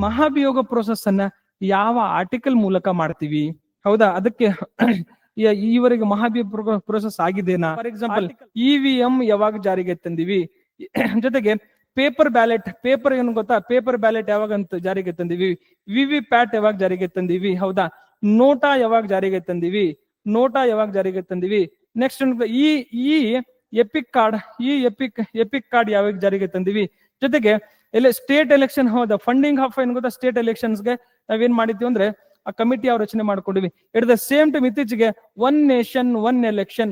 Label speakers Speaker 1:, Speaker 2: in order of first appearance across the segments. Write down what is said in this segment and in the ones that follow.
Speaker 1: ಮಹಾಭಿಯೋಗ process ಅನ್ನ ಯಾವ article ಮೂಲಕ ಮಾಡ್ತೀವಿ? ಹೌದಾ, ಅದಕ್ಕೆ ಈವರೆಗೆ ಮಹಾಭಿಯೋಗ ಪ್ರೋಸೆಸ್ ಆಗಿದೆನಾ? ಫಾರ್ ಎಕ್ಸಾಂಪಲ್, EVM ಯಾವಾಗ ಜಾರಿಗೆ ತಂದಿವಿ? ಜೊತೆಗೆ ಪೇಪರ್ ಬ್ಯಾಲೆಟ್, ಪೇಪರ್ ಏನು ಗೊತ್ತಾ, ಪೇಪರ್ ಬ್ಯಾಲೆಟ್ ಯಾವಾಗ ಅಂತ ಜಾರಿಗೆ ತಂದಿವಿ? VVPAT ಯಾವಾಗ ಜಾರಿಗೆ ತಂದಿವಿ? ಹೌದಾ, ನೋಟಾ ಯಾವಾಗ ಜಾರಿಗೆ ತಂದಿವಿ? ನೋಟಾ ಯಾವಾಗ ಜಾರಿಗೆ ತಂದಿವಿ? ನೆಕ್ಸ್ಟ್ ಈ ಎಪಿಕ್ ಕಾರ್ಡ್, ಎಪಿಕ್ ಕಾರ್ಡ್ ಯಾವಾಗ ಜಾರಿಗೆ ತಂದಿವಿ? ಜೊತೆಗೆ ಸ್ಟೇಟ್ ಎಲೆಕ್ಷನ್, ಹೌದಾ, ಫಂಡಿಂಗ್ ಆಫ್ ಏನ್ ಗೊತ್ತಾ, ಸ್ಟೇಟ್ ಎಲೆಕ್ಷನ್ಸ್ಗೆ ನಾವೇನ್ ಮಾಡಿದ್ವಿ ಅಂದ್ರೆ ಆ ಕಮಿಟಿ ಯಾವ ರಚನೆ ಮಾಡ್ಕೊಂಡಿವಿ. ಎಟ್ ದ ಸೇಮ್ ಟೈಮ್ ಇತ್ತೀಚೆಗೆ one nation one election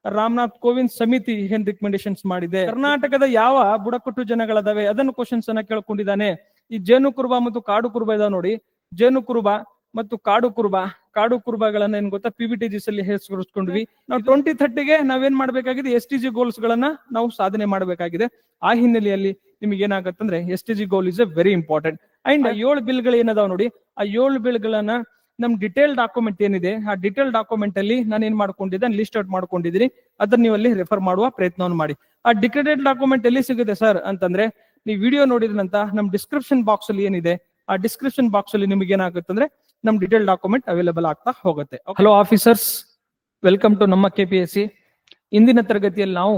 Speaker 1: Ramnath Kovind ಸಮಿತಿ ಏನ್ ರಿಕಮೆಂಡೇಶನ್ಸ್ ಮಾಡಿದೆ. ಕರ್ನಾಟಕದ ಯಾವ ಬುಡಕಟ್ಟು ಜನಗಳದಾವೆ ಅದನ್ನು ಕ್ವಶನ್ಸ್ ಅನ್ನ ಕೇಳ್ಕೊಂಡಿದ್ದಾನೆ. ಈ ಜೇನು ಕುರುಬ ಮತ್ತು ಕಾಡು ಕುರುಬ ಇದಾವ ನೋಡಿ, ಜೇನು ಕುರುಬ ಮತ್ತು ಕಾಡು ಕುರುಬಗಳನ್ನ ಏನ್ ಗೊತ್ತಾ PBTGs ಅಲ್ಲಿ ಹೆಸರಿಸ್ಕೊಂಡ್ವಿ. ನಾವು 2030ಗೆ ನಾವೇನ್ ಮಾಡ್ಬೇಕಾಗಿದೆ, SDG ಗೋಲ್ಸ್ ಗಳನ್ನ ನಾವು ಸಾಧನೆ ಮಾಡಬೇಕಾಗಿದೆ. ಆ ಹಿನ್ನೆಲೆಯಲ್ಲಿ ನಿಮ್ಗೆ ಏನಾಗತ್ತಂದ್ರೆ SDG goal is a very important. And 7 ಬಿಲ್ಗಳು ಏನದಾವ್ ನೋಡಿ, ಆ 7 ಬಿಲ್ಗಳನ್ನ ನಮ್ ಡಿಟೇಲ್ ಡಾಕ್ಯುಮೆಂಟ್ ಏನಿದೆ, ಆ ಡಿಟೇಲ್ ಡಾಕ್ಯುಮೆಂಟ್ ಅಲ್ಲಿ ನಾನು ಏನ್ ಮಾಡ್ಕೊಂಡಿದ್ದೇನೆ, ಲಿಸ್ಟ್ ಔಟ್ ಮಾಡ್ಕೊಂಡಿದ್ದೀನಿ. ಅದನ್ನ ನೀವು ಅಲ್ಲಿ ರೆಫರ್ ಮಾಡುವ ಪ್ರಯತ್ನವನ್ನು ಮಾಡಿ. ಆ ಡಿಟೇಲ್ ಡಾಕ್ಯುಮೆಂಟ್ ಎಲ್ಲಿ ಸಿಗುತ್ತೆ ಸರ್ ಅಂತಂದ್ರೆ, ನೀವು ವಿಡಿಯೋ ನೋಡಿದ್ರಂತ ನಮ್ ಡಿಸ್ಕ್ರಿಪ್ಷನ್ ಬಾಕ್ಸ್ ಅಲ್ಲಿ ಏನಿದೆ, ಆ ಡಿಸ್ಕ್ರಿಪ್ಷನ್ ಬಾಕ್ಸ್ ಅಲ್ಲಿ ನಿಮ್ಗೆ ಏನಾಗುತ್ತೆ ಅಂದ್ರೆ ನಮ್ ಡಿಟೇಲ್ ಡಾಕ್ಯುಮೆಂಟ್ ಅವೈಲೇಬಲ್ ಆಗ್ತಾ ಹೋಗುತ್ತೆ. ಹಲೋ ಆಫೀಸರ್ಸ್, ವೆಲ್ಕಮ್ ಟು ನಮ್ಮ KPSC. ಇಂದಿನ ತರಗತಿಯಲ್ಲಿ ನಾವು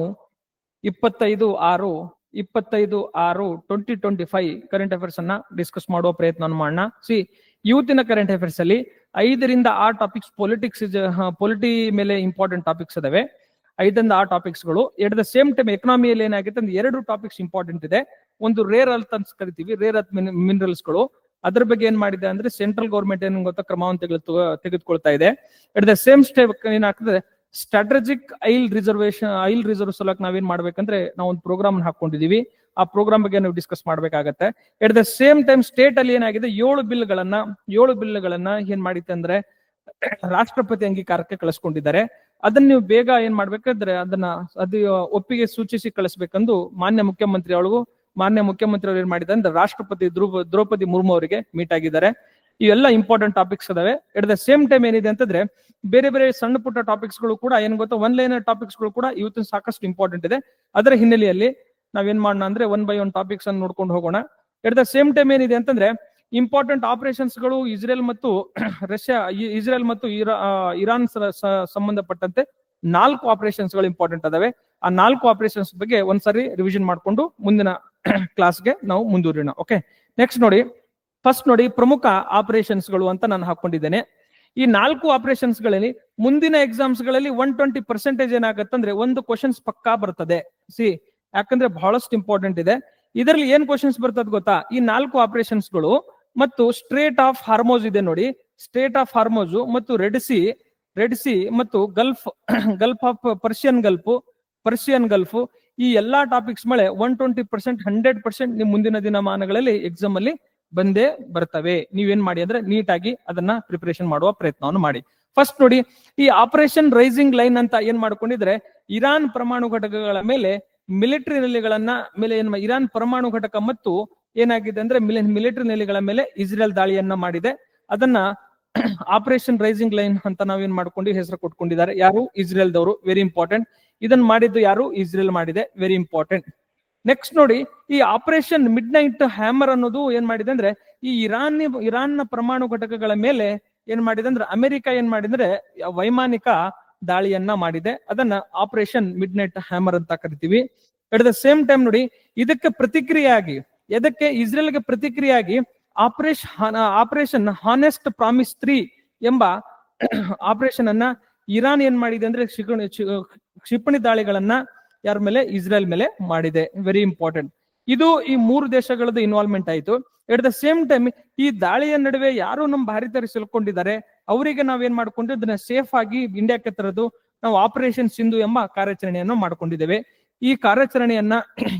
Speaker 1: 25/6/2025 ಕರೆಂಟ್ ಅಫೇರ್ಸ್ ಅನ್ನ ಡಿಸ್ಕಸ್ ಮಾಡುವ ಪ್ರಯತ್ನವನ್ನು ಮಾಡೋಣ. ಇವತ್ತಿನ ಕರೆಂಟ್ ಅಫೇರ್ಸ್ ಅಲ್ಲಿ 5ರಿಂದ 6 ಟಾಪಿಕ್ಸ್ ಪೊಲಿಟಿ ಮೇಲೆ ಇಂಪಾರ್ಟೆಂಟ್ ಟಾಪಿಕ್ಸ್ ಇದಾವೆ. 5ರಿಂದ 6 ಟಾಪಿಕ್ಸ್ ಗಳು. ಎಟ್ ದ ಸೇಮ್ ಟೈಮ್ ಎಕನಾಮಿಯಲ್ಲಿ ಏನಾಗುತ್ತೆ ಅಂದ್ರೆ 2 ಟಾಪಿಕ್ಸ್ ಇಂಪಾರ್ಟೆಂಟ್ ಇದೆ. ಒಂದು ರೇರ್ ಅರ್ತ್ ಅಂತ ಕರಿತೀವಿ, ರೇರ್ ಅರ್ತ್ ಮಿನರಲ್ಸ್ ಗಳು. ಅದ್ರ ಬಗ್ಗೆ ಏನ್ ಮಾಡಿದೆ ಅಂದ್ರೆ ಸೆಂಟ್ರಲ್ ಗೌರ್ಮೆಂಟ್ ಏನ್ ಗೊತ್ತಾ ಕ್ರಮವನ್ನು ತೆಗೆದುಕೊಳ್ತಾ ಇದೆ. ಎಟ್ ದ ಸೇಮ್ ಸ್ಟೆಪ್ ಏನಾಗ್ತದೆ, ಸ್ಟ್ರಾಟಜಿಕ್ ಐಲ್ ರಿಸರ್ವ್ ಸಲಕ್ ನಾವೇನ್ ಮಾಡ್ಬೇಕಂದ್ರೆ ನಾವು ಒಂದು ಪ್ರೋಗ್ರಾಮ್ ಹಾಕೊಂಡಿದೀವಿ. ಆ ಪ್ರೋಗ್ರಾಮ್ ಬಗ್ಗೆ ನಾವು ಡಿಸ್ಕಸ್ ಮಾಡ್ಬೇಕಾಗತ್ತೆ. ಎಟ್ ದ ಸೇಮ್ ಟೈಮ್ ಸ್ಟೇಟ್ ಅಲ್ಲಿ ಏನಾಗಿದೆ, 7 ಬಿಲ್ಗಳನ್ನ ಏನ್ ಮಾಡಿತ್ತೆ ಅಂದ್ರೆ ರಾಷ್ಟ್ರಪತಿ ಅಂಗೀಕಾರಕ್ಕೆ ಕಳಿಸ್ಕೊಂಡಿದ್ದಾರೆ. ಅದನ್ನ ನೀವು ಬೇಗ ಏನ್ ಮಾಡ್ಬೇಕಂದ್ರೆ ಅದು ಒಪ್ಪಿಗೆ ಸೂಚಿಸಿ ಕಳಿಸ್ಬೇಕಂದು ಮಾನ್ಯ ಮುಖ್ಯಮಂತ್ರಿ ಅವರು ಏನ್ ಮಾಡಿದ್ದಾರೆ ಅಂದ್ರೆ ರಾಷ್ಟ್ರಪತಿ ದ್ರೌಪದಿ ಮುರ್ಮು ಅವರಿಗೆ ಮೀಟ್ ಆಗಿದ್ದಾರೆ. ಇವೆಲ್ಲ ಇಂಪಾರ್ಟೆಂಟ್ ಟಾಪಿಕ್ಸ್ ಅದಾವೆ. ಎಟ್ ದ ಸೇಮ್ ಟೈಮ್ ಏನಿದೆ ಅಂತಂದ್ರೆ ಬೇರೆ ಸಣ್ಣ ಪುಟ್ಟ ಟಾಪಿಕ್ಸ್ ಗಳು ಕೂಡ ಏನ್ ಗೊತ್ತಾ, ಒನ್ ಲೈನರ್ ಟಾಪಿಕ್ಸ್ ಗಳು ಕೂಡ ಇವತ್ತಿನ ಸಾಕಷ್ಟು ಇಂಪಾರ್ಟೆಂಟ್ ಇದೆ. ಅದರ ಹಿನ್ನೆಲೆಯಲ್ಲಿ ನಾವೇನ್ ಮಾಡೋಣ ಅಂದ್ರೆ 1 by 1 ಟಾಪಿಕ್ಸ್ ಅನ್ನು ನೋಡ್ಕೊಂಡು ಹೋಗೋಣ. ಎಟ್ ದ ಸೇಮ್ ಟೈಮ್ ಏನಿದೆ ಅಂತಂದ್ರೆ ಇಂಪಾರ್ಟೆಂಟ್ ಆಪರೇಷನ್ಸ್ ಗಳು ಇಸ್ರೇಲ್ ಮತ್ತು ಇರಾನ್ ಸಂಬಂಧಪಟ್ಟಂತೆ 4 ಆಪರೇಷನ್ಸ್ ಗಳು ಇಂಪಾರ್ಟೆಂಟ್ ಅದಾವೆ. ಆ 4 ಆಪರೇಷನ್ಸ್ ಬಗ್ಗೆ ಒಂದ್ಸರಿ ರಿವಿಷನ್ ಮಾಡ್ಕೊಂಡು ಮುಂದಿನ ಕ್ಲಾಸ್ಗೆ ನಾವು ಮುಂದುವರಿಯೋಣ. ಓಕೆ, ನೆಕ್ಸ್ಟ್ ನೋಡಿ, ಫಸ್ಟ್ ನೋಡಿ ಪ್ರಮುಖ ಆಪರೇಷನ್ಸ್ ಗಳು ಅಂತ ನಾನು ಹಾಕೊಂಡಿದ್ದೇನೆ. ಈ 4 ಆಪರೇಷನ್ಸ್ ಗಳಲ್ಲಿ ಮುಂದಿನ ಎಕ್ಸಾಮ್ಸ್ ಗಳಲ್ಲಿ 120% ಏನಾಗತ್ತಂದ್ರೆ ಒಂದು ಕ್ವಶನ್ಸ್ ಪಕ್ಕಾ ಬರ್ತದೆ. ಯಾಕಂದ್ರೆ ಬಹಳಷ್ಟು ಇಂಪಾರ್ಟೆಂಟ್ ಇದೆ. ಇದರಲ್ಲಿ ಏನ್ ಕ್ವಶನ್ಸ್ ಬರ್ತದೆ ಗೊತ್ತಾ, ಈ 4 ಆಪರೇಷನ್ಸ್ ಗಳು ಮತ್ತು ಸ್ಟ್ರೇಟ್ ಆಫ್ ಹಾರ್ಮೋಸ್ ಇದೆ ನೋಡಿ, ಸ್ಟ್ರೇಟ್ ಆಫ್ ಹಾರ್ಮೋಸ್ ಮತ್ತು ರೆಡ್ ಸಿ ಮತ್ತು ಗಲ್ಫ್ ಆಫ್ ಪರ್ಷಿಯನ್ ಗಲ್ಫ್ ಈ ಎಲ್ಲಾ ಟಾಪಿಕ್ಸ್ ಮೇಲೆ 120% 100% ನಿಮ್ ಮುಂದಿನ ದಿನಮಾನಗಳಲ್ಲಿ ಎಕ್ಸಾಮ್ ಅಲ್ಲಿ ಬಂದೇ ಬರ್ತವೆ. ನೀವೇನ್ ಮಾಡಿ ಅಂದ್ರೆ ನೀಟಾಗಿ ಅದನ್ನ ಪ್ರಿಪರೇಷನ್ ಮಾಡುವ ಪ್ರಯತ್ನವನ್ನು ಮಾಡಿ. ಫಸ್ಟ್ ನೋಡಿ, ಈ ಆಪರೇಷನ್ ರೈಸಿಂಗ್ ಲೈನ್ ಅಂತ ಏನ್ ಮಾಡ್ಕೊಂಡಿದ್ರೆ, ಇರಾನ್ ಪರಮಾಣು ಘಟಕಗಳ ಮೇಲೆ ಮಿಲಿಟರಿ ನೆಲೆಗಳನ್ನ ಇರಾನ್ ಪರಮಾಣು ಘಟಕ ಮತ್ತು ಏನಾಗಿದೆ ಅಂದ್ರೆ ಮಿಲಿಟರಿ ನೆಲೆಗಳ ಮೇಲೆ ಇಸ್ರೇಲ್ ದಾಳಿಯನ್ನ ಮಾಡಿದೆ. ಅದನ್ನ ಆಪರೇಷನ್ ರೈಸಿಂಗ್ ಲೈನ್ ಅಂತ ನಾವೇನ್ ಮಾಡ್ಕೊಂಡು ಹೆಸರು ಕೊಟ್ಕೊಂಡಿದ್ದಾರೆ. ಯಾರು? ಇಸ್ರೇಲ್ ದವರು. Very important. ಇದನ್ನ ಮಾಡಿದ್ದು ಯಾರು? ಇಸ್ರೇಲ್ ಮಾಡಿದೆ. Very important. ನೆಕ್ಸ್ಟ್ ನೋಡಿ, ಈ ಆಪರೇಷನ್ ಮಿಡ್ ನೈಟ್ ಹ್ಯಾಮರ್ ಅನ್ನೋದು ಏನ್ ಮಾಡಿದೆ ಅಂದ್ರೆ ಈ ಇರಾನ್ನ ಪರಮಾಣು ಘಟಕಗಳ ಮೇಲೆ ಏನ್ ಮಾಡಿದೆ ಅಂದ್ರೆ ಅಮೆರಿಕ ಏನ್ ಮಾಡಿದ್ರೆ ವೈಮಾನಿಕ ದಾಳಿಯನ್ನ ಮಾಡಿದೆ. ಅದನ್ನ ಆಪರೇಷನ್ ಮಿಡ್ ನೈಟ್ ಹ್ಯಾಮರ್ ಅಂತ ಕರಿತೀವಿ. ಅಟ್ ದ ಸೇಮ್ ಟೈಮ್ ನೋಡಿ, ಇದಕ್ಕೆ ಪ್ರತಿಕ್ರಿಯೆಯಾಗಿ ಇಸ್ರೇಲ್ಗೆ ಪ್ರತಿಕ್ರಿಯೆಯಾಗಿ ಆಪರೇಷನ್ ಹಾನೆಸ್ಟ್ ಪ್ರಾಮಿಸ್ 3 ಎಂಬ ಆಪರೇಷನ್ ಅನ್ನ ಇರಾನ್ ಏನ್ ಮಾಡಿದೆ ಅಂದ್ರೆ ಕ್ಷಿಪಣಿ ದಾಳಿಗಳನ್ನ ಯಾರ ಮೇಲೆ? ಇಸ್ರೇಲ್ ಮೇಲೆ ಮಾಡಿದೆ. Very important. ಇದು ಈ 3 ದೇಶಗಳದ್ದು ಇನ್ವಾಲ್ವ್ಮೆಂಟ್ ಆಯ್ತು. ಎಟ್ ದ ಸೇಮ್ ಟೈಮ್ ಈ ದಾಳಿಯ ನಡುವೆ ಯಾರು ನಮ್ಮ ಭಾರತೀಯರು ಸಿಲ್ಕೊಂಡಿದ್ದಾರೆ ಅವರಿಗೆ ನಾವೇನ್ ಮಾಡ್ಕೊಂಡು ಇದನ್ನ ಸೇಫ್ ಆಗಿ ಇಂಡಿಯಾಕ್ಕೆ ತರೋದು ನಾವು ಆಪರೇಷನ್ ಸಿಂಧು ಎಂಬ ಕಾರ್ಯಾಚರಣೆಯನ್ನು ಮಾಡ್ಕೊಂಡಿದ್ದೇವೆ. ಈ ಕಾರ್ಯಾಚರಣೆಯನ್ನ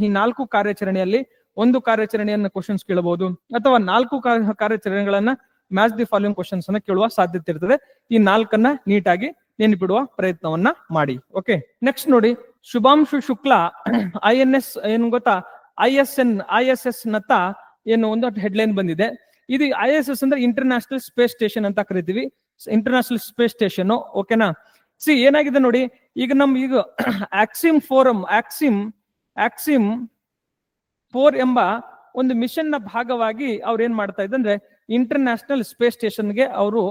Speaker 1: ಈ 4 ಕಾರ್ಯಾಚರಣೆಯಲ್ಲಿ ಒಂದು ಕಾರ್ಯಾಚರಣೆಯನ್ನ ಕ್ವಶನ್ಸ್ ಕೇಳಬಹುದು, ಅಥವಾ 4 ಕಾರ್ಯಾಚರಣೆಗಳನ್ನ ಮ್ಯಾಚ್ ದಿ ಫಾಲೋಯಿಂಗ್ ಕ್ವಶನ್ಸ್ ಅನ್ನ ಕೇಳುವ ಸಾಧ್ಯತೆ ಇರ್ತದೆ. ಈ 4 ನೀಟಾಗಿ ನೆನಪಿಡುವ ಪ್ರಯತ್ನವನ್ನ ಮಾಡಿ. ಓಕೆ, ನೆಕ್ಸ್ಟ್ ನೋಡಿ, ಶುಭಾಂಶು ಶುಕ್ಲಾ INS ಏನ್ ಗೊತ್ತಾ, ISS ನತ್ತ ಏನು ಒಂದು ಹೆಡ್ಲೈನ್ ಬಂದಿದೆ. ಇದು ISS ಅಂದ್ರೆ ಇಂಟರ್ನ್ಯಾಷನಲ್ ಸ್ಪೇಸ್ ಸ್ಟೇಷನ್ ಅಂತ ಕರಿತೀವಿ. International space station. ಓಕೆನಾ? ಏನಾಗಿದೆ ನೋಡಿ, ಈಗ ಆಕ್ಸಿಮ್ 4 ಎಂಬ ಒಂದು ಮಿಷನ್ ನ ಭಾಗವಾಗಿ ಅವ್ರು ಏನ್ ಮಾಡ್ತಾ ಇದ್ದಾರೆ, ಇಂಟರ್ನ್ಯಾಷನಲ್ ಸ್ಪೇಸ್ ಸ್ಟೇಷನ್ಗೆ ಅವರು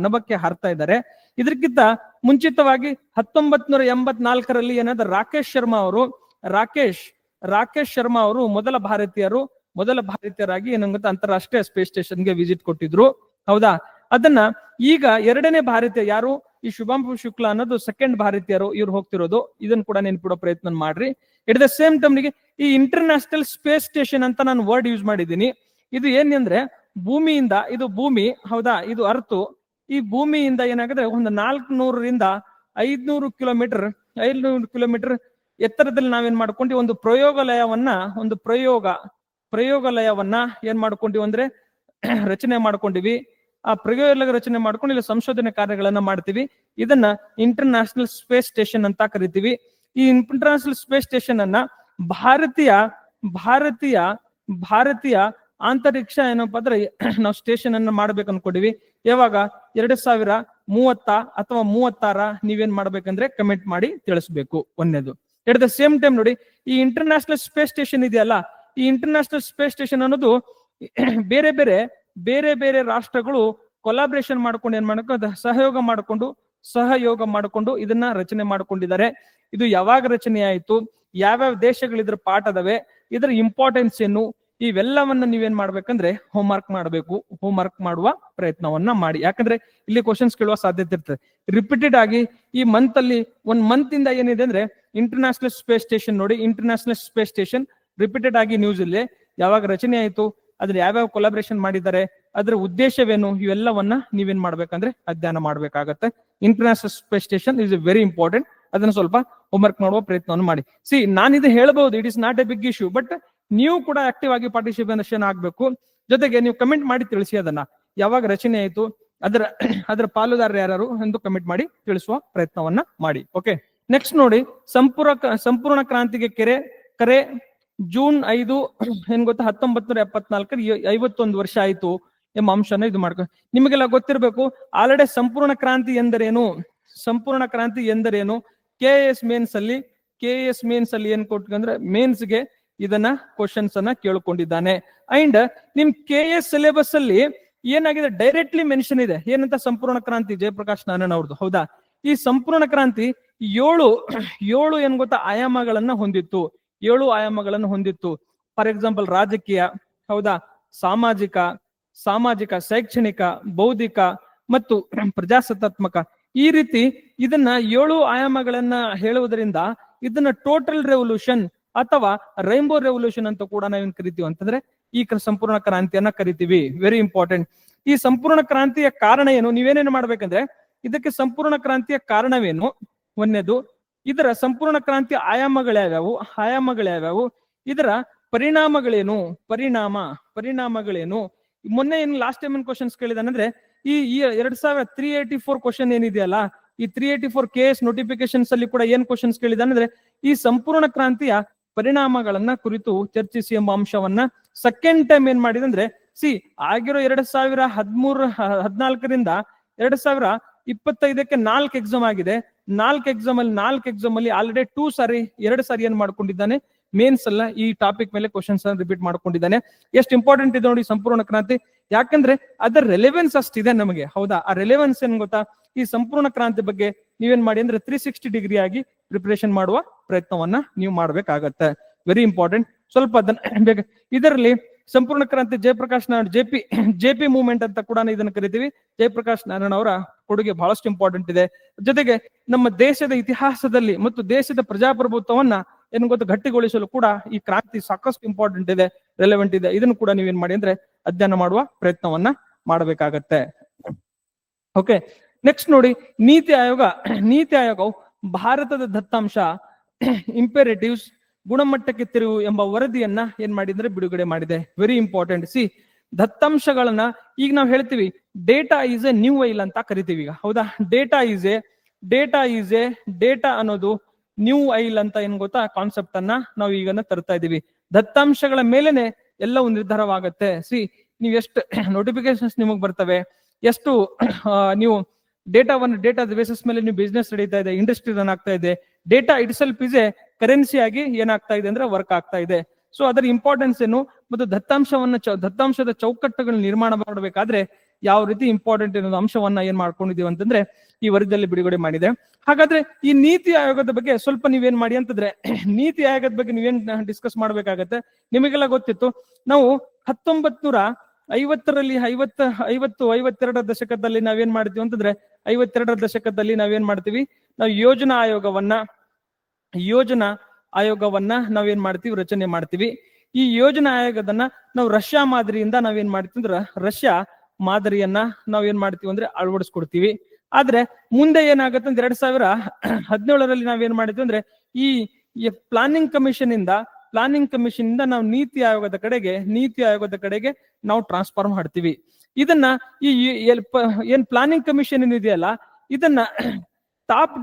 Speaker 1: ನಭಕ್ಕೆ ಹಾರ್ತಾ ಇದ್ದಾರೆ. ಇದಕ್ಕಿಂತ ಮುಂಚಿತವಾಗಿ 1984ರಲ್ಲಿ ಏನಾದ್ರು ರಾಕೇಶ್ ಶರ್ಮಾ ಅವರು ಮೊದಲ ಭಾರತೀಯರಾಗಿ ಏನಂಗುತ್ತೆ ಅಂತಾರಾಷ್ಟ್ರೀಯ ಸ್ಪೇಸ್ ಸ್ಟೇಷನ್ಗೆ ವಿಸಿಟ್ ಕೊಟ್ಟಿದ್ರು. ಹೌದಾ? ಅದನ್ನ ಈಗ ಎರಡನೇ ಭಾರತೀಯ ಯಾರು, ಈ ಶುಭಾಂಶು ಶುಕ್ಲಾ ಅನ್ನೋದು ಸೆಕೆಂಡ್ ಭಾರತೀಯರು ಇವ್ರು ಹೋಗ್ತಿರೋದು. ಇದನ್ನ ಕೂಡ ನೆನ್ಪಿಡೋ ಪ್ರಯತ್ನ ಮಾಡ್ರಿ. ಎಟ್ ದ ಸೇಮ್ ಟೈಮ್ ಈ ಇಂಟರ್ನ್ಯಾಷನಲ್ ಸ್ಪೇಸ್ ಸ್ಟೇಷನ್ ಅಂತ ನಾನು ವರ್ಡ್ ಯೂಸ್ ಮಾಡಿದ್ದೀನಿ. ಇದು ಏನಂದ್ರೆ ಭೂಮಿಯಿಂದ, ಇದು ಭೂಮಿ, ಹೌದಾ, ಇದು ಅರ್ತು. ಈ ಭೂಮಿಯಿಂದ ಏನಾಗುತ್ತೆ ಒಂದು 400ರಿಂದ 500 ಕಿಲೋಮೀಟರ್ ಎತ್ತರದಲ್ಲಿ ನಾವೇನ್ ಮಾಡ್ಕೊಂಡ್ವಿ, ಒಂದು ಪ್ರಯೋಗಾಲಯವನ್ನ ಏನ್ ಮಾಡ್ಕೊಂಡಿವಿ ಅಂದ್ರೆ ರಚನೆ ಮಾಡ್ಕೊಂಡಿವಿ. ಆ ಪ್ರಯೋಗಾಲಯ ರಚನೆ ಮಾಡ್ಕೊಂಡು ಇಲ್ಲಿ ಸಂಶೋಧನೆ ಕಾರ್ಯಗಳನ್ನ ಮಾಡ್ತೀವಿ. ಇದನ್ನ ಇಂಟರ್ನ್ಯಾಷನಲ್ ಸ್ಪೇಸ್ ಸ್ಟೇಷನ್ ಅಂತ ಕರಿತೀವಿ. ಈ ಇಂಟರ್ನ್ಯಾಷನಲ್ ಸ್ಪೇಸ್ ಸ್ಟೇಷನ್ ಅನ್ನ ಭಾರತೀಯ ಅಂತರಿಕ್ಷ ಏನಪ್ಪಾ ಅಂದ್ರೆ ನಾವು ಸ್ಟೇಷನ್ ಅನ್ನ ಮಾಡ್ಬೇಕು ಅನ್ಕೊಂಡಿವಿ. ಯಾವಾಗ 2030 ಅಥವಾ 36 ನೀವೇನ್ ಮಾಡ್ಬೇಕಂದ್ರೆ ಕಮೆಂಟ್ ಮಾಡಿ ತಿಳಿಸ್ಬೇಕು. ಒಂದೇದು. ಎಟ್ ದ ಸೇಮ್ ಟೈಮ್ ನೋಡಿ, ಈ ಇಂಟರ್ನ್ಯಾಷನಲ್ ಸ್ಪೇಸ್ ಸ್ಟೇಷನ್ ಇದೆಯಲ್ಲ, ಈ ಇಂಟರ್ನ್ಯಾಷನಲ್ ಸ್ಪೇಸ್ ಸ್ಟೇಷನ್ ಅನ್ನೋದು ಬೇರೆ ಬೇರೆ ರಾಷ್ಟ್ರಗಳು ಕೊಲಾಬ್ರೇಷನ್ ಮಾಡ್ಕೊಂಡು ಏನ್ ಮಾಡ್ಕೊಂಡು ಸಹಯೋಗ ಮಾಡಿಕೊಂಡು ಇದನ್ನ ರಚನೆ ಮಾಡ್ಕೊಂಡಿದ್ದಾರೆ. ಇದು ಯಾವಾಗ ರಚನೆ ಆಯ್ತು, ಯಾವ್ಯಾವ ದೇಶಗಳು ಇದ್ರ ಪಾಠ ಅದಾವೆ, ಇದರ ಇಂಪಾರ್ಟೆನ್ಸ್ ಏನು, ಇವೆಲ್ಲವನ್ನ ನೀವೇನ್ ಮಾಡ್ಬೇಕಂದ್ರೆ ಹೋಮ್ವರ್ಕ್ ಮಾಡುವ ಪ್ರಯತ್ನವನ್ನ ಮಾಡಿ. ಯಾಕಂದ್ರೆ ಇಲ್ಲಿ ಕ್ವಶನ್ಸ್ ಕೇಳುವ ಸಾಧ್ಯತೆ ಇರ್ತದೆ. ರಿಪೀಟೆಡ್ ಆಗಿ ಈ ಒಂದ್ ಮಂತ್ ಇಂದ ಏನಿದೆ ಅಂದ್ರೆ ಇಂಟರ್ನ್ಯಾಷನಲ್ ಸ್ಪೇಸ್ ಸ್ಟೇಷನ್ ನೋಡಿ, ಇಂಟರ್ನ್ಯಾಷನಲ್ ಸ್ಪೇಸ್ ಸ್ಟೇಷನ್ ರಿಪೀಟೆಡ್ ಆಗಿ ನ್ಯೂಸ್ ಇಲ್ಲಿ ಯಾವಾಗ ರಚನೆ ಆಯ್ತು, ಅದ್ರ ಯಾವ್ಯಾವ ಕೊಲಾಬ್ರೇಷನ್ ಮಾಡಿದ್ದಾರೆ, ಅದ್ರ ಉದ್ದೇಶವೇನು, ಇವೆಲ್ಲವನ್ನ ನೀವೇನ್ ಮಾಡ್ಬೇಕಂದ್ರೆ ಅಧ್ಯಯನ ಮಾಡ್ಬೇಕಾಗತ್ತೆ. International space station is very important. ಅದನ್ನ ಸ್ವಲ್ಪ ಹೋಮ್ವರ್ಕ್ ಮಾಡುವ ಪ್ರಯತ್ನವನ್ನು ಮಾಡಿ. ನಾನಿದು ಹೇಳ್ಬಹುದು, it is not a big issue, but ನೀವು ಕೂಡ ಆಕ್ಟಿವ್ ಆಗಿ ಪಾರ್ಟಿಸಿಪೇಷನ್ ಆಗ್ಬೇಕು. ಜೊತೆಗೆ ನೀವು ಕಮೆಂಟ್ ಮಾಡಿ ತಿಳಿಸಿ ಅದನ್ನ ಯಾವಾಗ ರಚನೆ ಆಯ್ತು, ಅದರ ಪಾಲುದಾರರು ಯಾರು ಎಂದು ಕಮೆಂಟ್ ಮಾಡಿ ತಿಳಿಸುವ ಪ್ರಯತ್ನವನ್ನ ಮಾಡಿ. ಓಕೆ, ನೆಕ್ಸ್ಟ್ ನೋಡಿ, ಸಂಪೂರ್ಣ ಕ್ರಾಂತಿಗೆ ಕರೆ ಜೂನ್ 5 ಏನ್ ಗೊತ್ತಾ 1974 51 ವರ್ಷ ಆಯ್ತು ಎಂಬ ಅಂಶನ ಇದು ಮಾಡ್ಕೊ. ನಿಮಗೆಲ್ಲ ಗೊತ್ತಿರ್ಬೇಕು ಆಲ್ರೆಡಿ ಸಂಪೂರ್ಣ ಕ್ರಾಂತಿ ಎಂದರೇನು. KS ಮೇನ್ಸ್ ಅಲ್ಲಿ ಏನ್ ಕೊಟ್ಕಂದ್ರೆ ಮೇನ್ಸ್ಗೆ ಇದನ್ನ ಕ್ವಶನ್ಸ್ ಅನ್ನ ಕೇಳ್ಕೊಂಡಿದ್ದಾನೆ. ಅಂಡ್ ನಿಮ್ KS ಸಿಲೆಬಸ್ ಅಲ್ಲಿ ಏನಾಗಿದೆ, ಡೈರೆಕ್ಟ್ಲಿ ಮೆನ್ಷನ್ ಇದೆ ಏನಂತ, ಸಂಪೂರ್ಣ ಕ್ರಾಂತಿ ಜಯಪ್ರಕಾಶ್ ನಾರಾಯಣ ಅವ್ರದ್ದು. ಹೌದಾ? ಈ ಸಂಪೂರ್ಣ ಕ್ರಾಂತಿ ಏಳು ಏನ್ ಗೊತ್ತಾ ಆಯಾಮಗಳನ್ನ ಹೊಂದಿತ್ತು. 7 ಆಯಾಮಗಳನ್ನು ಹೊಂದಿತ್ತು. ಫಾರ್ ಎಕ್ಸಾಂಪಲ್ ರಾಜಕೀಯ, ಹೌದಾ, ಸಾಮಾಜಿಕ, ಶೈಕ್ಷಣಿಕ, ಬೌದ್ಧಿಕ ಮತ್ತು ಪ್ರಜಾಸತ್ತಾತ್ಮಕ. ಈ ರೀತಿ ಇದನ್ನ 7 ಆಯಾಮಗಳನ್ನ ಹೇಳುವುದರಿಂದ ಇದನ್ನ ಟೋಟಲ್ ರೆವಲ್ಯೂಷನ್ ಅಥವಾ ರೈನ್ಬೋ ರೆವಲ್ಯೂಷನ್ ಅಂತ ಕೂಡ ನಾವೇನ್ ಕರಿತೀವಿ ಅಂತಂದ್ರೆ ಈ ಸಂಪೂರ್ಣ ಕ್ರಾಂತಿಯನ್ನ ಕರಿತೀವಿ. Very important. ಈ ಸಂಪೂರ್ಣ ಕ್ರಾಂತಿಯ ಕಾರಣ ಏನು, ನೀವೇನೇನು ಮಾಡ್ಬೇಕಂದ್ರೆ ಇದಕ್ಕೆ ಸಂಪೂರ್ಣ ಕ್ರಾಂತಿಯ ಕಾರಣವೇನು, ಒಂದನೇದು. ಇದರ ಸಂಪೂರ್ಣ ಕ್ರಾಂತಿಯ ಆಯಾಮಗಳ್ಯಾವ್ಯಾವು, ಇದರ ಪರಿಣಾಮಗಳೇನು. ಮೊನ್ನೆ ಏನು ಲಾಸ್ಟ್ ಟೈಮ್ ಕ್ವಶನ್ಸ್ ಕೇಳಿದಾನಂದ್ರೆ ಈ 2384 ಕ್ವಶನ್ ಏನಿದೆಯಲ್ಲ, ಈ 384 KS ನೋಟಿಫಿಕೇಶನ್ಸ್ ಅಲ್ಲಿ ಕೂಡ ಏನ್ ಕ್ವಶನ್ಸ್ ಕೇಳಿದಾನಂದ್ರೆ ಈ ಸಂಪೂರ್ಣ ಕ್ರಾಂತಿಯ ಪರಿಣಾಮಗಳನ್ನ ಕುರಿತು ಚರ್ಚಿಸಿ ಎಂಬ ಅಂಶವನ್ನ ಸೆಕೆಂಡ್ ಟೈಮ್ ಏನ್ ಮಾಡಿದಂದ್ರೆ ಆಗಿರೋ 2014ರಿಂದ 2025ಕ್ಕೆ 4 ಎಕ್ಸಾಮ್ ಆಗಿದೆ. 4 ಎಕ್ಸಾಮ್ ಅಲ್ಲಿ ಆಲ್ರೆಡಿ 2 ಸಾರಿ ಏನ್ ಮಾಡ್ಕೊಂಡಿದ್ದಾನೆ, ಮೇನ್ಸ್ ಅಲ್ಲ ಈ ಟಾಪಿಕ್ ಮೇಲೆ ಕ್ವಶನ್ಸ್ ರಿಪೀಟ್ ಮಾಡ್ಕೊಂಡಿದ್ದಾನೆ. ಎಷ್ಟು ಇಂಪಾರ್ಟೆಂಟ್ ಇದೆ ನೋಡಿ ಸಂಪೂರ್ಣ ಕ್ರಾಂತಿ. ಯಾಕಂದ್ರೆ ಅದರ ರೆಲೆವೆನ್ಸ್ ಅಷ್ಟಿದೆ ನಮಗೆ. ಹೌದಾ? ಆ ರೆಲೆವೆನ್ಸ್ ಏನ್ ಗೊತ್ತಾ, ಈ ಸಂಪೂರ್ಣ ಕ್ರಾಂತಿ ಬಗ್ಗೆ ನೀವೇನ್ ಮಾಡಿ ಅಂದ್ರೆ 360 ಡಿಗ್ರಿ ಆಗಿ ಪ್ರಿಪರೇಷನ್ ಮಾಡುವ ಪ್ರಯತ್ನವನ್ನ ನೀವು ಮಾಡ್ಬೇಕಾಗತ್ತೆ. Very important. ಸ್ವಲ್ಪ ಅದನ್ನ ಇದರಲ್ಲಿ ಸಂಪೂರ್ಣ ಕ್ರಾಂತಿ ಜಯಪ್ರಕಾಶ್ ನಾರಾಯಣ ಜೆಪಿ ಮೂವ್ಮೆಂಟ್ ಅಂತ ಕೂಡ ಇದನ್ನ ಕರಿತೀವಿ. ಜಯಪ್ರಕಾಶ್ ನಾರಾಯಣ ಅವರ ಕೊಡುಗೆ ಬಹಳಷ್ಟು ಇಂಪಾರ್ಟೆಂಟ್ ಇದೆ. ಜೊತೆಗೆ ನಮ್ಮ ದೇಶದ ಇತಿಹಾಸದಲ್ಲಿ ಮತ್ತು ದೇಶದ ಪ್ರಜಾಪ್ರಭುತ್ವವನ್ನ ಏನ್ ಗೊತ್ತು ಗಟ್ಟಿಗೊಳಿಸಲು ಕೂಡ ಈ ಕ್ರಾಂತಿ ಸಾಕಷ್ಟು ಇಂಪಾರ್ಟೆಂಟ್ ಇದೆ, ರೆಲೆವೆಂಟ್ ಇದೆ. ಇದನ್ನು ಕೂಡ ನೀವೇನ್ ಮಾಡಿ ಅಂದ್ರೆ ಅಧ್ಯಯನ ಮಾಡುವ ಪ್ರಯತ್ನವನ್ನ ಮಾಡಬೇಕಾಗತ್ತೆ. ಓಕೆ, ನೆಕ್ಸ್ಟ್ ನೋಡಿ, ನೀತಿ ಆಯೋಗವು ಭಾರತದ ದತ್ತಾಂಶ ಇಂಪೇರೇಟಿವ್ಸ್ ಗುಣಮಟ್ಟಕ್ಕೆ ತಿರುವು ಎಂಬ ವರದಿಯನ್ನ ಏನ್ ಮಾಡಿದ್ರೆ ಬಿಡುಗಡೆ ಮಾಡಿದೆ. Very important. ದತ್ತಾಂಶಗಳನ್ನ ಈಗ ನಾವು ಹೇಳ್ತೀವಿ data is A new oil ಅಂತ ಕರಿತೀವಿ ಈಗ. ಹೌದಾ? ಡೇಟಾ ಅನ್ನೋದು ನ್ಯೂ ಆಯಿಲ್ ಅಂತ ಏನ್ ಗೊತ್ತಾ ಕಾನ್ಸೆಪ್ಟ್ ಅನ್ನ ನಾವು ಈಗ ತರ್ತಾ ಇದೀವಿ. ದತ್ತಾಂಶಗಳ ಮೇಲೆನೆ ಎಲ್ಲವೂ ನಿರ್ಧಾರವಾಗತ್ತೆ. ನೀವು ಎಷ್ಟು ನೋಟಿಫಿಕೇಶನ್ಸ್ ನಿಮಗ್ ಬರ್ತವೆ, ಎಷ್ಟು ನೀವು ಡೇಟಾದ ಬೇಸಿಸ್ ಮೇಲೆ ನೀವು ಬಿಸ್ನೆಸ್ ನಡೀತಾ ಇದೆ, ಇಂಡಸ್ಟ್ರಿ ರನ್ ಆಗ್ತಾ ಇದೆ. Data it self is A currency ಆಗಿ ಏನಾಗ್ತಾ ಇದೆ ಅಂದ್ರೆ ವರ್ಕ್ ಆಗ್ತಾ ಇದೆ. ಸೊ ಅದರ ಇಂಪಾರ್ಟೆನ್ಸ್ ಏನು ಮತ್ತು ದತ್ತಾಂಶದ ಚೌಕಟ್ಟುಗಳನ್ನ ನಿರ್ಮಾಣ ಮಾಡಬೇಕಾದ್ರೆ ಯಾವ ರೀತಿ ಇಂಪಾರ್ಟೆಂಟ್ ಅನ್ನೋ ಅಂಶವನ್ನ ಏನ್ ಮಾಡ್ಕೊಂಡಿದೀವಿ ಅಂತಂದ್ರೆ ಈ ವರದಿಯಲ್ಲಿ ಬಿಡುಗಡೆ ಮಾಡಿದೆ. ಹಾಗಾದ್ರೆ ಈ ನೀತಿ ಆಯೋಗದ ಬಗ್ಗೆ ಸ್ವಲ್ಪ ನೀವೇನ್ ಮಾಡಿ ಅಂತಂದ್ರೆ ನೀತಿ ಆಯೋಗದ ಬಗ್ಗೆ ನೀವೇನ್ ಡಿಸ್ಕಸ್ ಮಾಡ್ಬೇಕಾಗತ್ತೆ. ನಿಮಗೆಲ್ಲ ಗೊತ್ತಿತ್ತು, ನಾವು 1950ರಲ್ಲಿ 52ರ ದಶಕದಲ್ಲಿ ನಾವೇನ್ ಮಾಡ್ತೀವಿ ಅಂತಂದ್ರೆ 52ರ ದಶಕದಲ್ಲಿ ನಾವೇನ್ ಮಾಡ್ತೀವಿ, ನಾವು ಯೋಜನಾ ಆಯೋಗವನ್ನ ನಾವೇನ್ ಮಾಡ್ತೀವಿ, ರಚನೆ ಮಾಡ್ತೀವಿ. ಈ ಯೋಜನಾ ಆಯೋಗದನ್ನ ನಾವು ರಷ್ಯಾ ಮಾದರಿಯಿಂದ ನಾವೇನ್ ಮಾಡ್ತೀವಿ ಅಂದ್ರೆ ರಷ್ಯಾ ಮಾದರಿಯನ್ನ ನಾವೇನ್ ಮಾಡ್ತೀವಿ ಅಂದ್ರೆ ಅಳವಡಿಸ್ಕೊಡ್ತೀವಿ. ಆದ್ರೆ ಮುಂದೆ ಏನಾಗುತ್ತೆ ಅಂದ್ರೆ 2017ರಲ್ಲಿ ನಾವೇನ್ ಮಾಡಿದ್ವಿ ಅಂದ್ರೆ ಈ ಪ್ಲಾನಿಂಗ್ ಕಮಿಷನ್ ಇಂದ ನಾವು ನೀತಿ ಆಯೋಗದ ಕಡೆಗೆ ನಾವು ಟ್ರಾನ್ಸ್ಫಾರ್ಮ್ ಮಾಡ್ತೀವಿ. ಇದನ್ನ ಈ ಏನ್ ಪ್ಲಾನಿಂಗ್ ಕಮಿಷನ್ ಏನಿದೆಯಲ್ಲ, ಇದನ್ನ ಟಾಪ್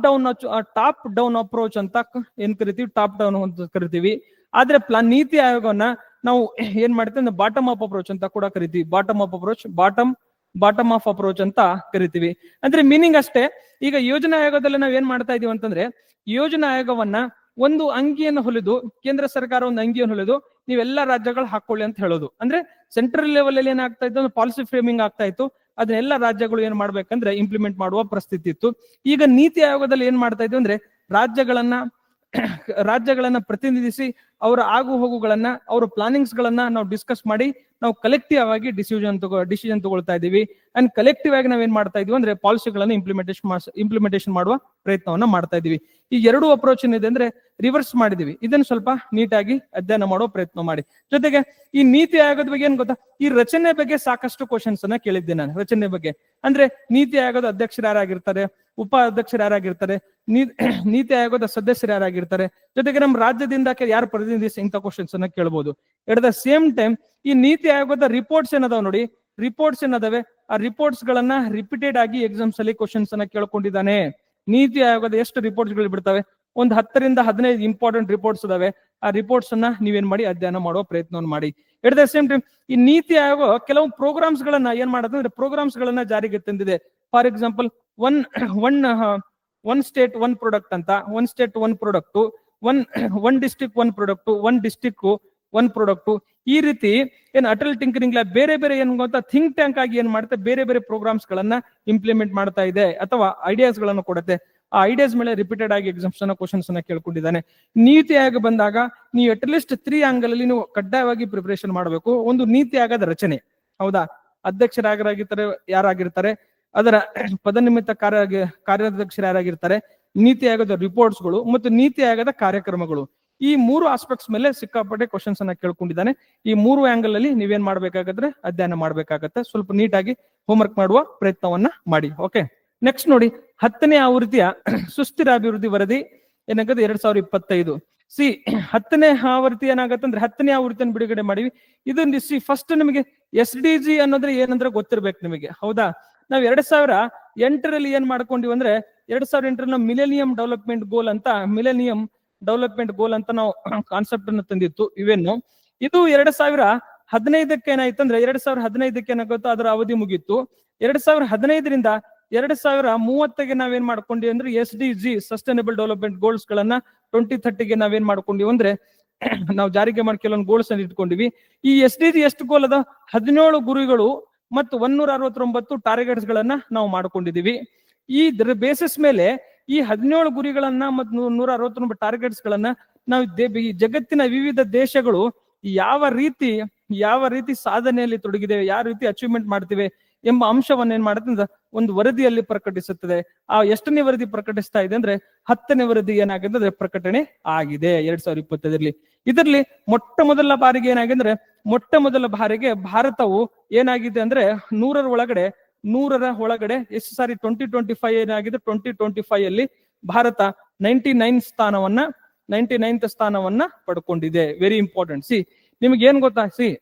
Speaker 1: ಡೌನ್ ಅಪ್ರೋಚ್ ಅಂತ ಏನ್ ಕರಿತೀವಿ, ಟಾಪ್ ಡೌನ್ ಅಂತ ಕರಿತೀವಿ. ಆದ್ರೆ ನೀತಿ ಆಯೋಗವನ್ನ ನಾವು ಏನ್ ಮಾಡ್ತೀವಿ ಅಂದ್ರೆ ಬಾಟಮ್ ಅಪ್ ಅಪ್ರೋಚ್ ಅಂತ ಕೂಡ ಕರಿತೀವಿ. ಬಾಟಮ್ ಆಫ್ ಅಪ್ರೋಚ್ ಅಂತ ಕರಿತೀವಿ. ಅಂದ್ರೆ ಮೀನಿಂಗ್ ಅಷ್ಟೇ. ಈಗ ಯೋಜನಾ ಆಯೋಗದಲ್ಲಿ ನಾವ್ ಏನ್ ಮಾಡ್ತಾ ಇದೀವಿ ಅಂತಂದ್ರೆ, ಯೋಜನಾ ಆಯೋಗವನ್ನ ಒಂದು ಅಂಗಿಯನ್ನು ಹೊಲಿದು, ಕೇಂದ್ರ ಸರ್ಕಾರ ಒಂದು ಅಂಗಿಯನ್ನು ಹೊಲಿದು ನೀವೆಲ್ಲ ರಾಜ್ಯಗಳು ಹಾಕೊಳ್ಳಿ ಅಂತ ಹೇಳೋದು. ಅಂದ್ರೆ ಸೆಂಟ್ರಲ್ ಲೆವೆಲ್ ಅಲ್ಲಿ ಏನಾಗ್ತಾ ಇತ್ತು, ಪಾಲಿಸಿ ಫ್ರೇಮಿಂಗ್ ಆಗ್ತಾ ಇತ್ತು. ಅದನ್ನೆಲ್ಲ ರಾಜ್ಯಗಳು ಏನ್ ಮಾಡ್ಬೇಕಂದ್ರೆ ಇಂಪ್ಲಿಮೆಂಟ್ ಮಾಡುವ ಪರಿಸ್ಥಿತಿ ಇತ್ತು. ಈಗ ನೀತಿ ಆಯೋಗದಲ್ಲಿ ಏನ್ ಮಾಡ್ತಾ ಇದ್ವಿ ಅಂದ್ರೆ ರಾಜ್ಯಗಳನ್ನ ಪ್ರತಿನಿಧಿಸಿ ಅವರ ಆಗು ಹೋಗುಗಳನ್ನ, ಅವರ ಪ್ಲಾನಿಂಗ್ಸ್ ಗಳನ್ನ ನಾವು ಡಿಸ್ಕಸ್ ಮಾಡಿ ನಾವು ಕಲೆಕ್ಟಿವ್ ಆಗಿ ಡಿಸಿಷನ್ ತಗೊಳ್ತಾ ಇದೀವಿ. ಅಂಡ್ ಕಲೆಕ್ಟಿವ್ ಆಗಿ ನಾವೇನ್ ಮಾಡ್ತಾ ಇದೀವಿ ಅಂದ್ರೆ ಪಾಲಿಸಿಗಳನ್ನ ಇಂಪ್ಲಿಮೆಂಟೇಷನ್ ಮಾಡುವ ಪ್ರಯತ್ನವನ್ನ ಮಾಡ್ತಾ ಇದೀವಿ. ಈ ಎರಡು ಅಪ್ರೋಚ್ ಏನಿದೆ ಅಂದ್ರೆ ರಿವರ್ಸ್ ಮಾಡಿದೀವಿ. ಇದನ್ನ ಸ್ವಲ್ಪ ನೀಟಾಗಿ ಅಧ್ಯಯನ ಮಾಡೋ ಪ್ರಯತ್ನ ಮಾಡಿ. ಜೊತೆಗೆ ಈ ನೀತಿ ಆಯೋಗದ ಬಗ್ಗೆ ಏನ್ ಗೊತ್ತಾ, ಈ ರಚನೆ ಬಗ್ಗೆ ಸಾಕಷ್ಟು ಕ್ವಶನ್ಸ್ ಅನ್ನ ಕೇಳಿದ್ದೆ ನಾನು. ರಚನೆ ಬಗ್ಗೆ ಅಂದ್ರೆ ನೀತಿ ಆಯೋಗದ ಅಧ್ಯಕ್ಷರು ಯಾರಾಗಿರ್ತಾರೆ, ಉಪ ಅಧ್ಯಕ್ಷರು ಯಾರಾಗಿರ್ತಾರೆ, ನೀತಿ ಆಯೋಗದ ಸದಸ್ಯರು ಯಾರಾಗಿರ್ತಾರೆ, ಜೊತೆಗೆ ನಮ್ಮ ರಾಜ್ಯದಿಂದ ಯಾರು ಪ್ರತಿನಿಧಿಸಿ ಇಂಥ ಕ್ವಶನ್ಸ್ ಅನ್ನ ಕೇಳಬಹುದು. ಎಟ್ ದ ಸೇಮ್ ಟೈಮ್ ಈ ನೀತಿ ಆಯೋಗದ ರಿಪೋರ್ಟ್ಸ್ ಏನದಾವ ನೋಡಿ, ರಿಪೋರ್ಟ್ಸ್ ಏನದಾವೆ, ಆ ರಿಪೋರ್ಟ್ಸ್ ಗಳನ್ನ ರಿಪೀಟೆಡ್ ಆಗಿ ಎಕ್ಸಾಮ್ಸ್ ಅಲ್ಲಿ ಕ್ವಶನ್ಸ್ ಅನ್ನ ಕೇಳ್ಕೊಂಡಿದ್ದಾನೆ. ನೀತಿ ಆಯೋಗದ ಎಷ್ಟು ರಿಪೋರ್ಟ್ಸ್ ಗಳು ಬಿಡ್ತವೆ, ಒಂದು 10ರಿಂದ 15 ಇಂಪಾರ್ಟೆಂಟ್ ರಿಪೋರ್ಟ್ಸ್ ಇದಾವೆ. ಆ ರಿಪೋರ್ಟ್ಸ್ ಅನ್ನ ನೀವೇನ್ ಮಾಡಿ ಅಧ್ಯಯನ ಮಾಡುವ ಪ್ರಯತ್ನವನ್ನು ಮಾಡಿ. ಎಟ್ ದ ಸೇಮ್ ಟೈಮ್ ಈ ನೀತಿ ಆಯೋಗ ಕೆಲವು ಪ್ರೋಗ್ರಾಮ್ಸ್ ಗಳನ್ನ ಏನ್ ಮಾಡೋದು ಅಂದ್ರೆ ಪ್ರೋಗ್ರಾಮ್ಸ್ ಗಳನ್ನ ಜಾರಿಗೆ ತಂದಿದೆ. For example one state one product ಅಂತ, one state one product, one district one product, one district one product. ಈ ರೀತಿ ಏನ್ ಅಟಲ್ ಟಿಂಕರಿಂಗ್ ಲ್ಯಾಬ್ ಬೇರೆ ಬೇರೆ ಏನ್ ಗೊತ್ತಾ ಥಿಂಕ್ ಟ್ಯಾಂಕ್ ಆಗಿ ಏನ್ ಮಾಡುತ್ತೆ, ಬೇರೆ ಬೇರೆ ಪ್ರೋಗ್ರಾಮ್ಸ್ ಗಳನ್ನ ಇಂಪ್ಲಿಮೆಂಟ್ ಮಾಡ್ತಾ ಇದೆ ಅಥವಾ ಐಡಿಯಾಸ್ ಗಳನ್ನ ಕೊಡುತ್ತೆ. ಆ ಐಡಿಯಾಸ್ ಮೇಲೆ ರಿಪೀಟೆಡ್ ಆಗಿ ಎಕ್ಸಾಮ್ಸ್ ಅನ್ನ ಕ್ವಶನ್ಸ್ ಅನ್ನ ಕೇಳ್ಕೊಂಡಿದ್ದಾನೆ. ನೀತಿ ಆಯೋಗ ಬಂದಾಗ ನೀವು ಅಟ್ ಲೀಸ್ಟ್ 3 ಆಂಗಲ್ ಅಲ್ಲಿ ನೀವು ಕಡ್ಡಾಯವಾಗಿ ಪ್ರಿಪರೇಷನ್ ಮಾಡಬೇಕು. ಒಂದು ನೀತಿ ಆಯೋಗದ ರಚನೆ, ಹೌದಾ, ಅಧ್ಯಕ್ಷರಾಗಿರ್ತಾರೆ ಯಾರಾಗಿರ್ತಾರೆ, ಅದರ ಪದನಿಮಿತ್ತ ಕಾರ್ಯಾಧ್ಯಕ್ಷರು ಯಾರಾಗಿರ್ತಾರೆ, ನೀತಿ ಆಯೋಗದ ರಿಪೋರ್ಟ್ಸ್ಗಳು ಮತ್ತು ನೀತಿ ಆಯೋಗದ ಕಾರ್ಯಕ್ರಮಗಳು. ಈ 3 ಆಸ್ಪೆಕ್ಟ್ಸ್ ಮೇಲೆ ಸಿಕ್ಕಾಪಟ್ಟೆ ಕ್ವಶನ್ಸ್ ಅನ್ನ ಕೇಳ್ಕೊಂಡಿದ್ದಾನೆ. ಈ 3 ಆಂಗಲ್ ಅಲ್ಲಿ ನೀವೇನ್ ಮಾಡ್ಬೇಕಾಗತ್ತೆ, ಅಧ್ಯಯನ ಮಾಡ್ಬೇಕಾಗತ್ತೆ. ಸ್ವಲ್ಪ ನೀಟಾಗಿ ಹೋಮ್ವರ್ಕ್ ಮಾಡುವ ಪ್ರಯತ್ನವನ್ನ ಮಾಡಿ. ಓಕೆ, ನೆಕ್ಸ್ಟ್ ನೋಡಿ, 10ನೇ ಆವೃತ್ತಿಯ ಸುಸ್ಥಿರ ಅಭಿವೃದ್ಧಿ ವರದಿ ಏನಾಗುತ್ತೆ 2025. 10ನೇ ಆವೃತ್ತಿ ಏನಾಗತ್ತೆ ಅಂದ್ರೆ 10ನೇ ಆವೃತ್ತಿಯನ್ನು ಬಿಡುಗಡೆ ಮಾಡಿವಿ. ಇದನ್ನ ಫಸ್ಟ್ ನಿಮಗೆ SDG ಅನ್ನೋದ್ರೆ ಏನಂದ್ರೆ ಗೊತ್ತಿರ್ಬೇಕು ನಿಮಗೆ, ಹೌದಾ. ನಾವು 2008ರಲ್ಲಿ ಏನ್ ಮಾಡ್ಕೊಂಡಿವಿ ಅಂದ್ರೆ 2008ರಲ್ಲಿ ನಾವು ಮಿಲೇನಿಯಂ ಡೆವಲಪ್ಮೆಂಟ್ ಗೋಲ್ ಅಂತ ನಾವು ಕಾನ್ಸೆಪ್ಟ್ ಅನ್ನು ತಂದಿತ್ತು. ಇವೇನು ಇದು 2015ಕ್ಕೆ ಏನಾಯ್ತು ಅಂದ್ರೆ 2015ಕ್ಕೆ ಏನಾಗುತ್ತೋ ಅದರ ಅವಧಿ ಮುಗೀತು. 2015ರಿಂದ 2030ಗೆ ನಾವೇನ್ ಮಾಡ್ಕೊಂಡಿವಿ ಅಂದ್ರೆ SDG ಸಸ್ಟೈನಬಲ್ ಡೆವಲಪ್ಮೆಂಟ್ ಗೋಲ್ಸ್ ಗಳನ್ನ 2030ಗೆ ನಾವೇನ್ ಮಾಡ್ಕೊಂಡಿವಿ ಅಂದ್ರೆ ನಾವು ಜಾರಿಗೆ ಮಾಡಿ ಕೆಲವೊಂದು ಗೋಲ್ಸ್ ಅನ್ನು ಇಟ್ಕೊಂಡಿವಿ. ಈ SDG ಎಷ್ಟು ಗೋಲ್ ಅದ, 17 ಗುರಿಗಳು ಮತ್ತು 169 ಟಾರ್ಗೆಟ್ಸ್ ಗಳನ್ನ ನಾವು ಮಾಡ್ಕೊಂಡಿದೀವಿ. ಈ ಬೇಸಿಸ್ ಮೇಲೆ ಈ 17 ಗುರಿಗಳನ್ನ ಮತ್ತು 169 ಟಾರ್ಗೆಟ್ಸ್ ಗಳನ್ನ ನಾವು ಜಗತ್ತಿನ ವಿವಿಧ ದೇಶಗಳು ಯಾವ ರೀತಿ ಸಾಧನೆಯಲ್ಲಿ ತೊಡಗಿದ್ದೇವೆ, ಯಾವ ರೀತಿ ಅಚೀವ್ಮೆಂಟ್ ಮಾಡ್ತಿವೆ ಎಂಬ ಅಂಶವನ್ನ ಏನ್ ಮಾಡುತ್ತೆ ಅಂದ್ರೆ ಒಂದು ವರದಿಯಲ್ಲಿ ಪ್ರಕಟಿಸುತ್ತದೆ. ಆ ಎಷ್ಟನೇ ವರದಿ ಪ್ರಕಟಿಸ್ತಾ ಇದೆ ಅಂದ್ರೆ 10ನೇ ವರದಿ ಏನಾಗಿದೆ ಅಂದ್ರೆ ಪ್ರಕಟಣೆ ಆಗಿದೆ 2025ರಲ್ಲಿ. ಇದರಲ್ಲಿ ಮೊಟ್ಟ ಮೊದಲ ಬಾರಿಗೆ ಭಾರತವು ಏನಾಗಿದೆ ಅಂದ್ರೆ 100ರ ಒಳಗಡೆ ಎಷ್ಟು ಸಾರಿ 2025 ಏನಾಗಿದೆ, 2025 ಅಲ್ಲಿ ಭಾರತ 99th ಸ್ಥಾನವನ್ನ ಪಡ್ಕೊಂಡಿದೆ. Very important. ನಿಮ್ಗೆ ಏನ್ ಗೊತ್ತಾ,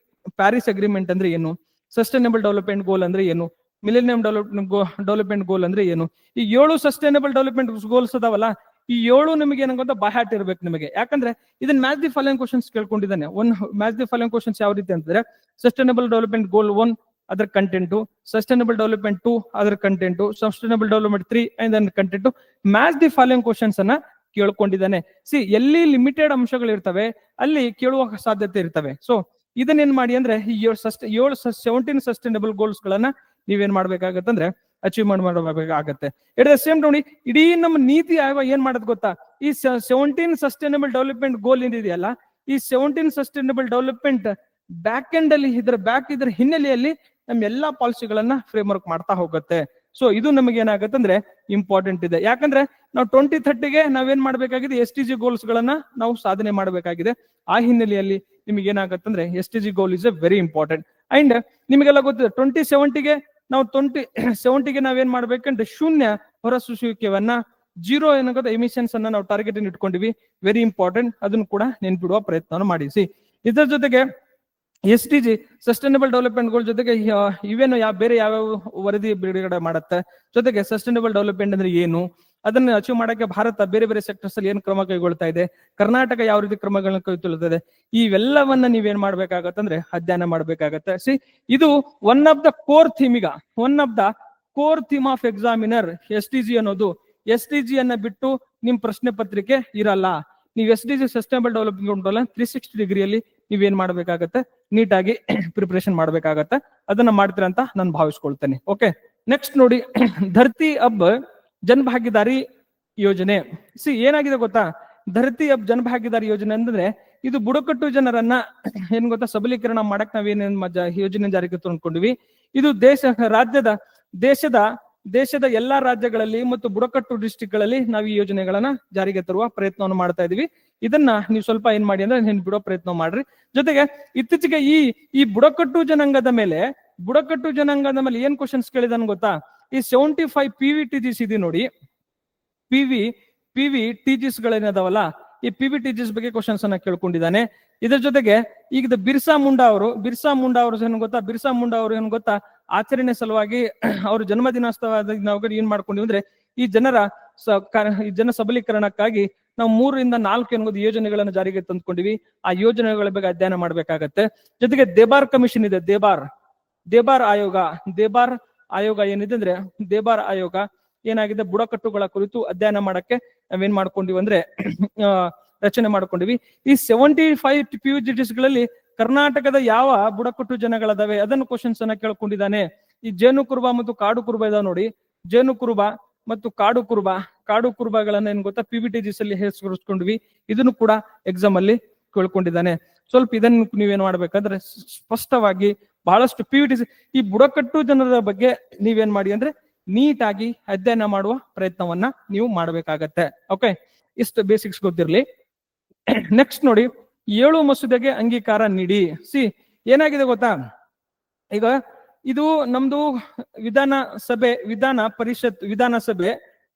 Speaker 1: ಪ್ಯಾರಿಸ್ ಅಗ್ರಿಮೆಂಟ್ ಅಂದ್ರೆ ಏನು, ಸಸ್ಟೈನಬಲ್ ಡೆವಲಪ್ಮೆಂಟ್ ಗೋಲ್ ಅಂದ್ರೆ ಏನು, ಮಿಲೇನಿಯಂ ಡೆವಲಪ್ಮೆಂಟ್ ಗೋಲ್ ಅಂದ್ರೆ ಏನು, ಈ 7 ಸಸ್ಟೈನಬಲ್ ಡೆವಲಪ್ಮೆಂಟ್ ಗೋಲ್ಸ್ ಅದಾವಲ್ಲ, ಈ 7 ನಿಮಗೆ ಏನ್ ಗೊತ್ತಾ ಬೈಹಾರ್ಟ್ ಇರ್ಬೇಕು ನಿಮಗೆ. ಯಾಕಂದ್ರೆ ಇದನ್ನ ಮ್ಯಾಚ್ ದಿ ಫಾಲೋಯಿಂಗ್ ಕ್ವಶನ್ಸ್ ಕೇಳ್ಕೊಂಡಿದ್ದಾನೆ. ಮ್ಯಾಚ್ ದಿ ಫಾಲೋಯಿಂಗ್ ಕ್ವಶನ್ಸ್ ಯಾವ ರೀತಿ ಅಂತಂದ್ರೆ ಸಸ್ಟೈನಬಲ್ ಡೆವಲಪ್ಮೆಂಟ್ ಗೋಲ್ 1 ಅದರ ಕಂಟೆಂಟ್, ಸಸ್ಟೈನಬಲ್ ಡೆವಲಪ್ಮೆಂಟ್ 2 ಅದರ content, sustainable development 3 and content. Match the following questions ಅನ್ನ ಕೇಳ್ಕೊಂಡಿದ್ದಾನೆ. ಎಲ್ಲಿ ಲಿಮಿಟೆಡ್ ಅಂಶಗಳು ಇರ್ತವೆ ಅಲ್ಲಿ ಕೇಳುವ ಸಾಧ್ಯತೆ ಇರ್ತವೆ. ಸೊ ಇದನ್ನೇನ್ ಮಾಡಿ ಅಂದ್ರೆ ಈ 17 ಸಸ್ಟೈನಬಲ್ ಗೋಲ್ಸ್ ಗಳನ್ನ ನೀವೇನ್ ಮಾಡ್ಬೇಕಾಗತ್ತಂದ್ರೆ ಅಚೀವ್ಮೆಂಟ್ ಮಾಡಬೇಕಾಗತ್ತೆ. ಎಟ್ ದ ಸೇಮ್ ನೋಡಿ, ಇಡೀ ನಮ್ಮ ನೀತಿ ಆಯೋಗ ಏನ್ ಮಾಡೋದು ಗೊತ್ತಾ, ಈ 17 ಸಸ್ಟೈನಬಲ್ ಡೆವಲಪ್ಮೆಂಟ್ ಗೋಲ್ ಏನಿದೆಯಲ್ಲ, ಈ 17 ಸಸ್ಟೈನಬಲ್ ಡೆವಲಪ್ಮೆಂಟ್ ಬ್ಯಾಕ್ ಎಂಡ್ ಅಲ್ಲಿ ಇದರ ಹಿನ್ನೆಲೆಯಲ್ಲಿ ನಮ್ಮ ಎಲ್ಲಾ ಪಾಲಿಸಿಗಳನ್ನ ಫ್ರೇಮ್ ವರ್ಕ್ ಮಾಡ್ತಾ ಹೋಗುತ್ತೆ. ಸೊ ಇದು ನಮಗೆ ಏನಾಗುತ್ತೆ ಅಂದ್ರೆ ಇಂಪಾರ್ಟೆಂಟ್ ಇದೆ. ಯಾಕಂದ್ರೆ ನಾವು 2030ಗೆ ನಾವೇನ್ ಮಾಡ್ಬೇಕಾಗಿದೆ, SDG ಗೋಲ್ಸ್ ಗಳನ್ನ ನಾವು ಸಾಧನೆ ಮಾಡಬೇಕಾಗಿದೆ. ಆ ಹಿನ್ನೆಲೆಯಲ್ಲಿ ನಿಮಗೆ ಏನಾಗತ್ತಂದ್ರೆ SDG goal is a very important. And ನಿಮಗೆಲ್ಲ ಗೊತ್ತಿದೆ 2070ಗೆ ನಾವು 2070ಗೆ ನಾವೇನ್ ಮಾಡ್ಬೇಕಂದ್ರೆ ಶೂನ್ಯ ಹೊರಸೂಸುವಿಕೆಯನ್ನ, ಜೀರೋ ಏನಾಗುತ್ತೆ ಎಮಿಷನ್ಸ್ ಅನ್ನ ನಾವು ಟಾರ್ಗೆಟ್ ಅನ್ನು ಇಟ್ಕೊಂಡಿವಿ. ವೆರಿ ಇಂಪಾರ್ಟೆಂಟ್, ಅದನ್ನು ಕೂಡ ನೆನ್ಪಿಡುವ ಪ್ರಯತ್ನವನ್ನು ಮಾಡಿಸಿ. ಇದರ ಜೊತೆಗೆ SDG ಸಸ್ಟೈನಬಲ್ ಡೆವಲಪ್ಮೆಂಟ್ ಗೋಲ್ ಜೊತೆಗೆ ಇವೇನು ಬೇರೆ ಯಾವ್ಯಾವ ವರದಿ ಬಿಡುಗಡೆ ಮಾಡುತ್ತೆ, ಜೊತೆಗೆ ಸಸ್ಟೈನಬಲ್ ಡೆವಲಪ್ಮೆಂಟ್ ಅಂದ್ರೆ ಏನು, ಅದನ್ನ ಅಚೀವ್ ಮಾಡಕ್ಕೆ ಭಾರತ ಬೇರೆ ಬೇರೆ ಸೆಕ್ಟರ್ಸ್ ಅಲ್ಲಿ ಏನು ಕ್ರಮ ಕೈಗೊಳ್ತಾ ಇದೆ, ಕರ್ನಾಟಕ ಯಾವ ರೀತಿ ಕ್ರಮಗಳನ್ನ ಕೈಗೊಳ್ಳುತ್ತದೆ, ಇವೆಲ್ಲವನ್ನ ನೀವೇನ್ ಮಾಡ್ಬೇಕಾಗತ್ತಂದ್ರೆ ಅಧ್ಯಯನ ಮಾಡ್ಬೇಕಾಗತ್ತೆ. ಇದು one of the core theme of examiner. SDG ಅನ್ನೋದು, SDG ಅನ್ನ ಬಿಟ್ಟು ನಿಮ್ ಪ್ರಶ್ನೆ ಪತ್ರಿಕೆ ಇರಲ್ಲ. ನೀವು SDG ಸಸ್ಟೈನಬಲ್ ಡೆವಲಪ್ಮೆಂಟ್ 360 ಡಿಗ್ರಿಯಲ್ಲಿ ನೀವೇನ್ ಮಾಡ್ಬೇಕಾಗತ್ತೆ, ನೀಟಾಗಿ ಪ್ರಿಪರೇಷನ್ ಮಾಡ್ಬೇಕಾಗತ್ತೆ. ಅದನ್ನ ಮಾಡ್ತೀರಾ ಅಂತ ನಾನು ಭಾವಿಸ್ಕೊಳ್ತೇನೆ. ಓಕೆ, ನೆಕ್ಸ್ಟ್ ನೋಡಿ, ಧರ್ತಿ ಅಬ್ ಜನಭಾಗಿದಾರಿ ಯೋಜನೆ. ಏನಾಗಿದೆ ಗೊತ್ತಾ, ಧರ್ತಿ ಅಬ್ ಜನಭಾಗಿದಾರಿ ಯೋಜನೆ ಅಂದ್ರೆ ಇದು ಬುಡಕಟ್ಟು ಜನರನ್ನ ಏನ್ ಗೊತ್ತಾ ಸಬಲೀಕರಣ ಮಾಡಕ್ ನಾವೇನೇನ್ ಯೋಜನೆ ಜಾರಿಗೆ ತಂದ್ಕೊಂಡಿವಿ. ಇದು ದೇಶದ ಎಲ್ಲಾ ರಾಜ್ಯಗಳಲ್ಲಿ ಮತ್ತು ಬುಡಕಟ್ಟು ಡಿಸ್ಟ್ರಿಕ್ಟ್ ಗಳಲ್ಲಿ ನಾವು ಈ ಯೋಜನೆಗಳನ್ನ ಜಾರಿಗೆ ತರುವ ಪ್ರಯತ್ನವನ್ನು ಮಾಡ್ತಾ ಇದೀವಿ. ಇದನ್ನ ನೀವು ಸ್ವಲ್ಪ ಏನ್ ಮಾಡಿ ಅಂದ್ರೆ ನೆನ್ಪಿಡೋ ಪ್ರಯತ್ನ ಮಾಡ್ರಿ. ಜೊತೆಗೆ ಇತ್ತೀಚೆಗೆ ಈ ಬುಡಕಟ್ಟು ಜನಾಂಗದ ಮೇಲೆ ಏನ್ ಕ್ವಶನ್ಸ್ ಕೇಳಿದಾನ ಗೊತ್ತಾ, ಈ 75 PVTGs ಇದೆ ನೋಡಿ, PVTGs ಗಳೇನದಾವಲ್ಲ, ಈ PVTGs ಬಗ್ಗೆ ಕ್ವಶನ್ಸ್ ಅನ್ನ ಕೇಳ್ಕೊಂಡಿದ್ದಾನೆ. ಇದರ ಜೊತೆಗೆ ಈಗ ಬಿರ್ಸಾ ಮುಂಡಾ ಅವರು ಏನ್ ಗೊತ್ತಾ, ಆಚರಣೆ ಸಲುವಾಗಿ ಅವ್ರ ಜನ್ಮದಿನೋತ್ಸವ ನಾವು ಏನ್ ಮಾಡ್ಕೊಂಡಿವಿ ಅಂದ್ರೆ ಈ ಜನ ಸಬಲೀಕರಣಕ್ಕಾಗಿ ನಾವು 3 ರಿಂದ 4 ಯೋಜನೆಗಳನ್ನು ಜಾರಿಗೆ ತಂದ್ಕೊಂಡಿವಿ. ಆ ಯೋಜನೆಗಳ ಬಗ್ಗೆ ಅಧ್ಯಯನ ಮಾಡ್ಬೇಕಾಗತ್ತೆ. ಜೊತೆಗೆ ದೇಬಾರ್ ಕಮಿಷನ್ ಇದೆ, ದೇಬಾರ್ ಆಯೋಗ ಏನಿದೆ ಅಂದ್ರೆ ದೇಬಾರ್ ಆಯೋಗ ಏನಾಗಿದೆ, ಬುಡಕಟ್ಟುಗಳ ಕುರಿತು ಅಧ್ಯಯನ ಮಾಡಕ್ಕೆ ನಾವೇನ್ ಮಾಡ್ಕೊಂಡಿವಿ ಅಂದ್ರೆ ರಚನೆ ಮಾಡ್ಕೊಂಡಿವಿ. ಈ 75 PVTGs ಗಳಲ್ಲಿ ಕರ್ನಾಟಕದ ಯಾವ ಬುಡಕಟ್ಟು ಜನಗಳದಾವೆ ಅದನ್ನು ಕ್ವಶನ್ಸ್ ಅನ್ನ ಕೇಳ್ಕೊಂಡಿದ್ದಾನೆ. ಈ ಜೇನು ಕುರುಬ ಮತ್ತು ಕಾಡು ಕುರುಬ ಇದಾವ ನೋಡಿ, ಜೇನು ಕುರುಬ ಮತ್ತು ಕಾಡು ಕುರುಬಗಳನ್ನ ಏನ್ ಗೊತ್ತಾ PVTGs ಅಲ್ಲಿ ಹೆಸರಿಸ್ಕೊಂಡ್ವಿ. ಇದನ್ನು ಕೂಡ ಎಕ್ಸಾಮ್ ಅಲ್ಲಿ ಕೇಳ್ಕೊಂಡಿದ್ದಾನೆ. ಸ್ವಲ್ಪ ಇದನ್ನು ನೀವೇನ್ ಮಾಡ್ಬೇಕಂದ್ರೆ ಸ್ಪಷ್ಟವಾಗಿ ಬಹಳಷ್ಟು PVTGs ಈ ಬುಡಕಟ್ಟು ಜನರ ಬಗ್ಗೆ ನೀವೇನ್ ಮಾಡಿ ಅಂದ್ರೆ ನೀಟಾಗಿ ಅಧ್ಯಯನ ಮಾಡುವ ಪ್ರಯತ್ನವನ್ನ ನೀವು ಮಾಡ್ಬೇಕಾಗತ್ತೆ. ಓಕೆ, ಇಷ್ಟು ಬೇಸಿಕ್ಸ್ ಗೊತ್ತಿರ್ಲಿ. ನೆಕ್ಸ್ಟ್ ನೋಡಿ, 7 ಮಸೂದೆಗೆ ಅಂಗೀಕಾರ ನೀಡಿ. ಏನಾಗಿದೆ ಗೊತ್ತಾ, ಈಗ ಇದು ನಮ್ದು ವಿಧಾನಸಭೆ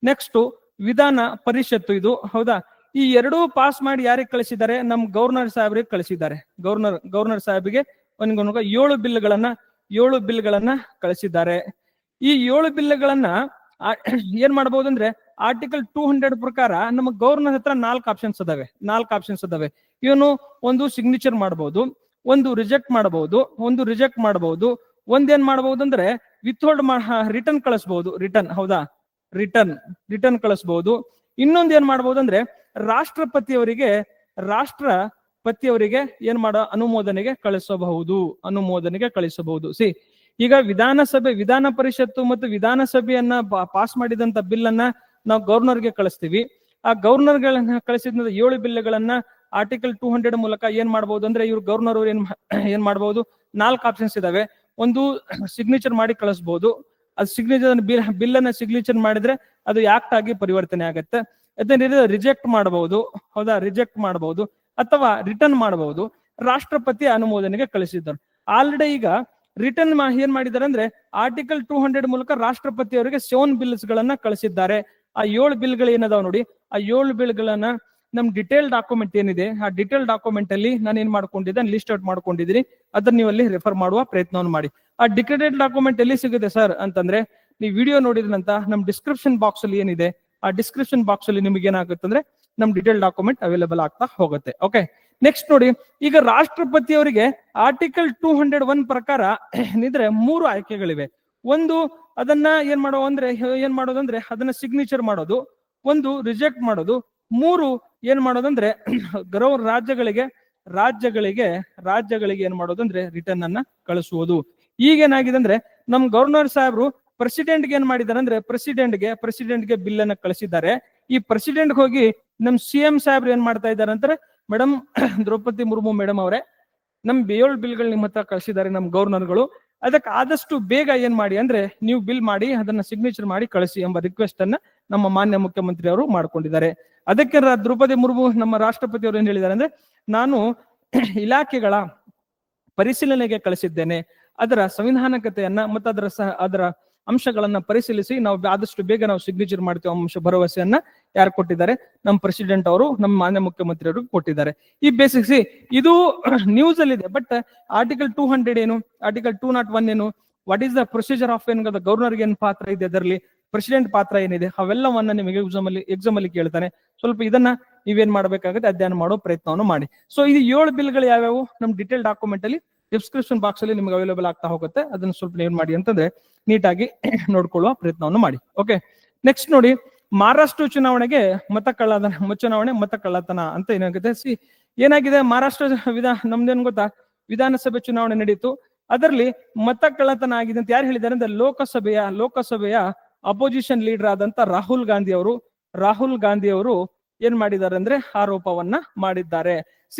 Speaker 1: ನೆಕ್ಸ್ಟ್ ವಿಧಾನ ಪರಿಷತ್ತು, ಇದು ಹೌದಾ. ಈ ಎರಡೂ ಪಾಸ್ ಮಾಡಿ ಯಾರಿಗೆ ಕಳಿಸಿದ್ದಾರೆ, ನಮ್ ಗವರ್ನರ್ ಸಾಹೇಬ್ರಿಗೆ ಕಳಿಸಿದ್ದಾರೆ. ಗವರ್ನರ್ ಸಾಹೇಬ್ಗೆ 7 ಬಿಲ್ಗಳನ್ನ ಕಳಿಸಿದ್ದಾರೆ. ಈ 7 ಬಿಲ್ಗಳನ್ನ ಏನ್ ಮಾಡಬಹುದು ಅಂದ್ರೆ ಆರ್ಟಿಕಲ್ 200 ಪ್ರಕಾರ ನಮ್ಮ ಗವರ್ನರ್ ಹತ್ರ 4 ಆಪ್ಷನ್ಸ್ ಅದಾವೆ. ಇವನು ಒಂದು ಸಿಗ್ನೇಚರ್ ಮಾಡಬಹುದು, ಒಂದು ರಿಜೆಕ್ಟ್ ಮಾಡಬಹುದು, ಒಂದೇನ್ ಮಾಡಬಹುದು ಅಂದ್ರೆ ವಿತ್ಹೋಲ್ಡ್ ರಿಟರ್ನ್ ಕಳಿಸಬಹುದು, ರಿಟರ್ನ್ ಕಳಿಸಬಹುದು. ಇನ್ನೊಂದ್ ಏನ್ ಮಾಡಬಹುದು ಅಂದ್ರೆ ರಾಷ್ಟ್ರಪತಿಯವರಿಗೆ ಏನ್ ಮಾಡೋ ಅನುಮೋದನೆಗೆ ಕಳಿಸಬಹುದು. ಈಗ ವಿಧಾನ ಪರಿಷತ್ತು ಮತ್ತು ವಿಧಾನಸಭೆಯನ್ನ ಪಾಸ್ ಮಾಡಿದಂತ ಬಿಲ್ ಅನ್ನ ನಾವು ಗವರ್ನರ್ಗೆ ಕಳಿಸ್ತೀವಿ. ಆ ಗವರ್ನರ್ಗಳನ್ನ ಕಳಿಸಿದ 7 ಬಿಲ್ಗಳನ್ನ ಆರ್ಟಿಕಲ್ 200 ಮೂಲಕ ಏನ್ ಮಾಡಬಹುದು ಅಂದ್ರೆ ಇವ್ರು ಗವರ್ನರ್ ಅವ್ರು ಏನ್ ಮಾಡಬಹುದು, 4 ಆಪ್ಷನ್ಸ್ ಇದಾವೆ. ಒಂದು ಸಿಗ್ನೇಚರ್ ಮಾಡಿ ಕಳಿಸಬಹುದು, ಅದು ಬಿಲ್ ಅನ್ನ ಸಿಗ್ನೇಚರ್ ಮಾಡಿದ್ರೆ ಅದು ಆಕ್ಟ್ ಆಗಿ ಪರಿವರ್ತನೆ ಆಗತ್ತೆ. ಅದನ್ನ ರಿಜೆಕ್ಟ್ ಮಾಡಬಹುದು, ಅಥವಾ ರಿಟರ್ನ್ ಮಾಡಬಹುದು. ರಾಷ್ಟ್ರಪತಿ ಅನುಮೋದನೆಗೆ ಕಳಿಸಿದ್ದಾರೆ. ಆಲ್ರೆಡಿ ಈಗ ರಿಟರ್ನ್ ಏನ್ ಮಾಡಿದ್ದಾರೆ ಅಂದ್ರೆ ಆರ್ಟಿಕಲ್ 200 ಮೂಲಕ ರಾಷ್ಟ್ರಪತಿ ಅವರಿಗೆ 7 ಬಿಲ್ಸ್ ಗಳನ್ನ ಕಳಿಸಿದ್ದಾರೆ. ಆ 7 ಬಿಲ್ಗಳು ಏನದಾವ್ ನೋಡಿ, ಆ 7 ಬಿಲ್ಗಳನ್ನ ನಮ್ ಡಿಟೇಲ್ ಡಾಕ್ಯುಮೆಂಟ್ ಏನಿದೆ, ಆ ಡಿಟೇಲ್ ಡಾಕ್ಯುಮೆಂಟ್ ಅಲ್ಲಿ ನಾನು ಏನ್ ಮಾಡ್ಕೊಂಡಿದ್ದೇನೆ, ಲಿಸ್ಟ್ ಔಟ್ ಮಾಡ್ಕೊಂಡಿದ್ದೀನಿ. ಅದನ್ನ ನೀವು ಅಲ್ಲಿ ರೆಫರ್ ಮಾಡುವ ಪ್ರಯತ್ನವನ್ನು ಮಾಡಿ. ಆ ಡಿಟೇಲ್ ಡಾಕ್ಯುಮೆಂಟ್ ಎಲ್ಲಿ ಸಿಗುತ್ತೆ ಸರ್ ಅಂತಂದ್ರೆ, ನೀವು ವಿಡಿಯೋ ನೋಡಿದ್ರಂತ ನಮ್ ಡಿಸ್ಕ್ರಿಪ್ಷನ್ ಬಾಕ್ಸ್ ಅಲ್ಲಿ ಏನಿದೆ, ಆ ಡಿಸ್ಕ್ರಿಪ್ಷನ್ ಬಾಕ್ಸ್ ಅಲ್ಲಿ ನಿಮ್ಗೆ ಏನಾಗುತ್ತೆ ಅಂದ್ರೆ ನಮ್ ಡಿಟೇಲ್ ಡಾಕ್ಯುಮೆಂಟ್ ಅವೈಲೇಬಲ್ ಆಗ್ತಾ ಹೋಗುತ್ತೆ. ಓಕೆ, ನೆಕ್ಸ್ಟ್ ನೋಡಿ, ಈಗ ರಾಷ್ಟ್ರಪತಿ ಅವರಿಗೆ ಆರ್ಟಿಕಲ್ 201 ಪ್ರಕಾರ ಏನಿದ್ರೆ 3 ಆಯ್ಕೆಗಳಿವೆ. ಒಂದು ಅದನ್ನ ಏನ್ ಮಾಡೋದಂದ್ರೆ ಅದನ್ನ ಸಿಗ್ನೇಚರ್ ಮಾಡೋದು, ಒಂದು ರಿಜೆಕ್ಟ್ ಮಾಡೋದು, ಮೂರು ಏನ್ ಮಾಡೋದಂದ್ರೆ ರಾಜ್ಯಗಳಿಗೆ ಏನ್ ಮಾಡೋದಂದ್ರೆ ರಿಟರ್ನ್ ಅನ್ನ ಕಳಿಸುವುದು. ಈಗೇನಾಗಿದೆ ಅಂದ್ರೆ ನಮ್ ಗವರ್ನರ್ ಸಾಹೇಬ್ರು ಪ್ರೆಸಿಡೆಂಟ್ಗೆ ಏನ್ ಮಾಡಿದಾರೆ ಅಂದ್ರೆ ಪ್ರೆಸಿಡೆಂಟ್ಗೆ ಬಿಲ್ ಅನ್ನ ಕಳಿಸಿದ್ದಾರೆ. ಈ ಪ್ರೆಸಿಡೆಂಟ್ಗೆ ಹೋಗಿ ನಮ್ CM ಸಾಹೇಬ್ರು ಏನ್ ಮಾಡ್ತಾ ಇದ್ದಾರೆ ಅಂದ್ರೆ, ಮೇಡಮ್ ದ್ರೌಪದಿ ಮುರ್ಮು ಮೇಡಮ್ ಅವರೇ, ನಮ್ 7 ಬಿಲ್ಗಳು ನಿಮ್ಮ ಹತ್ರ ಕಳಿಸಿದ್ದಾರೆ ನಮ್ ಗವರ್ನರ್ಗಳು, ಅದಕ್ಕೆ ಆದಷ್ಟು ಬೇಗ ಏನ್ ಮಾಡಿ ಅಂದ್ರೆ ನೀವು ಬಿಲ್ ಮಾಡಿ ಅದನ್ನ ಸಿಗ್ನೇಚರ್ ಮಾಡಿ ಕಳಿಸಿ ಎಂಬ ರಿಕ್ವೆಸ್ಟ್ ಅನ್ನ ನಮ್ಮ ಮಾನ್ಯ ಮುಖ್ಯಮಂತ್ರಿ ಅವರು ಮಾಡ್ಕೊಂಡಿದ್ದಾರೆ. ಅದಕ್ಕೆ ದ್ರೌಪದಿ ಮುರ್ಮು ನಮ್ಮ ರಾಷ್ಟ್ರಪತಿ ಅವರು ಏನ್ ಹೇಳಿದ್ದಾರೆ ಅಂದ್ರೆ, ನಾನು ಇಲಾಖೆಗಳ ಪರಿಶೀಲನೆಗೆ ಕಳಿಸಿದ್ದೇನೆ, ಅದರ ಸಂವಿಧಾನಕತೆಯನ್ನ ಮತ್ತು ಅದರ ಅಂಶಗಳನ್ನ ಪರಿಶೀಲಿಸಿ ನಾವು ಆದಷ್ಟು ಬೇಗ ನಾವು ಸಿಗ್ನೇಚರ್ ಮಾಡ್ತೀವಿ ಅಂಶ ಭರವಸೆಯನ್ನ ಯಾರು ಕೊಟ್ಟಿದ್ದಾರೆ? ನಮ್ಮ ಪ್ರೆಸಿಡೆಂಟ್ ಅವರು, ನಮ್ಮ ಮಾನ್ಯ ಮುಖ್ಯಮಂತ್ರಿ ಅವರು ಕೊಟ್ಟಿದ್ದಾರೆ. ಈ ಬೇಸಿಕ್ಸಿ ಇದು ನ್ಯೂಸ್ ಅಲ್ಲಿ ಇದೆ. ಬಟ್ ಆರ್ಟಿಕಲ್ 200 ಏನು, ಆರ್ಟಿಕಲ್ 201 ಏನು, what is the procedure of ಏನ್, ಗವರ್ನರ್ಗೆ ಏನ್ ಪಾತ್ರ ಇದೆ, ಅದರಲ್ಲಿ ಪ್ರೆಸಿಡೆಂಟ್ ಪಾತ್ರ ಏನಿದೆ, ಅವೆಲ್ಲವನ್ನ ನಿಮಗೆ ಎಕ್ಸಾಮ್ ಅಲ್ಲಿ ಕೇಳ್ತಾನೆ. ಸ್ವಲ್ಪ ಇದನ್ನ ನೀವೇನ್ ಮಾಡ್ಬೇಕಾಗುತ್ತೆ, ಅಧ್ಯಯನ ಮಾಡೋ ಪ್ರಯತ್ನವನ್ನು ಮಾಡಿ. ಸೊ ಇದು 7 ಬಿಲ್ಗಳು ಯಾವ್ಯಾವು ನಮ್ ಡಿಟೇಲ್ ಡಾಕ್ಯುಮೆಂಟ್ ಅಲ್ಲಿ ಡಿಸ್ಕ್ರಿಪ್ಷನ್ ಬಾಕ್ಸ್ ಅಲ್ಲಿ ನಿಮ್ಗೆ ಅವೈಲೇಬಲ್ ಆಗ್ತಾ ಹೋಗುತ್ತೆ. ಅದನ್ನ ಸ್ವಲ್ಪ ಏನ್ ಮಾಡಿ ಅಂತಂದ್ರೆ ನೀಟಾಗಿ ನೋಡ್ಕೊಳ್ಳುವ ಪ್ರಯತ್ನವನ್ನು ಮಾಡಿ. ಓಕೆ, ನೆಕ್ಸ್ಟ್ ನೋಡಿ, ಮಹಾರಾಷ್ಟ್ರ ಚುನಾವಣೆಗೆ ಮತ ಕಳ್ಳತನ ಅಂತ ಏನಾಗುತ್ತೆ. ಏನಾಗಿದೆ, ಮಹಾರಾಷ್ಟ್ರ ನಮ್ದೇನ್ ಗೊತ್ತಾ, ವಿಧಾನಸಭೆ ಚುನಾವಣೆ ನಡೀತು, ಅದರಲ್ಲಿ ಮತ ಕಳ್ಳತನ ಆಗಿದೆ ಅಂತ ಯಾರು ಹೇಳಿದ್ದಾರೆ ಅಂದ್ರೆ ಲೋಕಸಭೆಯ ಅಪೋಸಿಷನ್ ಲೀಡರ್ ಆದಂತ ರಾಹುಲ್ ಗಾಂಧಿ ಅವರು ಏನ್ ಮಾಡಿದ್ದಾರೆ ಅಂದ್ರೆ ಆರೋಪವನ್ನ ಮಾಡಿದ್ದಾರೆ.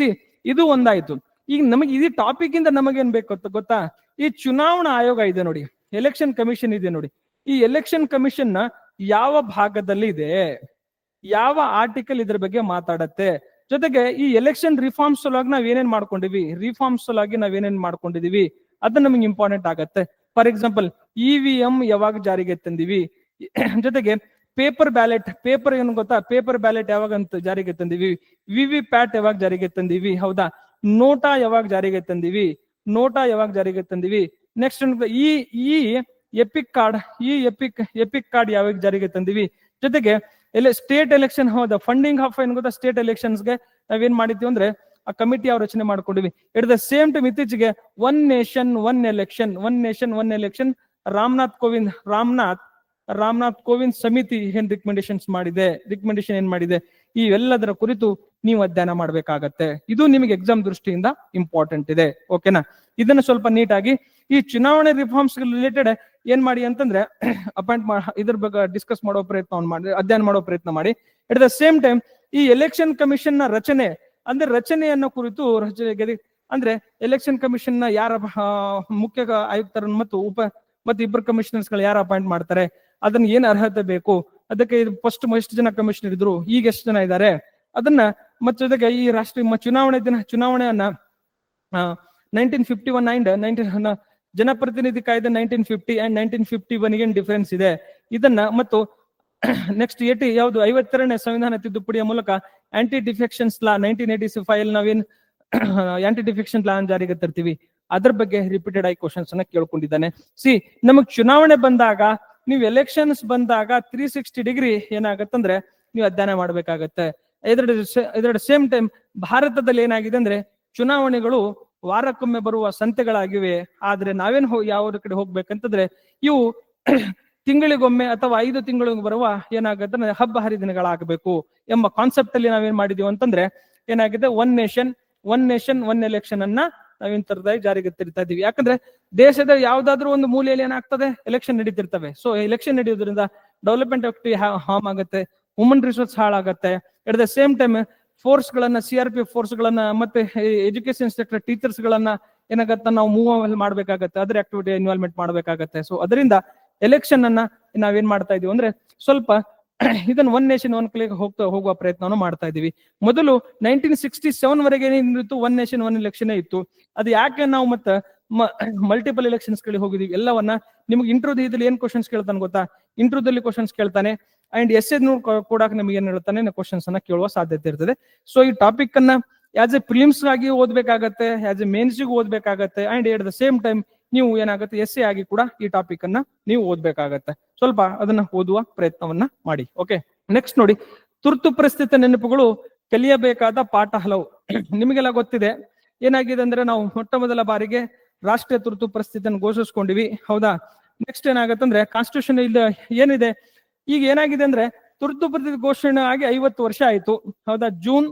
Speaker 1: ಇದು ಒಂದಾಯ್ತು. ಈಗ ನಮಗೆ ಈ ಟಾಪಿಕ್ ಇಂದ ನಮಗೇನ್ ಬೇಕು ಗೊತ್ತಾ, ಈ ಚುನಾವಣಾ ಆಯೋಗ ಇದೆ ನೋಡಿ, ಎಲೆಕ್ಷನ್ ಕಮಿಷನ್ ಇದೆ ನೋಡಿ, ಈ ಎಲೆಕ್ಷನ್ ಕಮಿಷನ್ ನ ಯಾವ ಭಾಗದಲ್ಲಿ ಇದೆ, ಯಾವ ಆರ್ಟಿಕಲ್ ಇದ್ರ ಬಗ್ಗೆ ಮಾತಾಡತ್ತೆ, ಜೊತೆಗೆ ಈ ಎಲೆಕ್ಷನ್ ರಿಫಾರ್ಮ್ಸ್ ಸಲುವಾಗಿ ನಾವ್ ಏನೇನ್ ಮಾಡ್ಕೊಂಡಿದೀವಿ ಅದು ನಮಗೆ ಇಂಪಾರ್ಟೆಂಟ್ ಆಗತ್ತೆ. ಫಾರ್ ಎಕ್ಸಾಂಪಲ್, EVM ಯಾವಾಗ ಜಾರಿಗೆ ತಂದಿವಿ, ಜೊತೆಗೆ ಪೇಪರ್ ಏನು ಗೊತ್ತಾ, ಪೇಪರ್ ಬ್ಯಾಲೆಟ್ ಯಾವಾಗ ಅಂತ ಜಾರಿಗೆ ತಂದಿವಿ, VVPAT ಯಾವಾಗ ಜಾರಿಗೆ ತಂದಿವಿ, ಹೌದಾ, ನೋಟಾ ಯಾವಾಗ ಜಾರಿಗೆ ತಂದಿವಿ, ನೆಕ್ಸ್ಟ್ ಈ ಎಪಿಕ್ ಕಾರ್ಡ್ ಯಾವಾಗ ಜಾರಿಗೆ ತಂದಿವಿ, ಜೊತೆಗೆ ಸ್ಟೇಟ್ ಎಲೆಕ್ಷನ್, ಹೌದಾ, ಫಂಡಿಂಗ್ ಆಫ್ ಏನ್ ಗೊತ್ತಾ, ಸ್ಟೇಟ್ ಎಲೆಕ್ಷನ್ಸ್ಗೆ ನಾವೇನ್ ಮಾಡಿದ್ವಿ ಅಂದ್ರೆ ಆ ಕಮಿಟಿ ಯಾವ ರಚನೆ ಮಾಡ್ಕೊಂಡಿವಿ. ಎಟ್ ದ ಸೇಮ್ ಟೈಮ್ ಇತ್ತೀಚೆಗೆ one nation one election Ramnath Kovind ಸಮಿತಿ ಏನ್ ರಿಕಮೆಂಡೇಶನ್ ಏನ್ ಮಾಡಿದೆ, ಈ ಎಲ್ಲದರ ಕುರಿತು ನೀವು ಅಧ್ಯಯನ ಮಾಡ್ಬೇಕಾಗತ್ತೆ. ಇದು ನಿಮಗೆ ಎಕ್ಸಾಮ್ ದೃಷ್ಟಿಯಿಂದ ಇಂಪಾರ್ಟೆಂಟ್ ಇದೆ. ಓಕೆನಾ, ಇದನ್ನ ಸ್ವಲ್ಪ ನೀಟಾಗಿ ಈ ಚುನಾವಣೆ ರಿಫಾರ್ಮ್ಸ್ ರಿಲೇಟೆಡ್ ಏನ್ ಮಾಡಿ ಅಂತಂದ್ರೆ ಇದ್ರ ಬಗ್ಗೆ ಡಿಸ್ಕಸ್ ಮಾಡೋ ಅಧ್ಯಯನ ಮಾಡೋ ಪ್ರಯತ್ನ ಮಾಡಿ. ಎಟ್ ದ ಸೇಮ್ ಟೈಮ್ ಈ ಎಲೆಕ್ಷನ್ ಕಮಿಷನ್ ನ ರಚನೆಯನ್ನ ಕುರಿತು ಅಂದ್ರೆ ಎಲೆಕ್ಷನ್ ಕಮಿಷನ್ ನ ಯಾರ ಮುಖ್ಯ ಆಯುಕ್ತರನ್ನು ಮತ್ತು ಇಬ್ಬರು ಕಮಿಷನರ್ಸ್ ಗಳು ಯಾರು ಅಪಾಯಿಂಟ್ ಮಾಡ್ತಾರೆ, ಅದನ್ನ ಏನ್ ಅರ್ಹತೆ ಬೇಕು, ಅದಕ್ಕೆ ಫಸ್ಟ್ ಎಷ್ಟು ಜನ ಕಮಿಷನರ್ ಇದ್ರು, ಈಗ ಎಷ್ಟು ಜನ ಇದ್ದಾರೆ, ಅದನ್ನ ಮತ್ತೆ ಜೊತೆಗೆ ಈ ರಾಷ್ಟ್ರೀಯ ಚುನಾವಣೆಯನ್ನ 1951 and ಜನಪ್ರತಿನಿಧಿ ಕಾಯ್ದೆ 1950 and 1951 ಏನ್ ಡಿಫರೆನ್ಸ್ ಇದೆ, ಇದನ್ನ ಮತ್ತು ನೆಕ್ಸ್ಟ್ 52ನೇ ಸಂವಿಧಾನ ತಿದ್ದುಪಡಿಯ ಮೂಲಕ ಆಂಟಿ ಡಿಫೆಕ್ಷನ್ಸ್ ಲಾ 1985 ನಾವೇನ್ ಆಂಟಿ ಡಿಫೆಕ್ಷನ್ ಲಾ ಜಾರಿಗೆ ತರ್ತೀವಿ, ಅದ್ರ ಬಗ್ಗೆ ರಿಪೀಟೆಡ್ ಆಗಿ ಕ್ವಶನ್ಸ್ ಅನ್ನ ಕೇಳ್ಕೊಂಡಿದ್ದಾನೆ. ನಮಗ್ ಚುನಾವಣೆ ಬಂದಾಗ, ನೀವು ಎಲೆಕ್ಷನ್ಸ್ ಬಂದಾಗ 360 ಡಿಗ್ರಿ ಏನಾಗತ್ತಂದ್ರೆ ನೀವು ಅಧ್ಯಯನ ಮಾಡ್ಬೇಕಾಗತ್ತೆ. ಇದರ ಸೇಮ್ ಟೈಮ್ ಭಾರತದಲ್ಲಿ ಏನಾಗಿದೆ ಅಂದ್ರೆ ಚುನಾವಣೆಗಳು ವಾರಕ್ಕೊಮ್ಮೆ ಬರುವ ಸಂತೆಗಳಾಗಿವೆ. ಆದ್ರೆ ನಾವೇನ್ ಯಾವ್ದ ಕಡೆ ಹೋಗ್ಬೇಕಂತಂದ್ರೆ ಇವು ತಿಂಗಳಿಗೊಮ್ಮೆ ಅಥವಾ 5 ತಿಂಗಳಿಗೆ ಬರುವ ಏನಾಗುತ್ತೆ ಹಬ್ಬ ಹರಿದಿನಗಳಾಗಬೇಕು ಎಂಬ ಕಾನ್ಸೆಪ್ಟ್ ಅಲ್ಲಿ ನಾವೇನ್ ಮಾಡಿದೀವಿ ಅಂತಂದ್ರೆ ಏನಾಗಿದೆ, ಒನ್ ನೇಷನ್ ಒನ್ ಎಲೆಕ್ಷನ್ ಅನ್ನ ನಾವೇನ್ ತರದಾಗಿ ಜಾರಿಗೆ ತರ್ತಾ ಇದೀವಿ. ಯಾಕಂದ್ರೆ ದೇಶದ ಯಾವ್ದಾದ್ರು ಒಂದು ಮೂಲೆಯಲ್ಲಿ ಏನಾಗ್ತದೆ, ಎಲೆಕ್ಷನ್ ನಡೀತಿರ್ತವೆ. ಸೊ ಎಲೆಕ್ಷನ್ ನಡೆಯೋದ್ರಿಂದ ಡೆವಲಪ್ಮೆಂಟ್ ಆಕ್ಟಿವಿಟಿ ಹಾರ್ಮ್ ಆಗುತ್ತೆ, ಹ್ಯೂಮನ್ ರಿಸೋರ್ಸ್ ಹಾಳಾಗತ್ತೆ. At the same time forces ಗಳನ್ನ, CRPF ಫೋರ್ಸ್ ಗಳನ್ನ ಮತ್ತೆ ಎಜುಕೇಶನ್ ಸೆಕ್ಟರ್ ಟೀಚರ್ಸ್ ಗಳನ್ನ ಏನಾಗತ್ತ ನಾವು ಮೂವ್ ಮಾಡ್ಬೇಕಾಗತ್ತೆ, ಅದರ ಆಕ್ಟಿವಿಟಿ ಇನ್ವಾಲ್ವ್ಮೆಂಟ್ ಮಾಡ್ಬೇಕಾಗತ್ತೆ. ಸೊ ಅದರಿಂದ ಎಲೆಕ್ಷನ್ ಅನ್ನ ನಾವೇನ್ ಮಾಡ್ತಾ ಇದೀವಿ ಅಂದ್ರೆ ಸ್ವಲ್ಪ ಇದನ್ನ ಒನ್ ನೇಷನ್ ಒನ್ ಕ್ಲಿಕ್ ಹೋಗುವ ಪ್ರಯತ್ನವನ್ನು ಮಾಡ್ತಾ ಇದೀವಿ. ಮೊದಲು 1967 ವರೆಗೆ ಏನಿತ್ತು, ಒನ್ ನೇಷನ್ ಒನ್ ಎಲೆಕ್ಷನ್ ಇತ್ತು. ಅದು ಯಾಕೆ ನಾವು ಮತ್ತೆ ಮಲ್ಟಿಪಲ್ ಎಲೆಕ್ಷನ್ಸ್ ಗಳಿಗೆ ಹೋಗಿದೀವಿ ಎಲ್ಲವನ್ನ ನಿಮ್ಗೆ ಇಂಟರ್ವ್ಯೂದಲ್ಲಿ ಏನ್ ಕ್ವಶನ್ಸ್ ಕೇಳ್ತಾನೆ ಗೊತ್ತಾ, ಇಂಟರ್ವ್ಯೂದಲ್ಲಿ ಕ್ವಶನ್ಸ್ ಕೇಳ್ತಾನೆ ಅಂಡ್ ಎಸ್ಸೆ ಕೂಡ ನಿಮ್ಗೆ ಏನ್ ಹೇಳ್ತಾನೆ ಕ್ವಶನ್ಸ್ ಅನ್ನ ಕೇಳುವ ಸಾಧ್ಯತೆ ಇರ್ತದೆ. ಸೊ ಈ ಟಾಪಿಕ್ ಅನ್ನ ಆಸ್ ಎ ಪ್ರಿಲಿಮ್ಸ್ ಆಗಿ ಓದ್ಬೇಕಾಗತ್ತೆ, ಆಸ್ ಎ ಮೇನ್ಸ್ಗೂ ಓದ್ಬೇಕಾಗತ್ತೆ, and at the same time ನೀವು ಏನಾಗುತ್ತೆ ಎಸ್ಸೆ ಆಗಿ ಕೂಡ ಈ ಟಾಪಿಕ್ ಅನ್ನ ನೀವು ಓದ್ಬೇಕಾಗತ್ತೆ. ಸ್ವಲ್ಪ ಅದನ್ನ ಓದುವ ಪ್ರಯತ್ನವನ್ನ ಮಾಡಿ. ಓಕೆ, ನೆಕ್ಸ್ಟ್ ನೋಡಿ, ತುರ್ತು ಪರಿಸ್ಥಿತಿ ನೆನಪುಗಳು, ಕಲಿಯಬೇಕಾದ ಪಾಠ ಹಲವು. ನಿಮಗೆಲ್ಲ ಗೊತ್ತಿದೆ ಏನಾಗಿದೆ ಅಂದ್ರೆ ನಾವು ಮೊಟ್ಟ ಮೊದಲ ಬಾರಿಗೆ ರಾಷ್ಟ್ರೀಯ ತುರ್ತು ಪರಿಸ್ಥಿತಿಯನ್ನು ಘೋಷಿಸ್ಕೊಂಡಿವಿ, ಹೌದಾ. ನೆಕ್ಸ್ಟ್ ಏನಾಗತ್ತಂದ್ರೆ ಕಾನ್ಸ್ಟಿಟ್ಯೂಷನ್ ಏನಿದೆ, ಈಗ ಏನಾಗಿದೆ ಅಂದ್ರೆ ತುರ್ತು ಪರಿಸ್ಥಿತಿ ಘೋಷಣೆ ಆಗಿ 50 ವರ್ಷ ಆಯ್ತು. ಹೌದಾ? ಜೂನ್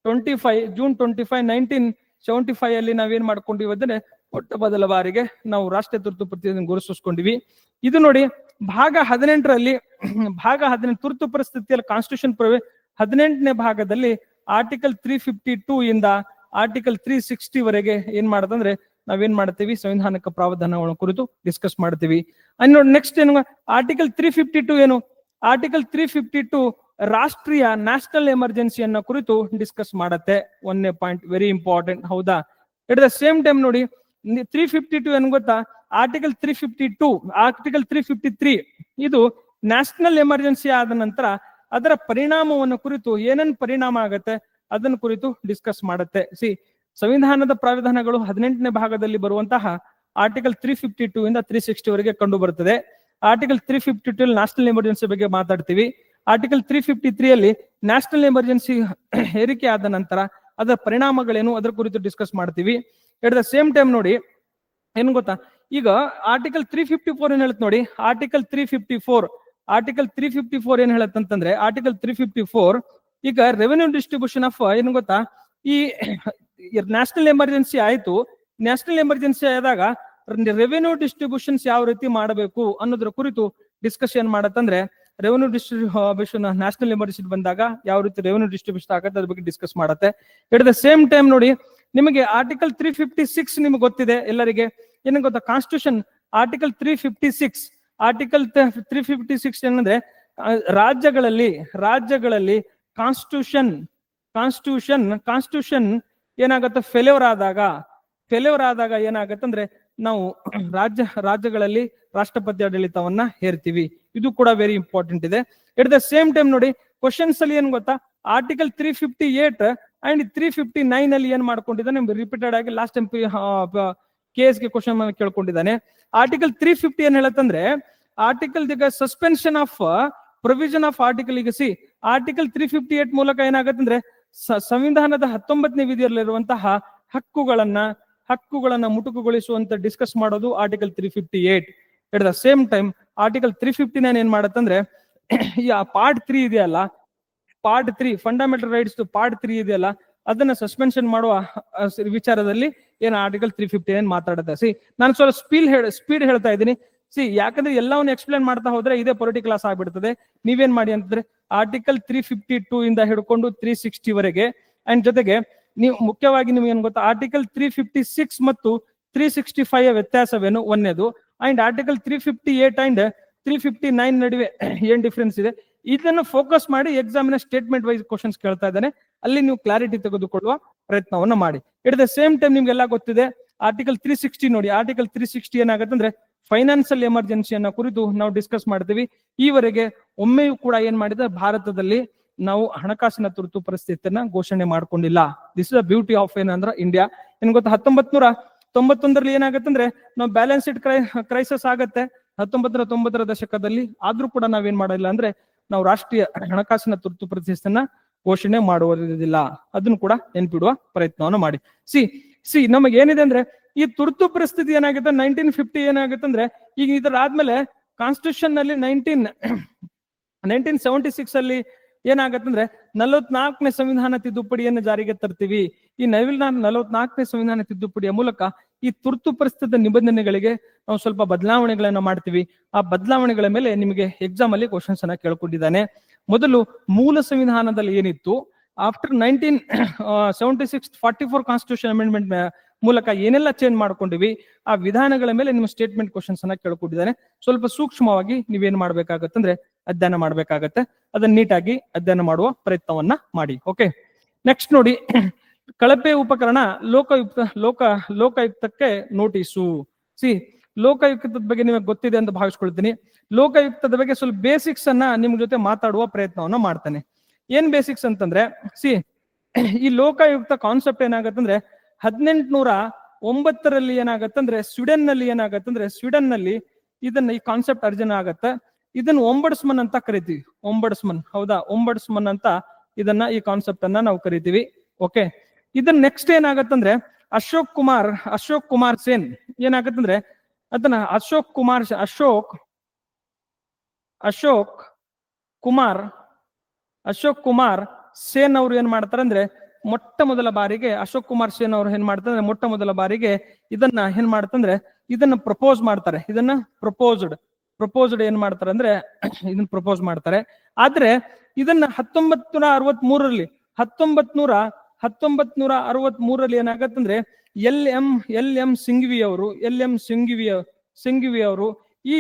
Speaker 1: 25 1975 ಅಲ್ಲಿ ನಾವೇನ್ ಮಾಡ್ಕೊಂಡಿವಿ ಅಂದ್ರೆ ಮೊಟ್ಟ ಮೊದಲ ಬಾರಿಗೆ ನಾವು ರಾಷ್ಟ್ರೀಯ ತುರ್ತು ಪರಿಸ್ಥಿತಿಯನ್ನು ಘೋಷಿಸ್ಕೊಂಡಿವಿ. ಇದು ನೋಡಿ ಭಾಗ 18ರಲ್ಲಿ ಭಾಗ 18 ತುರ್ತು ಪರಿಸ್ಥಿತಿಯಲ್ಲಿ ಕಾನ್ಸ್ಟಿಟ್ಯೂಷನ್ 18ನೇ ಭಾಗದಲ್ಲಿ ಆರ್ಟಿಕಲ್ 352 ಇಂದ ಆರ್ಟಿಕಲ್ 360 ವರೆಗೆ ಏನ್ ಮಾಡದಂದ್ರೆ ನಾವೇನ್ ಮಾಡ್ತೀವಿ, ಸಂವಿಧಾನಿಕ ಪ್ರಾವಧಾನಗಳ ಕುರಿತು ಡಿಸ್ಕಸ್ ಮಾಡ್ತೀವಿ. ನೋಡಿ ನೆಕ್ಸ್ಟ್ ಏನು, ಆರ್ಟಿಕಲ್ 352 ಏನು, ಆರ್ಟಿಕಲ್ 352 ರಾಷ್ಟ್ರೀಯ ನ್ಯಾಷನಲ್ ಎಮರ್ಜೆನ್ಸಿಯನ್ನ ಕುರಿತು ಡಿಸ್ಕಸ್ ಮಾಡತ್ತೆ. 1ನೇ ಪಾಯಿಂಟ್ ವೆರಿ ಇಂಪಾರ್ಟೆಂಟ್. ಹೌದಾ? ಎಟ್ ದ ಸೇಮ್ ಟೈಮ್ ನೋಡಿ 352 ಏನು ಗೊತ್ತಾ, ಆರ್ಟಿಕಲ್ 352 ಆರ್ಟಿಕಲ್ 353 ಇದು ನ್ಯಾಷನಲ್ ಎಮರ್ಜೆನ್ಸಿ ಆದ ನಂತರ ಅದರ ಪರಿಣಾಮವನ್ನು ಕುರಿತು ಏನೇನ್ ಪರಿಣಾಮ ಆಗತ್ತೆ ಅದನ್ನ ಕುರಿತು ಡಿಸ್ಕಸ್ ಮಾಡುತ್ತೆ. ಸಂವಿಧಾನದ ಪ್ರಾವಿಧಾನಗಳು 18ನೇ ಭಾಗದಲ್ಲಿ ಬರುವಂತಹ ಆರ್ಟಿಕಲ್ 352 ಇಂದ 360 ವರೆಗೆ ಕಂಡು ಬರುತ್ತದೆ. ಆರ್ಟಿಕಲ್ 352 ಅಲ್ಲಿ ನ್ಯಾಷನಲ್ ಎಮರ್ಜೆನ್ಸಿ ಬಗ್ಗೆ ಮಾತಾಡ್ತೀವಿ. ಆರ್ಟಿಕಲ್ 353 ಅಲ್ಲಿ ನ್ಯಾಷನಲ್ ಎಮರ್ಜೆನ್ಸಿ ಹೇರಿಕೆ ಆದ ನಂತರ ಅದರ ಪರಿಣಾಮಗಳೇನು ಅದರ ಕುರಿತು ಡಿಸ್ಕಸ್ ಮಾಡ್ತೀವಿ. ಎಟ್ ದ ಸೇಮ್ ಟೈಮ್ ನೋಡಿ ಏನ್ ಗೊತ್ತಾ, ಈಗ ಆರ್ಟಿಕಲ್ 354 ಏನ್ ಹೇಳುತ್ತೆ ನೋಡಿ, ಆರ್ಟಿಕಲ್ 354 ಏನ್ ಹೇಳತ್ತಂತಂದ್ರೆ ಆರ್ಟಿಕಲ್ 354 ಈಗ ರೆವೆನ್ಯೂ ಡಿಸ್ಟ್ರಿಬ್ಯೂಷನ್ ಆಫ್ ಏನು ಗೊತ್ತಾ, ಈ ನ್ಯಾಷನಲ್ ಎಮರ್ಜೆನ್ಸಿ ಆಯ್ತು, ನ್ಯಾಷನಲ್ ಎಮರ್ಜೆನ್ಸಿ ಆದಾಗ ರೆವೆನ್ಯೂ ಡಿಸ್ಟ್ರಿಬ್ಯೂಷನ್ಸ್ ಯಾವ ರೀತಿ ಮಾಡಬೇಕು ಅನ್ನೋದ್ರ ಕುರಿತು ಡಿಸ್ಕಷನ್ ಮಾಡತ್ತಂದ್ರೆ ರೆವೆನ್ಯೂ ಡಿಸ್ಟ್ರಿಬ್ಯೂಷನ್ ನ್ಯಾಷನಲ್ ಎಮರ್ಜೆನ್ಸಿ ಬಂದಾಗ ಯಾವ ರೀತಿ ರೆವೆನ್ಯೂ ಡಿಸ್ಟ್ರಿಬ್ಯೂಷನ್ ಆಗತ್ತೆ ಅದ್ರ ಬಗ್ಗೆ ಡಿಸ್ಕಸ್ ಮಾಡತ್ತೆ. ಎಟ್ ದ ಸೇಮ್ ಟೈಮ್ ನೋಡಿ ನಿಮಗೆ ಆರ್ಟಿಕಲ್ 356 ನಿಮ್ಗೆ ಗೊತ್ತಿದೆ ಎಲ್ಲರಿಗೆ, ಏನ್ ಗೊತ್ತಾ, ಕಾನ್ಸ್ಟಿಟ್ಯೂಷನ್ ಆರ್ಟಿಕಲ್ 356 ಏನಂದ್ರೆ ರಾಜ್ಯಗಳಲ್ಲಿ ಕಾನ್ಸ್ಟಿಟ್ಯೂಷನ್ ಏನಾಗತ್ತೆ, ಫೇಲ್ಯೂರ್ ಆದಾಗ ಏನಾಗತ್ತಂದ್ರೆ ನಾವು ರಾಜ್ಯಗಳಲ್ಲಿ ರಾಷ್ಟ್ರಪತಿ ಆಡಳಿತವನ್ನ ಹೇರ್ತೀವಿ. ಇದು ಕೂಡ ವೆರಿ ಇಂಪಾರ್ಟೆಂಟ್ ಇದೆ. ಎಟ್ ದ ಸೇಮ್ ಟೈಮ್ ನೋಡಿ ಕ್ವಶನ್ಸ್ ಅಲ್ಲಿ ಏನ್ ಗೊತ್ತಾ, ಆರ್ಟಿಕಲ್ 358 ಅಂಡ್ 359 ಅಲ್ಲಿ ಏನ್ ಮಾಡ್ಕೊಂಡಿದ್ದಾನೆ, ರಿಪೀಟೆಡ್ ಆಗಿ ಲಾಸ್ಟ್ ಟೈಮ್ KS ಗೆ ಕ್ವಶನ್ ಕೇಳ್ಕೊಂಡಿದ್ದಾನೆ. ಆರ್ಟಿಕಲ್ 350 ಏನ್ ಹೇಳತ್ತಂದ್ರೆ article suspension of provision of article. ಈಗ ಆರ್ಟಿಕಲ್ 358 ಮೂಲಕ ಏನಾಗತ್ತಂದ್ರೆ ಸಂವಿಧಾನದ 19ನೇ ವಿಧಿಯಲ್ಲಿರುವಂತಹ ಹಕ್ಕುಗಳನ್ನ ಮುಟುಕುಗೊಳಿಸುವಂತ ಡಿಸ್ಕಸ್ ಮಾಡೋದು article 358. At the same time article 359 ಏನ್ ಮಾಡತ್ತಂದ್ರೆ ಈ ಪಾರ್ಟ್ 3 ಇದೆಯಲ್ಲ, ಪಾರ್ಟ್ 3 ಫಂಡಮೆಂಟಲ್ ರೈಟ್ಸ್ ಪಾರ್ಟ್ 3 ಇದೆಯಲ್ಲ ಅದನ್ನ ಸಸ್ಪೆನ್ಷನ್ ಮಾಡುವ ವಿಚಾರದಲ್ಲಿ ಏನ್ ಆರ್ಟಿಕಲ್ 359 ಮಾತಾಡುತ್ತೆ. ನಾನು ಸ್ವಲ್ಪ ಸ್ಪೀಡ್ ಹೇಳ್ತಾ ಇದ್ದೀನಿ. ಯಾಕಂದ್ರೆ ಎಲ್ಲವನ್ನು ಎಕ್ಸ್ಪ್ಲೇನ್ ಮಾಡ್ತಾ ಹೋದ್ರೆ ಇದೇ ಪೊಲಿಟಿಕಲ್ ಕ್ಲಾಸ್ ಆಗ್ಬಿಡ್ತದೆ. ನೀವೇನ್ ಮಾಡಿ ಅಂತಂದ್ರೆ ಆರ್ಟಿಕಲ್ 352 ಇಂದ ಹಿಡ್ಕೊಂಡು 360 ವರೆಗೆ ಅಂಡ್ ಜೊತೆಗೆ ನೀವು ಮುಖ್ಯವಾಗಿ ನಿಮ್ಗೆ ಏನ್ ಗೊತ್ತಾ, ಆರ್ಟಿಕಲ್ 356 ಮತ್ತು 365 ವ್ಯತ್ಯಾಸವೇನು ಒಂದೇದು, ಅಂಡ್ ಆರ್ಟಿಕಲ್ 358 ಅಂಡ್ 359 ನಡುವೆ ಏನ್ ಡಿಫ್ರೆನ್ಸ್ ಇದೆ ಇದನ್ನು ಫೋಕಸ್ ಮಾಡಿ ಎಕ್ಸಾಮಿನ ಸ್ಟೇಟ್ಮೆಂಟ್ ವೈಸ್ ಕ್ವಶನ್ಸ್ ಕೇಳ್ತಾ ಇದ್ದಾನೆ. ಅಲ್ಲಿ ನೀವು ಕ್ಲಾರಿಟಿ ತೆಗೆದುಕೊಳ್ಳುವ ಪ್ರಯತ್ನವನ್ನ ಮಾಡಿ. ಎಟ್ ದ ಸೇಮ್ ಟೈಮ್ ನಿಮ್ಗೆಲ್ಲ ಗೊತ್ತಿದೆ ಆರ್ಟಿಕಲ್ 360 ನೋಡಿ, ಆರ್ಟಿಕಲ್ 360 ಏನಾಗತ್ತಂದ್ರೆ ಫೈನಾನ್ಷಿಯಲ್ ಎಮರ್ಜೆನ್ಸಿಯನ್ನ ಕುರಿತು ನಾವು ಡಿಸ್ಕಸ್ ಮಾಡ್ತೀವಿ. ಈವರೆಗೆ ಒಮ್ಮೆಯೂ ಕೂಡ ಏನ್ ಮಾಡಿದ್ರೆ ಭಾರತದಲ್ಲಿ ನಾವು ಹಣಕಾಸಿನ ತುರ್ತು ಪರಿಸ್ಥಿತಿಯನ್ನ ಘೋಷಣೆ ಮಾಡ್ಕೊಂಡಿಲ್ಲ. This is the beauty of ಏನಂದ್ರೆ ಇಂಡಿಯಾ. ಏನ್ ಗೊತ್ತಾ, 1991 ಏನಾಗತ್ತಂದ್ರೆ ನಾವು ಬ್ಯಾಲೆನ್ಸ್ಡ್ ಕ್ರೈಸಿಸ್ ಆಗತ್ತೆ 1990ರ ದಶಕದಲ್ಲಿ. ಆದ್ರೂ ಕೂಡ ನಾವೇನ್ ಮಾಡಿಲ್ಲ ಅಂದ್ರೆ ನಾವು ರಾಷ್ಟ್ರೀಯ ಹಣಕಾಸಿನ ತುರ್ತು ಪರಿಸ್ಥಿತಿಯನ್ನ ಘೋಷಣೆ ಮಾಡುವುದಿಲ್ಲ. ಅದನ್ನು ಕೂಡ ನೆನ್ಪಿಡುವ ಪ್ರಯತ್ನವನ್ನು ಮಾಡಿ. ನಮಗೆ ಏನಿದೆ ಅಂದ್ರೆ ಈ ತುರ್ತು ಪರಿಸ್ಥಿತಿ ಏನಾಗುತ್ತೆ 1950 ಏನಾಗುತ್ತೆ ಅಂದ್ರೆ ಈಗ ಇದರ ಆದ್ಮೇಲೆ ಕಾನ್ಸ್ಟಿಟ್ಯೂಷನ್ ನಲ್ಲಿ 1976 ಅಲ್ಲಿ ಏನಾಗತ್ತಂದ್ರೆ 44ನೇ ಸಂವಿಧಾನ ತಿದ್ದುಪಡಿಯನ್ನು ಜಾರಿಗೆ ತರ್ತೀವಿ. ಈ 44ನೇ ಸಂವಿಧಾನ ತಿದ್ದುಪಡಿಯ ಮೂಲಕ ಈ ತುರ್ತು ಪರಿಸ್ಥಿತಿ ನಿಬಂಧನೆಗಳಿಗೆ ನಾವು ಸ್ವಲ್ಪ ಬದಲಾವಣೆಗಳನ್ನ ಮಾಡ್ತೀವಿ. ಆ ಬದಲಾವಣೆಗಳ ಮೇಲೆ ನಿಮಗೆ ಎಕ್ಸಾಮ್ ಅಲ್ಲಿ ಕ್ವಶನ್ಸ್ ಅನ್ನ ಕೇಳ್ಕೊಂಡಿದ್ದಾನೆ. ಮೊದಲು ಮೂಲ ಸಂವಿಧಾನದಲ್ಲಿ ಏನಿತ್ತು, ಆಫ್ಟರ್ 1976 44 ಕಾನ್ಸ್ಟಿಟ್ಯೂಷನ್ ಅಮೆಂಡ್ಮೆಂಟ್ ಮೂಲಕ ಏನೆಲ್ಲ ಚೇಂಜ್ ಮಾಡ್ಕೊಂಡಿವಿ ಆ ವಿಧಾನಗಳ ಮೇಲೆ ನಿಮ್ಮ ಸ್ಟೇಟ್ಮೆಂಟ್ ಕ್ವಶನ್ಸ್ ಅನ್ನ ಕೇಳ್ಕೊಂಡಿದ್ದಾನೆ. ಸ್ವಲ್ಪ ಸೂಕ್ಷ್ಮವಾಗಿ ನೀವೇನ್ ಮಾಡ್ಬೇಕಾಗತ್ತಂದ್ರೆ ಅಧ್ಯಯನ ಮಾಡ್ಬೇಕಾಗತ್ತೆ. ಅದನ್ನ ನೀಟಾಗಿ ಅಧ್ಯಯನ ಮಾಡುವ ಪ್ರಯತ್ನವನ್ನ ಮಾಡಿ. ಓಕೆ, ನೆಕ್ಸ್ಟ್ ನೋಡಿ, ಕಳಪೆ ಉಪಕರಣ ಲೋಕಾಯುಕ್ತಕ್ಕೆ ನೋಟಿಸು. ಲೋಕಾಯುಕ್ತದ ಬಗ್ಗೆ ನಿಮಗೆ ಗೊತ್ತಿದೆ ಅಂತ ಭಾವಿಸ್ಕೊಳ್ತೀನಿ. ಲೋಕಾಯುಕ್ತದ ಬಗ್ಗೆ ಸ್ವಲ್ಪ ಬೇಸಿಕ್ಸ್ ಅನ್ನ ನಿಮ್ ಜೊತೆ ಮಾತಾಡುವ ಪ್ರಯತ್ನವನ್ನ ಮಾಡ್ತಾನೆ. ಏನ್ ಬೇಸಿಕ್ಸ್ ಅಂತಂದ್ರೆ ಈ ಲೋಕಾಯುಕ್ತ ಕಾನ್ಸೆಪ್ಟ್ ಏನಾಗತ್ತಂದ್ರೆ 1809ರಲ್ಲಿ ಏನಾಗತ್ತಂದ್ರೆ ಸ್ವೀಡನ್ ನಲ್ಲಿ ಇದನ್ನ ಈ ಕಾನ್ಸೆಪ್ಟ್ ಅರ್ಜನ ಆಗತ್ತೆ. ಇದನ್ನ ಒಂಬಡ್ಸ್ಮನ್ ಅಂತ ಕರಿತೀವಿ. ಹೌದಾ, ಒಂಬಡ್ಸ್ಮನ್ ಅಂತ ಇದನ್ನ ಈ ಕಾನ್ಸೆಪ್ಟ್ ಅನ್ನ ನಾವು ಕರಿತೀವಿ. ಓಕೆ, ಇದನ್ನ ನೆಕ್ಸ್ಟ್ ಏನಾಗತ್ತಂದ್ರೆ ಅಶೋಕ್ ಕುಮಾರ್ ಸೇನ್ ಏನಾಗತ್ತಂದ್ರೆ ಅದನ್ನ ಅಶೋಕ್ ಕುಮಾರ್ ಸೇನ್ ಅವರು ಏನ್ ಮಾಡ್ತಾರೆ ಅಂದ್ರೆ ಮೊಟ್ಟ ಮೊದಲ ಬಾರಿಗೆ ಅಶೋಕ್ ಕುಮಾರ್ ಸೇನ್ ಅವರು ಏನ್ ಮಾಡ್ತಾರೆ ಮೊಟ್ಟ ಮೊದಲ ಬಾರಿಗೆ ಇದನ್ನ ಏನ್ ಮಾಡ್ತಂದ್ರೆ ಇದನ್ನ ಪ್ರಪೋಸ್ ಮಾಡ್ತಾರೆ. ಇದನ್ನ ಪ್ರಪೋಸ್ಡ್ ಏನ್ ಮಾಡ್ತಾರೆ ಅಂದ್ರೆ ಇದನ್ನ ಪ್ರಪೋಸ್ ಮಾಡ್ತಾರೆ. ಆದ್ರೆ ಇದನ್ನ 1963ರಲ್ಲಿ ಏನಾಗತ್ತಂದ್ರೆ ಎಲ್ ಎಂ ಸಿಂಘ್ವಿ ಅವರು ಈ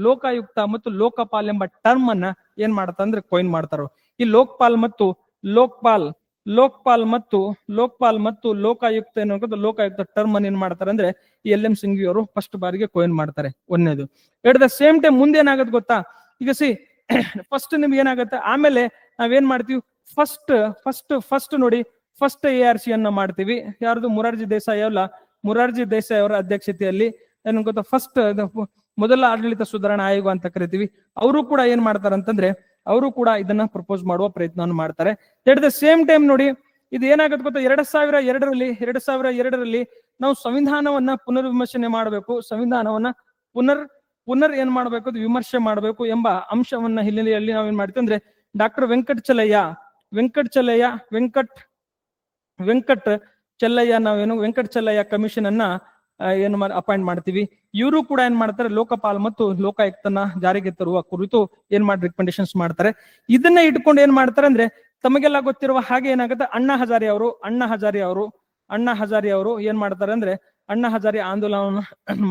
Speaker 1: ಲೋಕಾಯುಕ್ತ ಮತ್ತು ಲೋಕಪಾಲ್ ಎಂಬ ಟರ್ಮ್ ಅನ್ನ ಏನ್ ಮಾಡ್ತಾರೆ ಕಾಯಿನ್ ಮಾಡ್ತಾರೋ. ಈ ಲೋಕಪಾಲ್ ಮತ್ತು ಲೋಕಾಯುಕ್ತ ಲೋಕಾಯುಕ್ತ ಟರ್ಮ್ ಅನ್ನು ಏನ್ ಮಾಡ್ತಾರೆ ಅಂದ್ರೆ ಎಲ್ ಎಂ ಸಿಂಘ್ವಿ ಅವರು ಫಸ್ಟ್ ಬಾರಿಗೆ ಕಾಯಿನ್ ಮಾಡ್ತಾರೆ. ಒಂದೇದು. ಎಟ್ ದ ಸೇಮ್ ಟೈಮ್ ಮುಂದೆ ಏನಾಗುತ್ತೆ ಗೊತ್ತಾ, ಈಗ ಫಸ್ಟ್ ನಿಮ್ಗೆ ಏನಾಗುತ್ತೆ, ಆಮೇಲೆ ನಾವೇನ್ ಮಾಡ್ತೀವಿ, ಫಸ್ಟ್ ನೋಡಿ, ಫಸ್ಟ್ ARC ಅನ್ನ ಮಾಡ್ತೀವಿ. ಯಾರ್ದು? ಮೊರಾರ್ಜಿ ದೇಸಾಯಿ ಅವರ ಅಧ್ಯಕ್ಷತೆಯಲ್ಲಿ ಏನ್ ಗೊತ್ತಾ, ಫಸ್ಟ್ ಮೊದಲ ಆಡಳಿತ ಸುಧಾರಣಾ ಆಯೋಗ ಅಂತ ಕರಿತೀವಿ. ಅವರು ಕೂಡ ಏನ್ ಮಾಡ್ತಾರೆ ಅಂತಂದ್ರೆ ಅವರು ಕೂಡ ಇದನ್ನ ಪ್ರಪೋಸ್ ಮಾಡುವ ಪ್ರಯತ್ನವನ್ನು ಮಾಡ್ತಾರೆ. ಎಟ್ ದ ಸೇಮ್ ಟೈಮ್ ನೋಡಿ, ಇದು ಏನಾಗುತ್ತೆ ಗೊತ್ತಾ, 2002ರಲ್ಲಿ ನಾವು ಸಂವಿಧಾನವನ್ನ ಪುನರ್ವಿಮರ್ಶನೆ ಮಾಡಬೇಕು, ಸಂವಿಧಾನವನ್ನ ಪುನರ್ ಏನ್ ಮಾಡ್ಬೇಕು, ವಿಮರ್ಶೆ ಮಾಡಬೇಕು ಎಂಬ ಅಂಶವನ್ನ ಹಿನ್ನೆಲೆಯಲ್ಲಿ ನಾವೇನ್ ಮಾಡ್ತೀವಿ ಅಂದ್ರೆ ಡಾಕ್ಟರ್ ವೆಂಕಟ್ ಚೆಲ್ಲಯ್ಯ ಕಮಿಷನ್ ಅನ್ನ ಅಪಾಯಿಂಟ್ ಮಾಡ್ತೀವಿ. ಇವರು ಕೂಡ ಏನ್ ಮಾಡ್ತಾರೆ, ಲೋಕಪಾಲ್ ಮತ್ತು ಲೋಕಾಯುಕ್ತನ ಜಾರಿಗೆ ತರುವ ಕುರಿತು ಏನ್ ರಿಕಮೆಂಡೇಶನ್ಸ್ ಮಾಡ್ತಾರೆ. ಇದನ್ನ ಇಟ್ಕೊಂಡು ಏನ್ ಮಾಡ್ತಾರೆ ಅಂದ್ರೆ ತಮಗೆಲ್ಲ ಗೊತ್ತಿರುವ ಹಾಗೆ ಏನಾಗುತ್ತೆ, ಅಣ್ಣಾ ಹಜಾರೆ ಅವರು ಏನ್ ಮಾಡ್ತಾರೆ ಅಂದ್ರೆ ಅಣ್ಣಾ ಹಜಾರೆ ಆಂದೋಲನ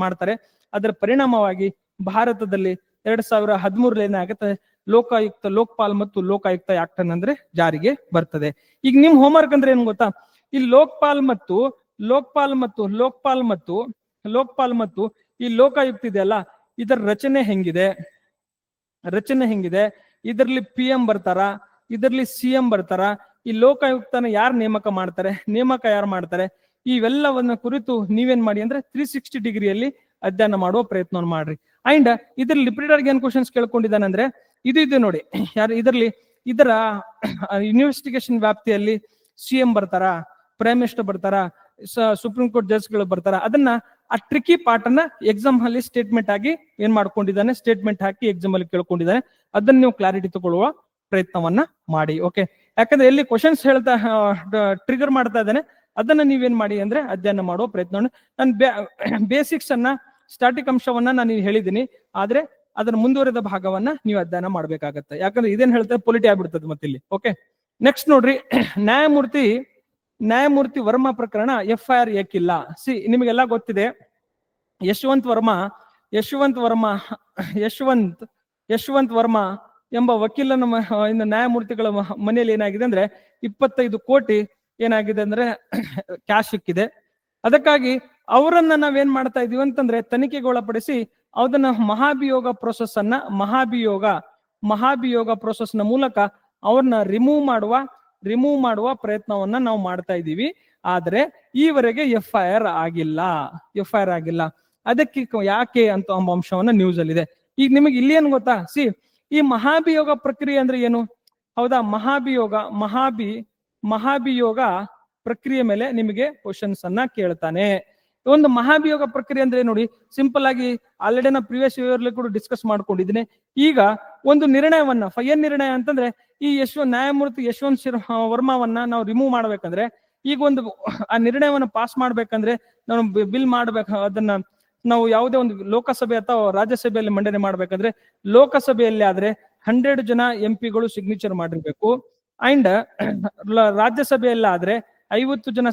Speaker 1: ಮಾಡ್ತಾರೆ. ಅದರ ಪರಿಣಾಮವಾಗಿ ಭಾರತದಲ್ಲಿ 2013 ಏನಾಗುತ್ತೆ, ಲೋಕಪಾಲ್ ಮತ್ತು ಲೋಕಾಯುಕ್ತ ಆಕ್ಟ್ ಅಂದ್ರೆ ಜಾರಿಗೆ ಬರ್ತದೆ. ಈಗ ನಿಮ್ ಹೋಮ್ವರ್ಕ್ ಅಂದ್ರೆ ಏನ್ ಗೊತ್ತಾ, ಈ ಲೋಕಪಾಲ್ ಮತ್ತು ಈ ಲೋಕಾಯುಕ್ತ ಇದೆಯಲ್ಲ, ಇದರ ರಚನೆ ಹೆಂಗಿದೆ, ಇದರಲ್ಲಿ PM ಬರ್ತಾರ, ಇದರಲ್ಲಿ CM ಬರ್ತಾರ, ಈ ಲೋಕಾಯುಕ್ತನ ಯಾರು ನೇಮಕ ಮಾಡ್ತಾರೆ, ಇವೆಲ್ಲವನ್ನ ಕುರಿತು ನೀವೇನ್ ಮಾಡಿ ಅಂದ್ರೆ 360 ಡಿಗ್ರಿಯಲ್ಲಿ ಅಧ್ಯಯನ ಮಾಡುವ ಪ್ರಯತ್ನವನ್ನು ಮಾಡ್ರಿ. ಅಂಡ್ ಇದ್ರಲ್ಲಿ ಲಿಪಿಡರ್ಗೆ ಏನ್ ಕ್ವಶನ್ಸ್ ಕೇಳ್ಕೊಂಡಿದ್ದಾನೆ ಅಂದ್ರೆ ಇದು ನೋಡಿ, ಇದರ ಇನ್ವೆಸ್ಟಿಗೇಷನ್ ವ್ಯಾಪ್ತಿಯಲ್ಲಿ CM ಬರ್ತಾರ, ಪ್ರೈಮ್ ಮಿನಿಸ್ಟರ್ ಬರ್ತಾರ, ಸುಪ್ರೀಂ ಕೋರ್ಟ್ ಜಡ್ಜ್ಗಳು ಬರ್ತಾರ. ಅದನ್ನ ಆ ಟ್ರಿಕಿ ಪಾರ್ಟ್ ಅನ್ನ ಎಕ್ಸಾಮ್ ಅಲ್ಲಿ ಸ್ಟೇಟ್ಮೆಂಟ್ ಆಗಿ ಏನ್ ಮಾಡ್ಕೊಂಡಿದ್ದಾನೆ, ಸ್ಟೇಟ್ಮೆಂಟ್ ಹಾಕಿ ಎಕ್ಸಾಮ್ ಅಲ್ಲಿ ಕೇಳ್ಕೊಂಡಿದ್ದಾನೆ. ಅದನ್ನ ನೀವು ಕ್ಲಾರಿಟಿ ತಗೊಳ್ಳುವ ಪ್ರಯತ್ನವನ್ನ ಮಾಡಿ. ಓಕೆ, ಯಾಕಂದ್ರೆ ಎಲ್ಲಿ ಕ್ವಶನ್ಸ್ ಟ್ರಿಗರ್ ಮಾಡ್ತಾ ಇದ್ದಾನೆ, ಅದನ್ನ ನೀವೇನ್ ಮಾಡಿ ಅಂದ್ರೆ ಅಧ್ಯಯನ ಮಾಡುವ ಪ್ರಯತ್ನವನ್ನು. ನಾನು ಬೇಸಿಕ್ಸ್ ಅನ್ನ, ಸ್ಟಾಟಿಕ್ ಅಂಶವನ್ನ ನಾನು ಹೇಳಿದ್ದೀನಿ, ಆದ್ರೆ ಅದರ ಮುಂದುವರೆದ ಭಾಗವನ್ನ ನೀವು ಅಧ್ಯಯನ ಮಾಡ್ಬೇಕಾಗತ್ತೆ. ಯಾಕಂದ್ರೆ ಇದೇನ್ ಹೇಳ್ತಾರೆ, ಪೊಲಿಟಿ ಆಗ್ಬಿಡ್ತದೆ ಮತ್ತೆ ಇಲ್ಲಿ. ಓಕೆ, ನೆಕ್ಸ್ಟ್ ನೋಡ್ರಿ, ನ್ಯಾಯಮೂರ್ತಿ ವರ್ಮಾ ಪ್ರಕರಣ FIR ಏಕಿಲ್ಲ. ನಿಮಗೆಲ್ಲ ಗೊತ್ತಿದೆ, ಯಶವಂತ್ ವರ್ಮಾ ಎಂಬ ವಕೀಲನ ನ್ಯಾಯಮೂರ್ತಿಗಳ ಮನೆಯಲ್ಲಿ ಏನಾಗಿದೆ ಅಂದ್ರೆ 25 ಕೋಟಿ ಏನಾಗಿದೆ ಅಂದ್ರೆ ಕ್ಯಾಶ್ ಸಿಕ್ಕಿದೆ. ಅದಕ್ಕಾಗಿ ಅವರನ್ನ ನಾವೇನ್ ಮಾಡ್ತಾ ಇದೀವಿ ಅಂತಂದ್ರೆ ತನಿಖೆಗೆ ಒಳಪಡಿಸಿ ಅದನ್ನ ಮಹಾಭಿಯೋಗ ಪ್ರೋಸೆಸ್ ನ ಮೂಲಕ ಅವ್ರನ್ನ ರಿಮೂವ್ ಮಾಡುವ ಪ್ರಯತ್ನವನ್ನ ನಾವು ಮಾಡ್ತಾ ಇದ್ದೀವಿ. ಆದ್ರೆ ಈವರೆಗೆ FIR ಆಗಿಲ್ಲ. ಅದಕ್ಕೆ ಯಾಕೆ ಅಂತ ಅಂಶವನ್ನ ನ್ಯೂಸ್ ಅಲ್ಲಿ ಇದೆ. ಈಗ ನಿಮಗೆ ಇಲ್ಲಿ ಏನ್ ಗೊತ್ತಾ, ಈ ಮಹಾಭಿಯೋಗ ಪ್ರಕ್ರಿಯೆ ಅಂದ್ರೆ ಏನು? ಹೌದಾ, ಮಹಾಭಿಯೋಗ ಪ್ರಕ್ರಿಯೆ ಮೇಲೆ ನಿಮಗೆ ಕ್ವಶನ್ಸ್ ಅನ್ನ ಕೇಳ್ತಾನೆ. ಒಂದು ಮಹಾಭಿಯೋಗ ಪ್ರಕ್ರಿಯೆ ಅಂದ್ರೆ ನೋಡಿ, ಸಿಂಪಲ್ ಆಗಿ ಆಲ್ರೆಡಿ ನಾ ಪ್ರಿವಿಯಸ್ ಇಯರ್ಲಿ ಕೂಡ ಡಿಸ್ಕಸ್ ಮಾಡ್ಕೊಂಡಿದ್ದೀನಿ. ಈಗ ಒಂದು ನಿರ್ಣಯವನ್ನ, ಏನ್ ನಿರ್ಣಯ ಅಂತಂದ್ರೆ, ಈ ನ್ಯಾಯಮೂರ್ತಿ ಯಶವಂತ್ ವರ್ಮಾವನ್ನ ನಾವು ರಿಮೂವ್ ಮಾಡ್ಬೇಕಂದ್ರೆ, ಈಗ ಒಂದು ಆ ನಿರ್ಣಯವನ್ನ ಪಾಸ್ ಮಾಡ್ಬೇಕಂದ್ರೆ ನಾವು ಬಿಲ್ ಮಾಡ್ಬೇಕು. ಅದನ್ನ ನಾವು ಯಾವುದೇ ಒಂದು ಲೋಕಸಭೆ ಅಥವಾ ರಾಜ್ಯಸಭೆಯಲ್ಲಿ ಮಂಡನೆ ಮಾಡ್ಬೇಕಂದ್ರೆ, ಲೋಕಸಭೆಯಲ್ಲಿ ಆದ್ರೆ 100 ಜನ MP ಸಿಗ್ನೇಚರ್ ಮಾಡಿರ್ಬೇಕು. ಅಂಡ್ ರಾಜ್ಯಸಭೆಯಲ್ಲಿ ಆದ್ರೆ 50 ಜನ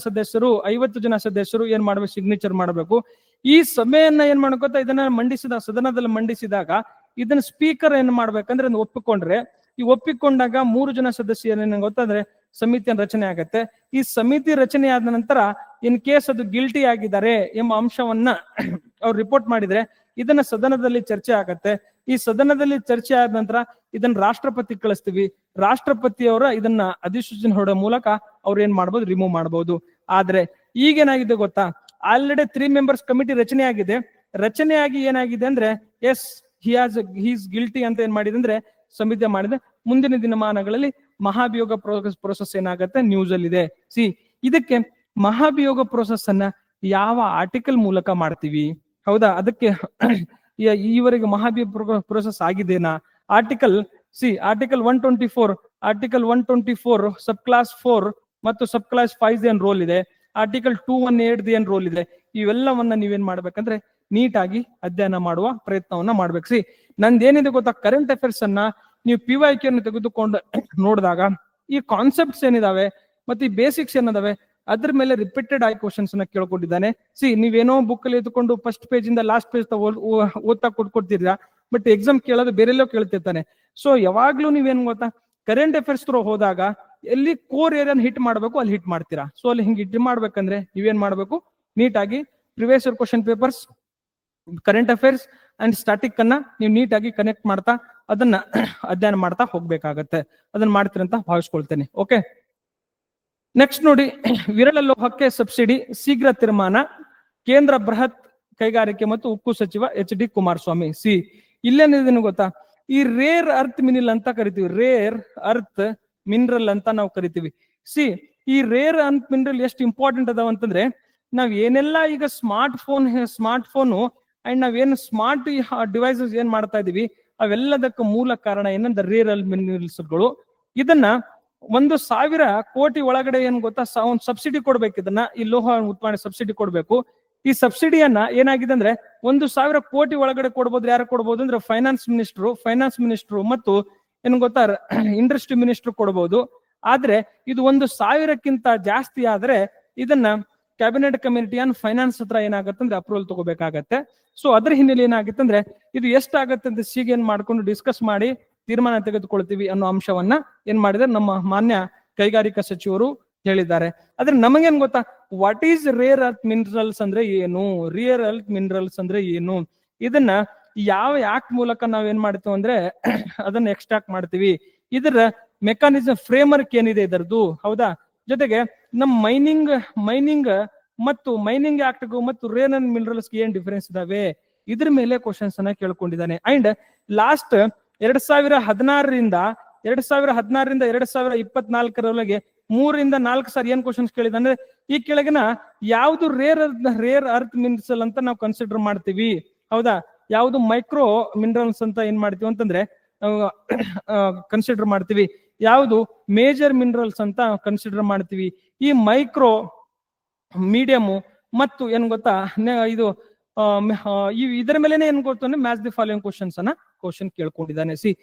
Speaker 1: ಸದಸ್ಯರು ಏನ್ ಮಾಡ್ಬೇಕು, ಸಿಗ್ನೇಚರ್ ಮಾಡಬೇಕು. ಈ ಸಭೆಯನ್ನ ಏನ್ ಮಾಡ್ಕೋತ ಇದನ್ನ ಸದನದಲ್ಲಿ ಮಂಡಿಸಿದಾಗ ಇದನ್ನ ಸ್ಪೀಕರ್ ಏನ್ ಮಾಡ್ಬೇಕಂದ್ರೆ ಒಪ್ಪಿಕೊಂಡ್ರೆ, ಈ ಒಪ್ಪಿಕೊಂಡಾಗ 3 ಜನ ಸದಸ್ಯರು ಏನ್ ಗೊತ್ತಂದ್ರೆ ಸಮಿತಿಯ ರಚನೆ ಆಗತ್ತೆ. ಈ ಸಮಿತಿ ರಚನೆ ಆದ ನಂತರ ಇನ್ ಕೇಸ್ ಅದು ಗಿಲ್ಟಿ ಆಗಿದ್ದಾರೆ ಎಂಬ ಅಂಶವನ್ನ ಅವ್ರು ರಿಪೋರ್ಟ್ ಮಾಡಿದ್ರೆ ಇದನ್ನ ಸದನದಲ್ಲಿ ಚರ್ಚೆ ಆಗತ್ತೆ. ಈ ಸದನದಲ್ಲಿ ಚರ್ಚೆ ಆದ ನಂತರ ಇದನ್ನ ರಾಷ್ಟ್ರಪತಿ ಕಳಿಸ್ತೀವಿ. ರಾಷ್ಟ್ರಪತಿಯವರ ಇದನ್ನ ಅಧಿಸೂಚನೆ ಹೊರಡೋ ಮೂಲಕ ಅವ್ರು ಏನ್ ಮಾಡ್ಬೋದು, ರಿಮೂವ್ ಮಾಡಬಹುದು. ಆದ್ರೆ ಈಗೇನಾಗಿದೆ ಗೊತ್ತಾ, ಆಲ್ರೆಡಿ 3 ಮೆಂಬರ್ಸ್ ಕಮಿಟಿ ರಚನೆಯಾಗಿ ಏನಾಗಿದೆ ಅಂದ್ರೆ ಹೀಸ್ ಗಿಲ್ಟಿ ಅಂತ ಏನ್ ಮಾಡಿದೆ ಅಂದ್ರೆ ಸಮಿತಿ ಮಾಡಿದೆ. ಮುಂದಿನ ದಿನಮಾನಗಳಲ್ಲಿ ಮಹಾಭಿಯೋಗ ಪ್ರೋಸೆಸ್ ಏನಾಗತ್ತೆ ನ್ಯೂಸ್ ಅಲ್ಲಿ ಇದೆ. ಇದಕ್ಕೆ ಮಹಾಭಿಯೋಗ ಪ್ರೋಸೆಸ್ ಅನ್ನ ಯಾವ ಆರ್ಟಿಕಲ್ ಮೂಲಕ ಮಾಡ್ತೀವಿ? ಹೌದಾ, ಅದಕ್ಕೆ ಈವರೆಗೆ ಮಹಾಭಿಯೋಗ ಪ್ರೋಸೆಸ್ ಆಗಿದೆನಾ? ಆರ್ಟಿಕಲ್ ಆರ್ಟಿಕಲ್ 124 ಸಬ್ ಕ್ಲಾಸ್ 4 ಮತ್ತು ಸಬ್ ಕ್ಲಾಸ್ 5 ಏನ್ ರೋಲ್ ಇದೆ, ಆರ್ಟಿಕಲ್ 218 ಏನ್ ರೋಲ್ ಇದೆ, ಇವೆಲ್ಲವನ್ನ ನೀವೇನ್ ಮಾಡ್ಬೇಕಂದ್ರೆ ನೀಟಾಗಿ ಅಧ್ಯಯನ ಮಾಡುವ ಪ್ರಯತ್ನವನ್ನ ಮಾಡ್ಬೇಕು. ನಂದೇನಿದೆ ಗೊತ್ತಾ, ಕರೆಂಟ್ ಅಫೇರ್ಸ್ ಅನ್ನ ನೀವು PYQ ಅನ್ನು ತೆಗೆದುಕೊಂಡು ನೋಡಿದಾಗ ಈ ಕಾನ್ಸೆಪ್ಟ್ಸ್ ಏನಿದಾವೆ ಮತ್ತೆ ಈ ಬೇಸಿಕ್ಸ್ ಏನಿದಾವೆ ಅದ್ರ ಮೇಲೆ ರಿಪೀಟೆಡ್ ಆಗಿ ಕ್ವಶನ್ಸ್ ಅನ್ನ ಕೇಳ್ಕೊಂಡಿದ್ದಾನೆ. ನೀವೇನೋ ಬುಕ್ ಅಲ್ಲಿ ಎತ್ಕೊಂಡು ಫಸ್ಟ್ ಪೇಜ್ ಇಂದ ಲಾಸ್ಟ್ ಪೇಜ್ ಓದ್ತಾ ಕೊಡ್ತೀರಾ, ಬಟ್ ಎಕ್ಸಾಮ್ ಕೇಳೋದು ಬೇರೆಲ್ಲೋ ಕೇಳ್ತಿರ್ತಾನೆ. ಸೊ ಯಾವಾಗ್ಲೂ ನೀವೇನ್ ಗೊತ್ತಾ, ಕರೆಂಟ್ ಅಫೇರ್ಸ್ ಥ್ರೂ ಹೋದಾಗ ಎಲ್ಲಿ ಕೋರ್ ಏರಿಯಾನ ಹಿಟ್ ಮಾಡ್ಬೇಕು ಅಲ್ಲಿ ಹಿಟ್ ಮಾಡ್ತೀರಾ. ಸೊ ಅಲ್ಲಿ ಹಿಂಗೆ ಹಿಟ್ ಮಾಡ್ಬೇಕಂದ್ರೆ ನೀವೇನ್ ಮಾಡ್ಬೇಕು, ನೀಟಾಗಿ previous year question papers, current affairs and static ಅನ್ನ ನೀವು ನೀಟಾಗಿ ಕನೆಕ್ಟ್ ಮಾಡ್ತಾ ಅದನ್ನ ಅಧ್ಯಯನ ಮಾಡ್ತಾ ಹೋಗ್ಬೇಕಾಗತ್ತೆ. ಅದನ್ನ ಮಾಡ್ತೀರಂತ ಭಾವಿಸ್ಕೊಳ್ತೇನೆ. ಓಕೆ, ನೆಕ್ಸ್ಟ್ ನೋಡಿ, ವಿರಳ ಲೋಹಕ್ಕೆ ಸಬ್ಸಿಡಿ ಶೀಘ್ರ ತೀರ್ಮಾನ, ಕೇಂದ್ರ ಬೃಹತ್ ಕೈಗಾರಿಕೆ ಮತ್ತು ಉಕ್ಕು ಸಚಿವ HD ಕುಮಾರಸ್ವಾಮಿ. ಇಲ್ಲೇನಿದೆ ಗೊತ್ತಾ, ಈ ರೇರ್ ಅರ್ತ್ ಮಿನರಲ್ ಅಂತ ಕರಿತೀವಿ, ರೇರ್ ಅರ್ತ್ ಮಿನರಲ್ ಅಂತ ನಾವು ಕರಿತೀವಿ. ಈ ರೇರ್ ಅರ್ತ್ ಮಿನರಲ್ ಎಷ್ಟು ಇಂಪಾರ್ಟೆಂಟ್ ಅದಾವ ಅಂತಂದ್ರೆ, ನಾವ್ ಏನೆಲ್ಲ ಈಗ ಸ್ಮಾರ್ಟ್ ಫೋನು ಅಂಡ್ ನಾವೇನು ಸ್ಮಾರ್ಟ್ ಡಿವೈಸಸ್ ಏನ್ ಮಾಡ್ತಾ ಇದೀವಿ ಅವೆಲ್ಲದಕ್ಕೆ ಮೂಲ ಕಾರಣ ಏನಂದ್ರೆ ರೇರ್ ಅರ್ತ್ ಮಿನರಲ್ಸ್ಗಳು. ಇದನ್ನ 1,000 ಕೋಟಿ ಒಳಗಡೆ ಏನ್ ಗೊತ್ತಾ, ಒಂದು ಸಬ್ಸಿಡಿ ಕೊಡ್ಬೇಕು. ಇದನ್ನ ಈ ಲೋಹ ಉತ್ಪಾದನೆ ಸಬ್ಸಿಡಿ ಕೊಡ್ಬೇಕು. ಈ ಸಬ್ಸಿಡಿಯನ್ನ ಏನಾಗಿದೆ ಅಂದ್ರೆ 1,000 ಕೋಟಿ ಒಳಗಡೆ ಕೊಡ್ಬೋದು. ಯಾರು ಕೊಡ್ಬೋದು ಅಂದ್ರೆ ಫೈನಾನ್ಸ್ ಮಿನಿಸ್ಟ್ರು ಮತ್ತು ಏನ್ ಗೊತ್ತಾ ಇಂಡಸ್ಟ್ರಿ ಮಿನಿಸ್ಟರ್ ಕೊಡ್ಬೋದು. ಆದ್ರೆ ಇದು 1,000ಕ್ಕಿಂತ ಜಾಸ್ತಿ ಆದ್ರೆ ಇದನ್ನ ಕ್ಯಾಬಿನೆಟ್ ಕಮಿಟಿ ಆನ್ ಫೈನಾನ್ಸ್ ಹತ್ರ ಏನಾಗತ್ತಂದ್ರೆ ಅಪ್ರೂವಲ್ ತಗೋಬೇಕಾಗತ್ತೆ. ಸೊ ಅದ್ರ ಹಿನ್ನೆಲೆ ಏನಾಗುತ್ತೆ ಇದು ಎಷ್ಟಾಗತ್ತೆ ಅಂತ ಏನ್ ಮಾಡ್ಕೊಂಡು ಡಿಸ್ಕಸ್ ಮಾಡಿ ತೀರ್ಮಾನ ತೆಗೆದುಕೊಳ್ತೀವಿ ಅನ್ನೋ ಅಂಶವನ್ನ ಏನ್ ಮಾಡಿದ್ರೆ ನಮ್ಮ ಮಾನ್ಯ ಕೈಗಾರಿಕಾ ಸಚಿವರು ಹೇಳಿದ್ದಾರೆ. ಆದ್ರೆ ನಮಗೇನ್ ಗೊತ್ತಾ, what is rare earth minerals ಅಂದ್ರೆ ಏನು, ರೇರ್ ಅರ್ತ್ ಮಿನರಲ್ಸ್ ಅಂದ್ರೆ ಏನು, ಇದನ್ನ ಯಾವ ಆಕ್ಟ್ ಮೂಲಕ ನಾವ್ ಏನ್ ಮಾಡ್ತೀವಿ ಅಂದ್ರೆ ಅದನ್ನ ಎಕ್ಸ್ಟ್ರಾಕ್ಟ್ ಮಾಡ್ತೀವಿ, ಇದರ ಮೆಕಾನಿಸಮ್ ಫ್ರೇಮ್ವರ್ಕ್ ಏನಿದೆ ಇದರದ್ದು, ಹೌದಾ. ಜೊತೆಗೆ ನಮ್ಮ ಮೈನಿಂಗ್ ಮತ್ತು ಮೈನಿಂಗ್ ಆಕ್ಟ್ಗೂ ಮತ್ತು ರೇರ್ ಅರ್ತ್ ಮಿನರಲ್ಸ್ ಏನ್ ಡಿಫರೆನ್ಸ್ ಇದಾವೆ, ಇದ್ರ ಮೇಲೆ ಕ್ವಶನ್ಸ್ ಅನ್ನ ಕೇಳ್ಕೊಂಡಿದ್ದಾನೆ. ಅಂಡ್ ಲಾಸ್ಟ್ 2016ರಿಂದ 2024ರವರೆಗೆ 3ರಿಂದ 4 ಸಾರಿ ಏನ್ ಕ್ವಶನ್ಸ್ ಕೇಳಿದಾನೆ, ಈ ಕೆಳಗಿನ ಯಾವ್ದು ರೇರ್ ಅರ್ತ್ ಮಿನರಲ್ಸ್ ಅಂತ ನಾವು ಕನ್ಸಿಡರ್ ಮಾಡ್ತೀವಿ, ಹೌದಾ, ಯಾವ್ದು ಮೈಕ್ರೋ ಮಿನರಲ್ಸ್ ಅಂತ ಏನ್ ಮಾಡ್ತೀವಿ ಅಂತಂದ್ರೆ ಕನ್ಸಿಡರ್ ಮಾಡ್ತೀವಿ, ಯಾವ್ದು ಮೇಜರ್ ಮಿನರಲ್ಸ್ ಅಂತ ಕನ್ಸಿಡರ್ ಮಾಡ್ತೀವಿ. ಈ ಮೈಕ್ರೋ, ಮೀಡಿಯಮ್ ಮತ್ತು ಏನ್ ಗೊತ್ತಾ ಇದು ಇದರ ಮೇಲೆ ಏನ್ ಗೊತ್ತು ಮ್ಯಾಚ್ ದಿ ಫಾಲೋಯಿಂಗ್ ಕ್ವಶನ್ ಕೇಳ್ಕೊಂಡಿದ್ದಾನೆ.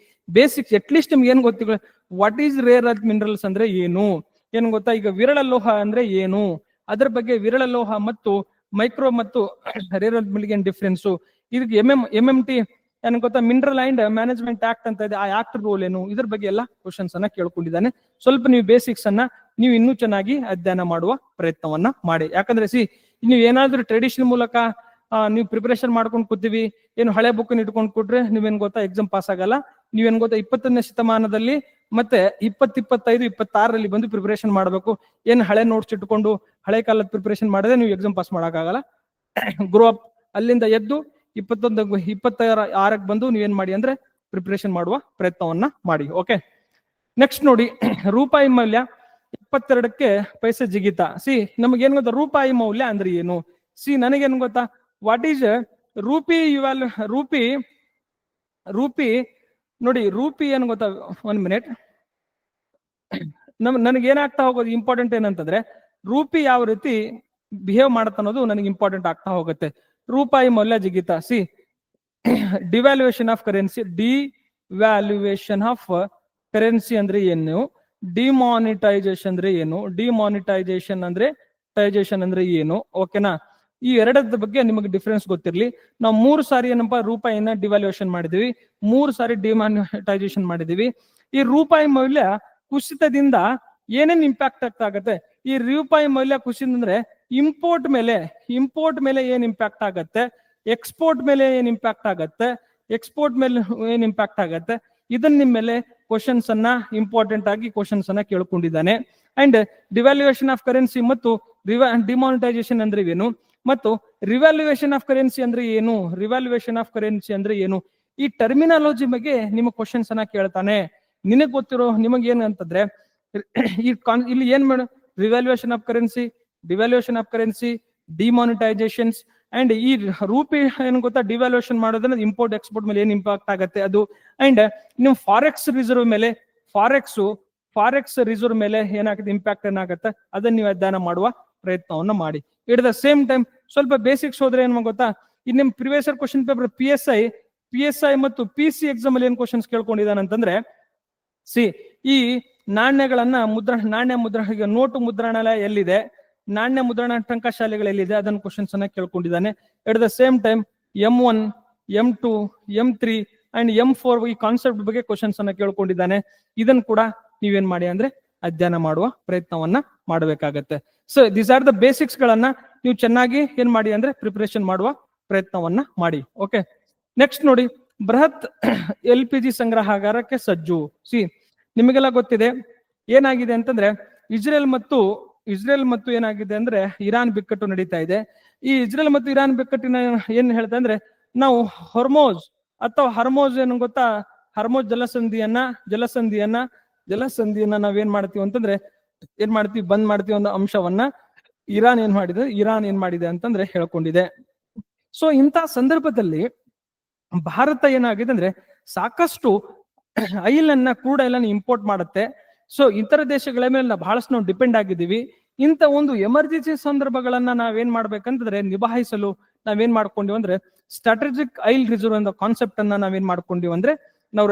Speaker 1: ಬೇಸಿಕ್ಸ್ ಅಟ್ಲೀಸ್ಟ್ ನಿಮ್ಗೆ ಏನ್ ಗೊತ್ತಿಲ್ಲ, what is rare earth minerals ಅಂದ್ರೆ ಏನು, ಏನ್ ಗೊತ್ತಾ, ಈಗ ವಿರಳ ಲೋಹ ಅಂದ್ರೆ ಏನು, ಅದ್ರ ಬಗ್ಗೆ ವಿರಳ ಲೋಹ ಮತ್ತು ಮೈಕ್ರೋ ಮತ್ತು ರೇರ್ ಅರ್ತ್ ಮಿನರಲ್ ಏನ್ ಡಿಫ್ರೆನ್ಸ್, ಇದಕ್ಕೆ MMT ಏನ್ ಗೊತ್ತಾ, ಮಿನರಲ್ ಅಂಡ್ ಮ್ಯಾನೇಜ್ಮೆಂಟ್ ಆಕ್ಟ್ ಅಂತ ಇದೆ, ಆ ಆಕ್ಟ್ ರೋಲ್ ಏನು, ಇದ್ರ ಬಗ್ಗೆ ಎಲ್ಲ ಕ್ವಶನ್ಸ್ ಅನ್ನ ಕೇಳ್ಕೊಂಡಿದ್ದಾನೆ. ಸ್ವಲ್ಪ ನೀವು ಬೇಸಿಕ್ಸ್ ಅನ್ನ ನೀವು ಇನ್ನೂ ಚೆನ್ನಾಗಿ ಅಧ್ಯಯನ ಮಾಡುವ ಪ್ರಯತ್ನವನ್ನ ಮಾಡಿ. ಯಾಕಂದ್ರೆ ನೀವು ಏನಾದ್ರೂ ಟ್ರೆಡಿಷನ್ ಮೂಲಕ ನೀವು ಪ್ರಿಪರೇಷನ್ ಮಾಡ್ಕೊಂಡು ಕೂತೀವಿ, ಏನು ಹಳೆ ಬುಕ್ ಇಟ್ಕೊಂಡು ಕೊಟ್ರೆ ನೀವೇನ್ ಗೊತ್ತಾ ಎಕ್ಸಾಮ್ ಪಾಸ್ ಆಗಲ್ಲ. ನೀವೇನ್ ಗೊತ್ತಾ 21ನೇ ಶತಮಾನದಲ್ಲಿ ಮತ್ತೆ 2025, 26ರಲ್ಲಿ ಬಂದು ಪ್ರಿಪರೇಷನ್ ಮಾಡಬೇಕು. ಏನು ಹಳೆ ನೋಟ್ಸ್ ಇಟ್ಕೊಂಡು ಹಳೆ ಕಾಲದ ಪ್ರಿಪರೇಷನ್ ಮಾಡಿದ್ರೆ ನೀವು ಎಕ್ಸಾಮ್ ಪಾಸ್ ಮಾಡಕ್ಕಾಗಲ್ಲ. ಗ್ರೋ ಅಪ್, ಅಲ್ಲಿಂದ ಎದ್ದು 26ಕ್ಕೆ ಬಂದು ನೀವೇನ್ ಮಾಡಿ ಅಂದ್ರೆ ಪ್ರಿಪರೇಷನ್ ಮಾಡುವ ಪ್ರಯತ್ನವನ್ನ ಮಾಡಿ. ಓಕೆ, ನೆಕ್ಸ್ಟ್ ನೋಡಿ, ರೂಪಾಯಿ ಮೌಲ್ಯ 22ಕ್ಕೆ ಪೈಸೆ ಜಿಗಿತ. ನಮಗೇನ್ ಗೊತ್ತಾ ರೂಪಾಯಿ ಮೌಲ್ಯ ಅಂದ್ರೆ ಏನು, ನನಗೇನ್ ಗೊತ್ತಾ, ವಾಟ್ ಈಸ್ ರೂಪಿ ನೋಡಿ, ರೂಪಿ ಏನ್ ಗೊತ್ತಾ, 1 ಮಿನಿಟ್, ನನಗೇನಾಗ್ತಾ ಹೋಗೋದು ಇಂಪಾರ್ಟೆಂಟ್ ಏನಂತಂದ್ರೆ ರೂಪಿ ಯಾವ ರೀತಿ ಬಿಹೇವ್ ಮಾಡುತ್ತೆ ಅನ್ನೋದು ನನಗೆ ಇಂಪಾರ್ಟೆಂಟ್ ಆಗ್ತಾ ಹೋಗುತ್ತೆ. ರೂಪಾಯಿ ಮೌಲ್ಯ ಜಿಗಿತ. Devaluation of currency, devaluation of currency ಅಂದ್ರೆ ಏನು, ಡಿಮಾನಿಟೈಸೇಷನ್ ಅಂದ್ರೆ ಏನು, ಡಿಮಾನಿಟೈಸೇಷನ್ ಅಂದ್ರೆ ಏನು, ಓಕೆನಾ. ಈ ಎರಡದ ಬಗ್ಗೆ ನಿಮಗೆ ಡಿಫರೆನ್ಸ್ ಗೊತ್ತಿರಲಿ. ನಾವು 3 ಸಾರಿ ಏನಪ್ಪಾ ರೂಪಾಯಿನ ಡಿವ್ಯಾಲ್ಯೂಯೇಷನ್ ಮಾಡಿದೀವಿ, 3 ಸಾರಿ ಡಿಮಾನಿಟೈಸೇಷನ್ ಮಾಡಿದೀವಿ. ಈ ರೂಪಾಯಿ ಮೌಲ್ಯ ಕುಸಿತದಿಂದ ಏನೇನ್ ಇಂಪ್ಯಾಕ್ಟ್ ಆಗ್ತಾ ಆಗತ್ತೆ, ಈ ರೂಪಾಯಿ ಮೌಲ್ಯ ಕುಸಿತ ಅಂದ್ರೆ ಇಂಪೋರ್ಟ್ ಮೇಲೆ ಏನ್ ಇಂಪ್ಯಾಕ್ಟ್ ಆಗತ್ತೆ, ಎಕ್ಸ್ಪೋರ್ಟ್ ಮೇಲೆ ಏನ್ ಇಂಪ್ಯಾಕ್ಟ್ ಆಗತ್ತೆ, ಇದನ್ನ ನಿಮ್ಮ ಮೇಲೆ ಕ್ವಶನ್ಸ್ ಅನ್ನ ಇಂಪಾರ್ಟೆಂಟ್ ಆಗಿ ಕ್ವಶನ್ಸ್ ಅನ್ನ ಕೇಳ್ಕೊಂಡಿದ್ದಾನೆ. ಅಂಡ್ ಡಿವ್ಯಾಲ್ಯೂಯೇಷನ್ ಆಫ್ ಕರೆನ್ಸಿ ಮತ್ತು ಡಿಮಾನಿಟೈಸೇಷನ್ ಅಂದ್ರೆ ಏನು, ಮತ್ತು ರಿವ್ಯಾಲ್ಯೂಯೇಷನ್ ಆಫ್ ಕರೆನ್ಸಿ ಅಂದ್ರೆ ಏನು, ಈ ಟರ್ಮಿನಾಲಜಿ ಬಗ್ಗೆ ನಿಮ್ಮ ಕ್ವಶನ್ಸ್ ಅನ್ನ ಕೇಳ್ತಾನೆ. ನಿನಗ್ ಗೊತ್ತಿರೋ ನಿಮಗೆ ಏನ್ ಅಂತಂದ್ರೆ ಇಲ್ಲಿ ಏನ್ ಮಾಡು, revaluation of currency, devaluation of currency, demonetisations, and ಈ ರೂಪಿ ಏನು ಗೊತ್ತಾ, ಡಿವ್ಯಾಲ್ಯೂಯೇಷನ್ ಮಾಡೋದ್ರಿಂದ ಇಂಪೋರ್ಟ್ ಎಕ್ಸ್ಪೋರ್ಟ್ ಮೇಲೆ ಏನ್ ಇಂಪ್ಯಾಕ್ಟ್ ಆಗುತ್ತೆ ಅದು. ಅಂಡ್ ನಿಮ್ ಫಾರೆಕ್ಸ್ ರಿಸರ್ವ್ ಮೇಲೆ, ಫಾರೆಕ್ಸ್ ರಿಸರ್ವ್ ಮೇಲೆ ಏನಾಗುತ್ತೆ, ಇಂಪ್ಯಾಕ್ಟ್ ಏನಾಗುತ್ತೆ, ಅದನ್ನ ನೀವು ಅಧ್ಯಯನ ಮಾಡುವ ಪ್ರಯತ್ನವನ್ನ ಮಾಡಿ. ಇಟ್ ದ ಸೇಮ್ ಟೈಮ್ ಸ್ವಲ್ಪ ಬೇಸಿಕ್ಸ್ ಹೋದ್ರೆ ಏನ್ ಗೊತ್ತಾ, ಈ ನಿಮ್ previous year question paper PSI ಮತ್ತು PC ಎಕ್ಸಾಮ್ ಅಲ್ಲಿ ಏನ್ ಕ್ವಶನ್ಸ್ ಕೇಳ್ಕೊಂಡಿದ್ದಾನೆ ಅಂತಂದ್ರೆ, ಈ ನಾಣ್ಯಗಳನ್ನ ನಾಣ್ಯ ಮುದ್ರಣ, ಈಗ ನೋಟು ಮುದ್ರಣಾಲಯ ಎಲ್ಲಿದೆ, ನಾಣ್ಯ ಮುದ್ರಣ ಟಂಕಶಾಲೆಗಳು ಎಲ್ಲಿದೆ, ಅದನ್ನ ಕ್ವಶನ್ಸ್ ಅನ್ನ ಕೇಳ್ಕೊಂಡಿದ್ದಾನೆ. At the same time M1, M2, M3 and M4 ಈ ಕಾನ್ಸೆಪ್ಟ್ ಬಗ್ಗೆ ಕ್ವಶನ್ಸ್ ಅನ್ನ ಕೇಳ್ಕೊಂಡಿದ್ದಾನೆ. ಇದನ್ನ ಕೂಡ ನೀವೇನ್ ಮಾಡಿ ಅಂದ್ರೆ ಅಧ್ಯಯನ ಮಾಡುವ ಪ್ರಯತ್ನವನ್ನ ಮಾಡಬೇಕಾಗತ್ತೆ. So these are the basics ಗಳನ್ನ ನೀವು ಚೆನ್ನಾಗಿ ಏನ್ ಮಾಡಿ ಅಂದ್ರೆ ಪ್ರಿಪರೇಷನ್ ಮಾಡುವ ಪ್ರಯತ್ನವನ್ನ ಮಾಡಿ. ಓಕೆ, ನೆಕ್ಸ್ಟ್ ನೋಡಿ, ಬೃಹತ್ LPG ಸಂಗ್ರಹಾಗಾರಕ್ಕೆ ಸಜ್ಜು. ನಿಮಗೆಲ್ಲ ಗೊತ್ತಿದೆ ಏನಾಗಿದೆ ಅಂತಂದ್ರೆ, ಇಸ್ರೇಲ್ ಮತ್ತು ಏನಾಗಿದೆ ಅಂದ್ರೆ ಇರಾನ್ ಬಿಕ್ಕಟ್ಟು ನಡೀತಾ ಇದೆ. ಈ ಇಸ್ರೇಲ್ ಮತ್ತು ಇರಾನ್ ಬಿಕ್ಕಟ್ಟಿನ ಏನ್ ಹೇಳ್ತಾ ಅಂದ್ರೆ, ನಾವು ಹರ್ಮೋಜ್ ಏನು ಗೊತ್ತಾ, ಹರ್ಮೋಜ್ ಜಲಸಂಧಿಯನ್ನ ನಾವೇನ್ ಮಾಡ್ತೀವಿ ಅಂತಂದ್ರೆ ಬಂದ್ ಮಾಡ್ತೀವಿ ಅನ್ನೋ ಅಂಶವನ್ನ ಇರಾನ್ ಏನ್ ಮಾಡಿದೆ ಅಂತಂದ್ರೆ ಹೇಳ್ಕೊಂಡಿದೆ. ಸೊ ಇಂಥ ಸಂದರ್ಭದಲ್ಲಿ ಭಾರತ ಏನಾಗಿದೆ ಅಂದ್ರೆ ಸಾಕಷ್ಟು ಕ್ರೂಡ್ ಆಯಿಲ್ ಅನ್ನ ಇಂಪೋರ್ಟ್ ಮಾಡುತ್ತೆ. ಸೊ ಇತರ ದೇಶಗಳ ಮೇಲೆ ಬಹಳಷ್ಟು ನಾವು ಡಿಪೆಂಡ್ ಆಗಿದ್ದೀವಿ. ಇಂಥ ಒಂದು ಎಮರ್ಜೆನ್ಸಿ ಸಂದರ್ಭಗಳನ್ನ ನಾವೇನ್ ಮಾಡ್ಬೇಕಂತಂದ್ರೆ ನಿಭಾಯಿಸಲು ನಾವೇನ್ ಮಾಡ್ಕೊಂಡಿವಿ ಅಂದ್ರೆ ಸ್ಟ್ರಾಟಜಿಕ್ ಆಯಿಲ್ ರಿಸರ್ವ್ ಅನ್ನೋ ಕಾನ್ಸೆಪ್ಟ್ ಅನ್ನ ನಾವೇನ್ ಮಾಡ್ಕೊಂಡಿವಿ ಅಂದ್ರೆ ನಾವು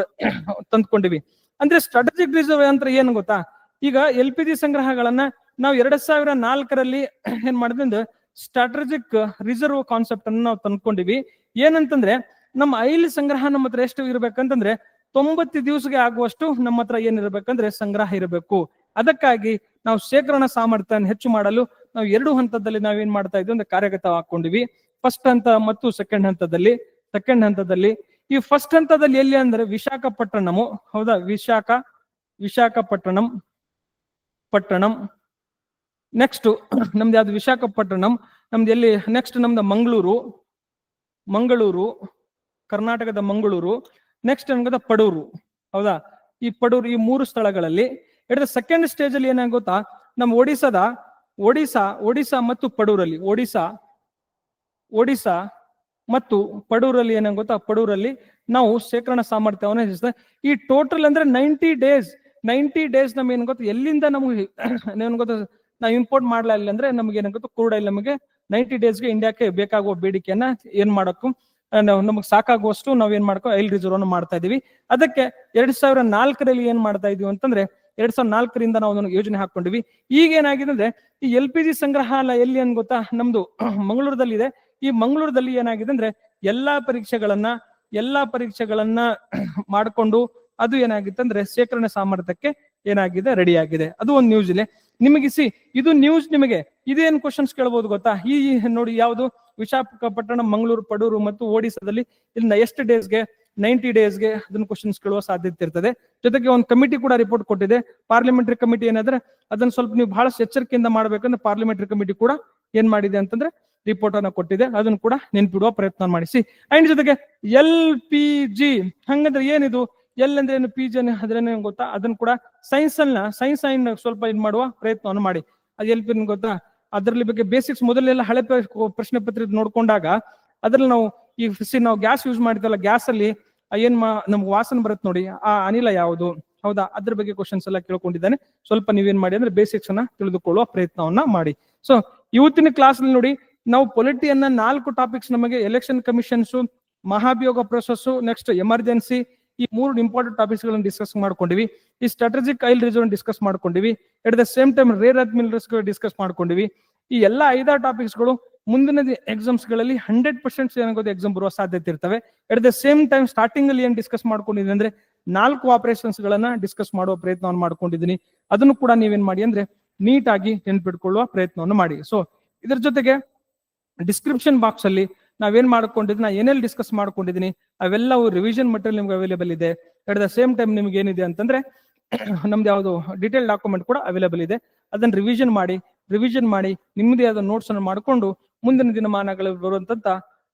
Speaker 1: ತಂದ್ಕೊಂಡಿವಿ. ಅಂದ್ರೆ ಸ್ಟ್ರಾಟಜಿಕ್ ರಿಸರ್ವ್ ಅಂತ ಏನ್ ಗೊತ್ತಾ, ಈಗ LPG ಸಂಗ್ರಹಗಳನ್ನ ನಾವು 2004ರಲ್ಲಿ ಏನ್ ಮಾಡಿದ್ವಿ ಅಂದ್ರೆ ಸ್ಟ್ರಾಟಜಿಕ್ ರಿಸರ್ವ್ ಕಾನ್ಸೆಪ್ಟ್ ಅನ್ನ ನಾವು ತಂದ್ಕೊಂಡಿವಿ. ಏನಂತಂದ್ರೆ ನಮ್ಮ ಆಯಿಲ್ ಸಂಗ್ರಹ ನಮ್ಮ ಹತ್ರ ಎಷ್ಟು ಇರ್ಬೇಕಂತಂದ್ರೆ 90 ದಿವಸಕ್ಕೆ ಆಗುವಷ್ಟು ನಮ್ಮ ಹತ್ರ ಏನಿರ್ಬೇಕಂದ್ರೆ ಸಂಗ್ರಹ ಇರಬೇಕು. ಅದಕ್ಕಾಗಿ ನಾವು ಶೇಖರಣಾ ಸಾಮರ್ಥ್ಯ ಹೆಚ್ಚು ಮಾಡಲು ನಾವು 2 ಹಂತದಲ್ಲಿ ನಾವೇನ್ ಮಾಡ್ತಾ ಇದ್ವಿ ಅಂದ್ರೆ ಕಾರ್ಯಗತ ಹಾಕೊಂಡಿವಿ. ಫಸ್ಟ್ ಹಂತ ಮತ್ತು ಸೆಕೆಂಡ್ ಹಂತದಲ್ಲಿ ಈ ಫಸ್ಟ್ ಹಂತದಲ್ಲಿ ಎಲ್ಲಿ ಅಂದ್ರೆ ವಿಶಾಖಪಟ್ಟಣಂ, ಹೌದಾ, ವಿಶಾಖಪಟ್ಟಣಂ. ನೆಕ್ಸ್ಟ್ ನಮ್ದು ಯಾವ್ದು ವಿಶಾಖಪಟ್ಟಣಂ, ನಮ್ದು ಎಲ್ಲಿ ನೆಕ್ಸ್ಟ್ ನಮ್ದು ಮಂಗಳೂರು, ಕರ್ನಾಟಕದ ಮಂಗಳೂರು. ನೆಕ್ಸ್ಟ್ ನಮ್ಗೆ ಪಡೂರು, ಹೌದಾ, ಈ 3 ಸ್ಥಳಗಳಲ್ಲಿ. ಇಡದ ಸೆಕೆಂಡ್ ಸ್ಟೇಜ್ ಅಲ್ಲಿ ಏನಾಗುತ್ತಾ, ನಮ್ಮ ಒಡಿಸಾ ಮತ್ತು ಪಡೂರಲ್ಲಿ, ಒಡಿಸಾ ಮತ್ತು ಪಡೂರಲ್ಲಿ ಏನಾಗುತ್ತಾ, ಪಡೂರಲ್ಲಿ ನಾವು ಶೇಖರಣಾ ಸಾಮರ್ಥ್ಯವನ್ನು ಹೆಚ್ಚಿಸ್ತೇವೆ. ಈ ಟೋಟಲ್ ಅಂದ್ರೆ 90 ಡೇಸ್ ನಮ್ಗೆ ಏನ್ ಗೊತ್ತಾ, ಎಲ್ಲಿಂದ ನಮ್ಗೆ ಏನ್ ಗೊತ್ತಾ ನಾವು ಇಂಪೋರ್ಟ್ ಮಾಡಲಿಲ್ಲ ಅಂದ್ರೆ ನಮ್ಗೆ ಏನಾಗುತ್ತೆ, ಕ್ರೂಡ್ ಆಯಿಲ್ ನಮಗೆ 90 ಡೇಸ್ಗೆ ಇಂಡಿಯಾಕ್ಕೆ ಬೇಕಾಗುವ ಬೇಡಿಕೆಯನ್ನ ಏನ್ ಮಾಡಕ್ಕೂ ನಮಗೆ ಸಾಕಾಗುವಷ್ಟು ನಾವೇನ್ ಆಯಿಲ್ ರಿಸರ್ವ್ ಅನ್ನು ಮಾಡ್ತಾ ಇದೀವಿ. ಅದಕ್ಕೆ 2004ರಲ್ಲಿ ಏನ್ ಮಾಡ್ತಾ ಇದೀವಿ ಅಂತಂದ್ರೆ 2004ರಿಂದ ನಾವು ಒಂದು ಯೋಜನೆ ಹಾಕೊಂಡಿವಿ. ಈಗ ಏನಾಗಿದೆ ಅಂದ್ರೆ ಈ LPG ಸಂಗ್ರಹಾಲಯ ಎಲ್ಲಿ ಅನ್ ಗೊತ್ತಾ, ನಮ್ದು ಮಂಗಳೂರದಲ್ಲಿ ಇದೆ. ಈ ಮಂಗಳೂರದಲ್ಲಿ ಏನಾಗಿದೆ ಅಂದ್ರೆ ಎಲ್ಲಾ ಪರೀಕ್ಷೆಗಳನ್ನ ಮಾಡಿಕೊಂಡು ಅದು ಏನಾಗಿತ್ತು ಅಂದ್ರೆ ಶೇಖರಣೆ ಸಾಮರ್ಥ್ಯಕ್ಕೆ ಏನಾಗಿದೆ, ರೆಡಿ ಆಗಿದೆ. ಅದು ಒಂದು ನ್ಯೂಸ್ ಇದೆ ನಿಮಗೆ. ಇದು ನ್ಯೂಸ್ ನಿಮಗೆ ಇದೇನ್ ಕ್ವಶನ್ಸ್ ಕೇಳಬಹುದು ಗೊತ್ತಾ, ಈ ನೋಡಿ ಯಾವುದು ವಿಶಾಖಪಟ್ಟಣಂ, ಮಂಗಳೂರು, ಪಡೂರು ಮತ್ತು ಒಡಿಸಾದಲ್ಲಿ ಇಲ್ಲಿಂದ ಎಷ್ಟು ಡೇಸ್ಗೆ, 90 ಡೇಸ್ಗೆ ಅದನ್ನ ಕ್ವಶನ್ಸ್ ಕೇಳುವ ಸಾಧ್ಯತೆ ಇರ್ತದೆ. ಜೊತೆಗೆ ಒಂದು ಕಮಿಟಿ ಕೂಡ ರಿಪೋರ್ಟ್ ಕೊಟ್ಟಿದೆ, ಪಾರ್ಲಿಮೆಂಟರಿ ಕಮಿಟಿ. ಏನಾದ್ರೆ ಅದನ್ನ ಸ್ವಲ್ಪ ನೀವು ಬಹಳಷ್ಟು ಎಚ್ಚರಿಕೆಯಿಂದ ಮಾಡ್ಬೇಕಂದ್ರೆ ಪಾರ್ಲಿಮೆಂಟರಿ ಕಮಿಟಿ ಕೂಡ ಏನ್ ಮಾಡಿದೆ ಅಂತಂದ್ರೆ ರಿಪೋರ್ಟ್ ಅನ್ನ ಕೊಟ್ಟಿದೆ. ಅದನ್ನ ಕೂಡ ನೆನ್ಪಿಡುವ ಪ್ರಯತ್ನ ಮಾಡಿಸಿ. ಅಂಡ್ ಜೊತೆಗೆ LPG ಹಂಗಂದ್ರೆ ಏನಿದು, ಅಂದ್ರೆ ಏನು, PG ಅದ್ರೇನು ಗೊತ್ತಾ, ಅದನ್ನ ಕೂಡ ಸೈನ್ಸ್ ಸ್ವಲ್ಪ ಇದ್ ಮಾಡುವ ಪ್ರಯತ್ನವನ್ನು ಮಾಡಿ. ಅದು LPG ಗೊತ್ತಾ, ಅದರಲ್ಲಿ ಬಗ್ಗೆ ಬೇಸಿಕ್ಸ್ ಮೊದಲೆಲ್ಲ ಹಳೆ ಪ್ರಶ್ನೆ ಪತ್ರಿಕೆ ನೋಡ್ಕೊಂಡಾಗ ಅದ್ರಲ್ಲಿ ನಾವು ನಾವು ಗ್ಯಾಸ್ ಯೂಸ್ ಮಾಡಿದ್ವಲ್ಲ, ಗ್ಯಾಸ್ ಅಲ್ಲಿ ನಮ್ಗೆ ವಾಸನೆ ಬರುತ್ತೆ ನೋಡಿ, ಆ ಅನಿಲ ಯಾವುದು, ಹೌದಾ, ಅದ್ರ ಬಗ್ಗೆ ಕ್ವಶನ್ಸ್ ಎಲ್ಲ ಕೇಳ್ಕೊಂಡಿದ್ದಾನೆ. ಸ್ವಲ್ಪ ನೀವೇನ್ ಮಾಡಿ ಅಂದ್ರೆ ಬೇಸಿಕ್ಸ್ ಅನ್ನ ತಿಳಿದುಕೊಳ್ಳುವ ಪ್ರಯತ್ನವನ್ನ ಮಾಡಿ. ಸೊ ಇವತ್ತಿನ ಕ್ಲಾಸ್ ಅಲ್ಲಿ ನೋಡಿ ನಾವು ಪೊಲಿಟಿಯನ್ನ 4 ಟಾಪಿಕ್ಸ್, ನಮಗೆ ಎಲೆಕ್ಷನ್ ಕಮಿಷನ್ಸ್, ಮಹಾಭಿಯೋಗ ಪ್ರೊಸೆಸ್, ನೆಕ್ಸ್ಟ್ ಎಮರ್ಜೆನ್ಸಿ, ಈ 3 ಇಂಪಾರ್ಟೆಂಟ್ ಟಾಪಿಕ್ಸ್ ಗಳನ್ನು ಡಿಸ್ಕಸ್ ಮಾಡ್ಕೊಂಡಿವಿ. ಈ ಸ್ಟ್ರಾಟಜಿಕ್ ಆಯಿಲ್ ರಿಸರ್ವ್ ಡಿಸ್ಕಸ್ ಮಾಡ್ಕೊಂಡಿವಿ. At the same time rare earth minerals discuss ಮಾಡ್ಕೊಂಡಿವಿ. ಈ ಎಲ್ಲ 5 ಟಾಪಿಕ್ಸ್ ಗಳು ಮುಂದಿನ ಎಕ್ಸಾಮ್ಸ್ ಗಳಲ್ಲಿ 100% ಏನಾಗೋದು ಎಕ್ಸಾಮ್ ಬರುವ ಸಾಧ್ಯತೆ ಇರ್ತವೆ. ಎಟ್ ದ ಸೇಮ್ ಟೈಮ್ ಸ್ಟಾರ್ಟಿಂಗ್ ಅಲ್ಲಿ ಏನ್ ಡಿಸ್ಕಸ್ ಮಾಡ್ಕೊಂಡಿದ್ದೀನಿ ಅಂದ್ರೆ 4 ಆಪರೇಷನ್ಸ್ ಗಳನ್ನ ಡಿಸ್ಕಸ್ ಮಾಡುವ ಪ್ರಯತ್ನವನ್ನು ಮಾಡ್ಕೊಂಡಿದ್ದೀನಿ. ಅದನ್ನು ಕೂಡ ನೀವೇನ್ ಮಾಡಿ ಅಂದ್ರೆ ನೀಟ್ ಆಗಿ ನೆನ್ಪಿಟ್ಕೊಳ್ಳುವ ಪ್ರಯತ್ನವನ್ನು ಮಾಡಿ. ಸೊ ಇದ್ರ ಜೊತೆಗೆ ಡಿಸ್ಕ್ರಿಪ್ಷನ್ ಬಾಕ್ಸ್ ಅಲ್ಲಿ ನಾವೇನ್ ಮಾಡ್ಕೊಂಡಿದ್ದೀನಿ, ನಾ ಏನೆಲ್ಲ ಡಿಸ್ಕಸ್ ಮಾಡ್ಕೊಂಡಿದ್ದೀನಿ ಅವೆಲ್ಲವೂ ರಿವಿಷನ್ ಮಟೀರಿಯಲ್ ನಿಮ್ಗೆ ಅವೈಲೇಬಲ್ ಇದೆ. ಎಟ್ ದ ಸೇಮ್ ಟೈಮ್ ನಿಮ್ಗೆ ಏನಿದೆ ಅಂತಂದ್ರೆ ನಮ್ದು ಯಾವುದು ಡಿಟೇಲ್ ಡಾಕ್ಯುಮೆಂಟ್ ಕೂಡ ಅವೈಲೇಬಲ್ ಇದೆ. ಅದನ್ನ ರಿವಿಷನ್ ಮಾಡಿ ನಿಮ್ಮದೇ ಆದ ನೋಟ್ಸ್ ಅನ್ನು ಮಾಡಿಕೊಂಡು ಮುಂದಿನ ದಿನಮಾನಗಳಲ್ಲಿ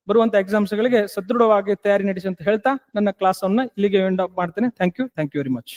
Speaker 1: ಬರುವಂತ ಎಕ್ಸಾಮ್ಸ್ ಗಳಿಗೆ ಸದೃಢವಾಗಿ ತಯಾರಿ ನಡೆಸಿ ಅಂತ ಹೇಳ್ತಾ ನನ್ನ ಕ್ಲಾಸ್ ಅನ್ನ ಇಲ್ಲಿಗೆ ಎಂಡ್ ಅಪ್ ಮಾಡ್ತೇನೆ. Thank you very much.